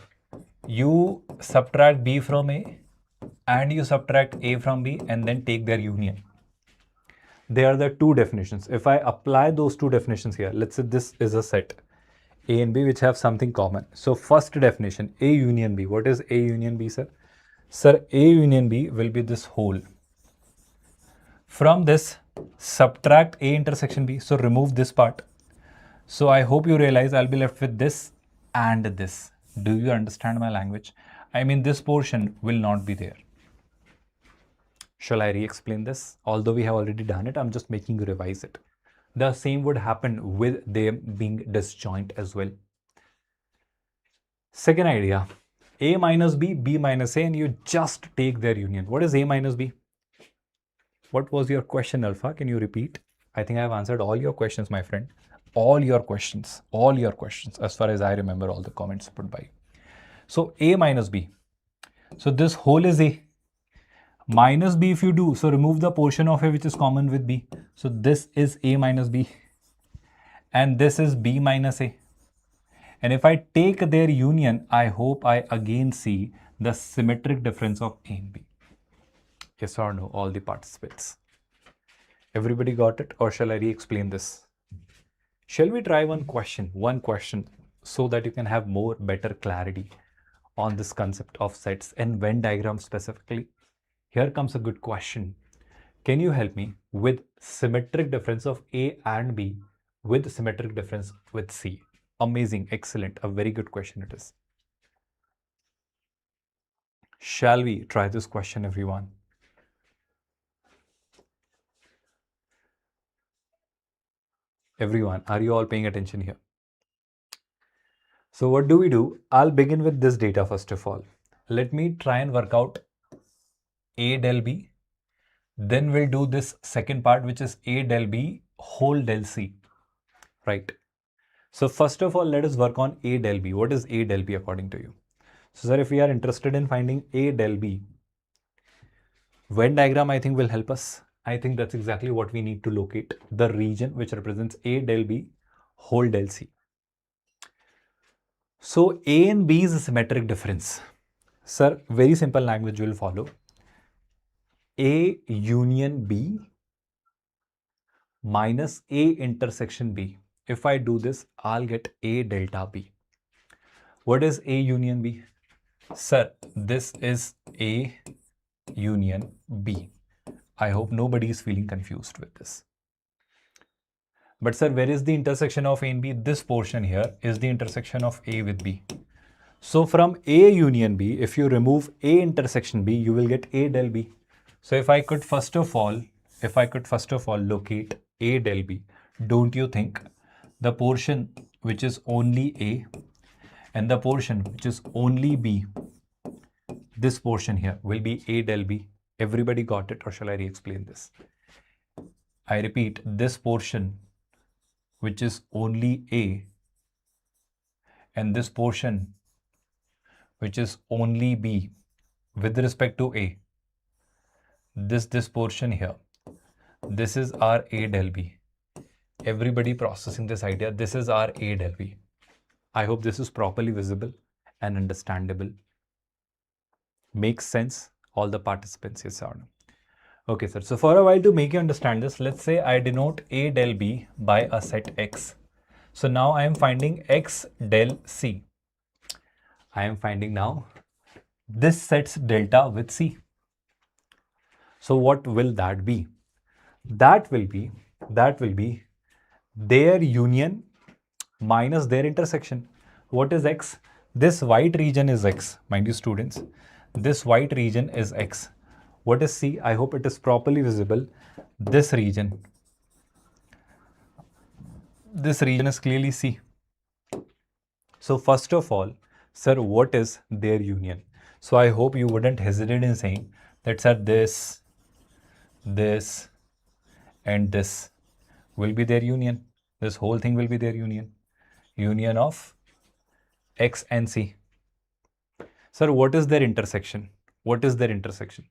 you subtract B from A and you subtract A from B and then take their union. They are the two definitions. If I apply those two definitions here, let's say this is a set A and B which have something common. So first definition, A union B. What is A union B, sir? Sir, A union B will be this whole. From this, subtract A intersection B. So remove this part. So I hope you realize I'll be left with this and this. Do you understand my language? I mean, this portion will not be there. Shall I re-explain this? Although we have already done it, I'm just making you revise it. The same would happen with them being disjoint as well. Second idea, A minus B, B minus A, and you just take their union. What is A minus B? What was your question, Alpha? Can you repeat? I think I have answered all your questions, my friend. All your questions, as far as I remember all the comments put by you. So A minus B. So this whole is A. Minus B if you do, so remove the portion of A which is common with B. So this is A minus B. And this is B minus A. And if I take their union, I hope I again see the symmetric difference of A and B. Yes or no, all the participants? Everybody got it, or shall I re-explain this? Shall we try one question, so that you can have better clarity on this concept of sets and Venn diagrams specifically? Here comes a good question. Can you help me with symmetric difference of A and B with symmetric difference with C? Amazing, excellent, a very good question it is. Shall we try this question, everyone? Everyone, are you all paying attention here? So what do? I'll begin with this data first of all. Let me try and work out A del B. Then we'll do this second part, which is A del B whole del C, right? So first of all, let us work on A del B. What is A del B according to you? So sir, if we are interested in finding A del B, Venn diagram I think will help us. I think that's exactly what we need to locate, the region which represents A del B whole del C. So A and B is a symmetric difference. Sir, very simple language will follow. A union B minus A intersection B. If I do this, I'll get A delta B. What is A union B? Sir, this is A union B. I hope nobody is feeling confused with this. But sir, where is the intersection of A and B? This portion here is the intersection of A with B. So from A union B, if you remove A intersection B, you will get A del B. So if I could first of all locate A del B, don't you think the portion which is only A and the portion which is only B, this portion here will be A del B? Everybody got it, or shall I re-explain this? I repeat, this portion which is only A and this portion which is only B with respect to A, this portion here, this is our A del B. Everybody processing this idea, this is our A del B. I hope this is properly visible and understandable. Makes sense, all the participants, yes or no? Okay, sir. So for a while, to make you understand this, let's say I denote A del B by a set X. So now I am finding X del C. I am finding now this set's delta with C. So what will that be? That will be their union minus their intersection. What is X? This white region is X, mind you students. This white region is X. What is C? I hope it is properly visible. This region is clearly C. So first of all, sir, what is their union? So I hope you wouldn't hesitate in saying that, sir, this and this will be their union. This whole thing will be their union. Union of X and C. Sir, what is their intersection? What is their intersection?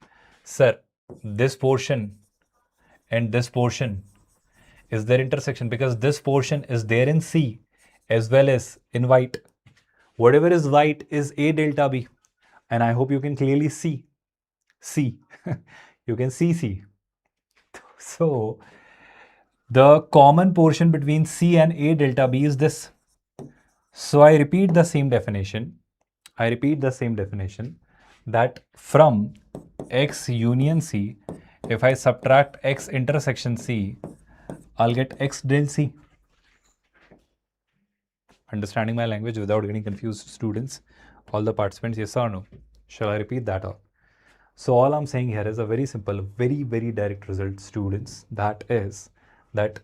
Sir, this portion and this portion is their intersection, because this portion is there in C as well as in white. Whatever is white is A delta B. And I hope you can clearly see C. You can see C. So the common portion between C and A delta B is this. So I repeat the same definition. That from X union C, if I subtract X intersection C, I'll get X del C. Understanding my language without getting confused, students? All the participants, yes or no? Shall I repeat that all? So all I'm saying here is a very simple, very, very direct result, students. That is that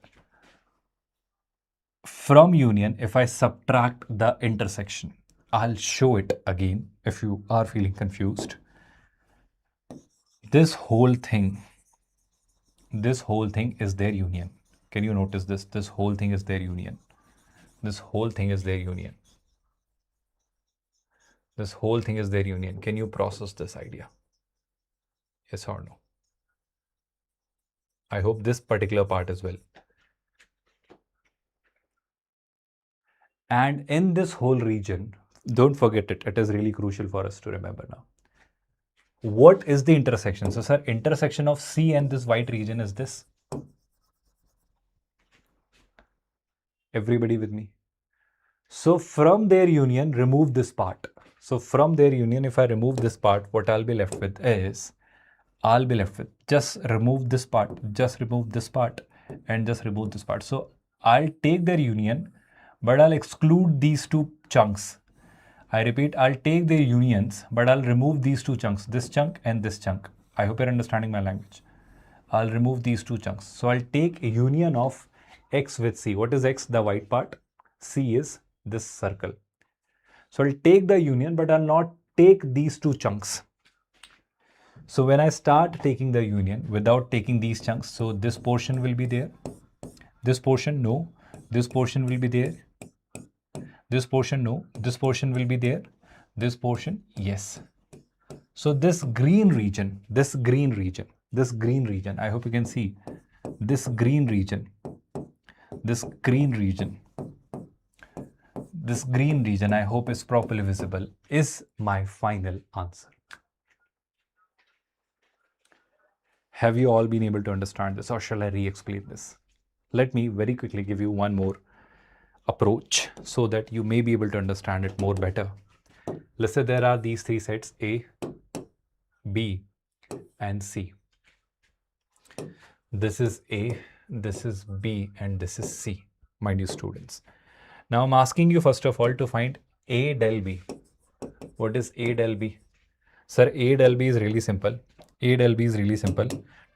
from union, if I subtract the intersection, I'll show it again if you are feeling confused. This whole thing is their union. Can you notice this? This whole thing is their union. This whole thing is their union. This whole thing is their union. Can you process this idea? Yes or no? I hope this particular part as well. And in this whole region, don't forget it. It is really crucial for us to remember now. What is the intersection? So, sir, intersection of C and this white region is this. Everybody with me? So, from their union, remove this part. So, from their union, if I remove this part, what I'll be left with is, just remove this part, just remove this part, and just remove this part. So, I'll take their union, but I'll exclude these two chunks. I repeat, I'll take the unions, but I'll remove these two chunks, this chunk and this chunk. I hope you're understanding my language. I'll remove these two chunks. So I'll take a union of x with c. What is x? The white part. C is this circle. So I'll take the union, but I'll not take these two chunks. So when I start taking the union without taking these chunks, so this portion will be there. This portion, no. This portion will be there. This portion, no. This portion will be there. This portion, yes. So this green region, I hope you can see this green region, I hope is properly visible, is my final answer. Have you all been able to understand this, or shall I re-explain this? Let me very quickly give you one more approach so that you may be able to understand it more better. Let's say there are these three sets A, B, and C. This is A, this is B, and this is C, my dear students. Now I'm asking you first of all to find A del B. What is A del B? Sir, A del B is really simple.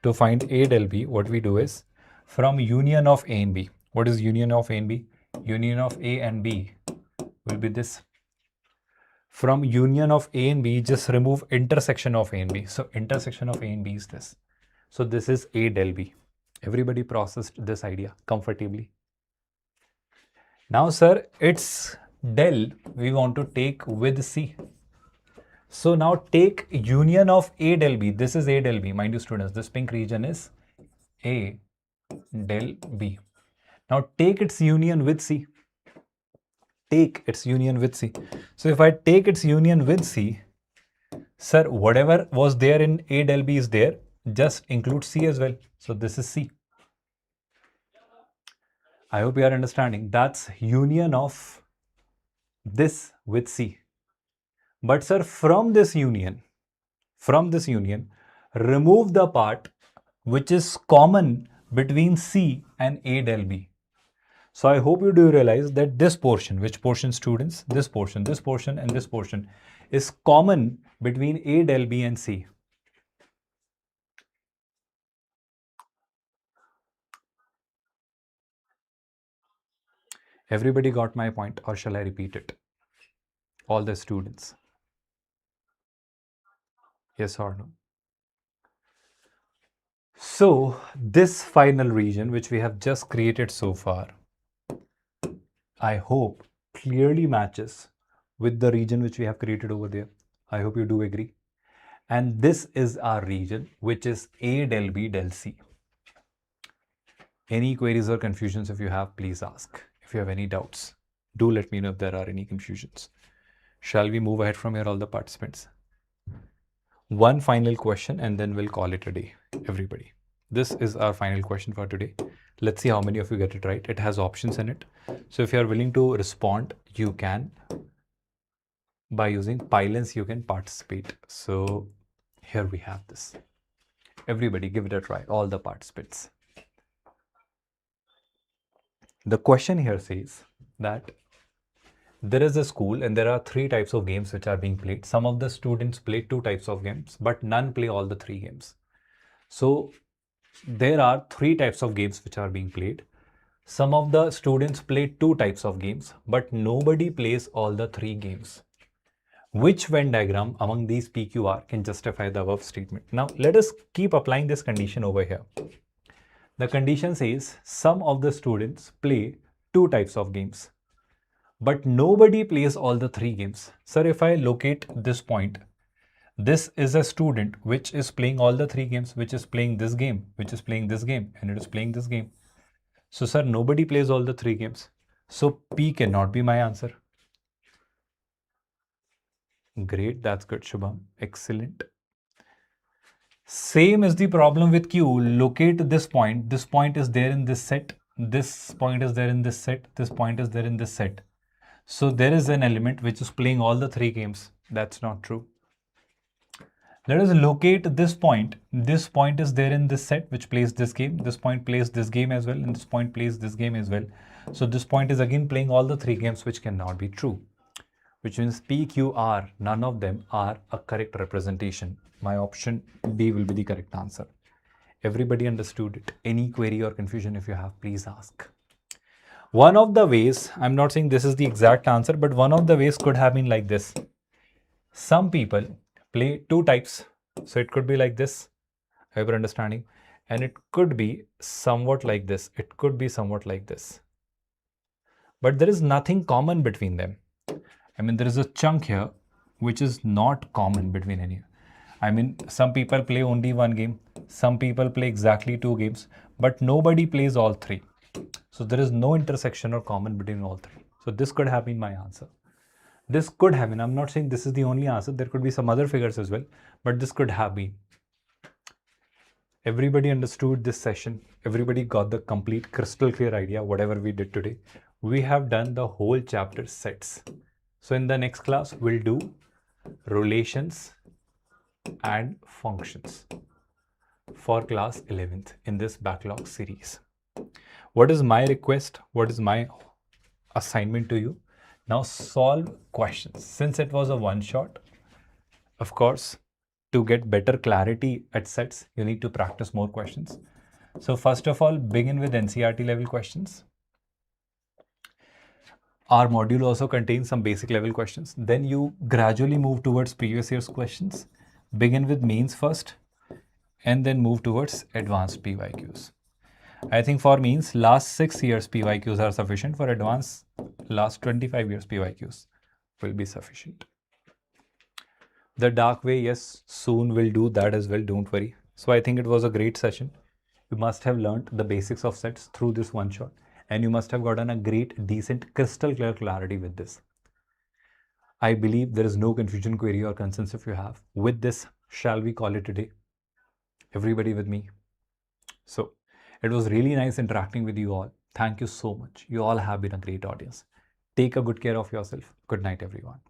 To find A del B, what we do is from union of A and B. What is union of A and B? Union of A and B will be this. From union of A and B, just remove intersection of A and B. So intersection of A and B is this. So this is A del B. Everybody processed this idea comfortably. Now, sir, its del we want to take with C. So now take union of A del B. This is A del B. Mind you, students, this pink region is A del B. Now take its union with C. So if I take its union with C, sir, whatever was there in A del B is there. Just include C as well. So this is C. I hope you are understanding. That's union of this with C. But sir, from this union, remove the part which is common between C and A del B. So I hope you do realize that this portion, which portion, students? This portion, and this portion is common between A del B and C. Everybody got my point, or shall I repeat it? All the students. Yes or no? So this final region which we have just created so far, I hope clearly matches with the region which we have created over there. I hope you do agree. And this is our region, which is A del B del C. Any queries or confusions if you have, please ask. If you have any doubts, do let me know if there are any confusions. Shall we move ahead from here, all the participants? One final question and then we'll call it a day, everybody. This is our final question for today. Let's see how many of you get it right. It has options in it. So if you are willing to respond, you can. By using pylons, you can participate. So here we have this. Everybody give it a try, all the participants. The question here says that there is a school and there are 3 types of games which are being played. Some of the students play 2 types of games, but none play all the 3 games. So there are 3 types of games which are being played. Some of the students play 2 types of games, but nobody plays all the 3 games. Which Venn diagram among these PQR can justify the above statement? Now let us keep applying this condition over here. The condition says some of the students play 2 types of games, but nobody plays all the 3 games. Sir, if I locate this point, this is a student which is playing all the 3 games, which is playing this game, which is playing this game, and it is playing this game. So sir, nobody plays all the 3 games. So P cannot be my answer. Great, that's good, Shubham. Excellent. Same is the problem with Q. Locate this point. This point is there in this set. This point is there in this set. This point is there in this set. So there is an element which is playing all the 3 games. That's not true. Let us locate this point. This point is there in this set which plays this game. This point plays this game as well, and this point plays this game as well. So this point is again playing all the 3 games, which cannot be true. which means P, Q, R, none of them are a correct representation. My option B will be the correct answer. Everybody understood it? Any query or confusion if you have, please ask. One of the ways, I'm not saying this is the exact answer, but one of the ways could have been like this. Some people play two types. So it could be like this, I hope you're understanding. And it could be somewhat like this. It could be somewhat like this. But there is nothing common between them. I mean, there is a chunk here which is not common between any. I mean, some people play only one game. Some people play exactly two games, but nobody plays all three. So there is no intersection or common between all three. So this could have been my answer. This could have been, I'm not saying this is the only answer. There could be some other figures as well, but this could have been. Everybody understood this session. Everybody got the complete crystal clear idea, whatever we did today. We have done the whole chapter sets. So in the next class, we'll do relations and functions for class 11th in this backlog series. What is my request? What is my assignment to you? Now solve questions. Since it was a one shot, of course, to get better clarity at sets, you need to practice more questions. So first of all, begin with NCERT level questions. Our module also contains some basic level questions. Then you gradually move towards previous year's questions. Begin with mains first and then move towards advanced PYQs. I think for means last 6 years PYQs are sufficient. For advanced, last 25 years PYQs will be sufficient. The dark way, yes, soon we'll do that as well, don't worry. So I think it was a great session. You must have learned the basics of sets through this one shot, and you must have gotten a great, decent, crystal clear clarity with this. I believe there is no confusion, query or concerns if you have. With this, shall we call it a day? Everybody with me? So it was really nice interacting with you all. Thank you so much. You all have been a great audience. Take a good care of yourself. Good night, everyone.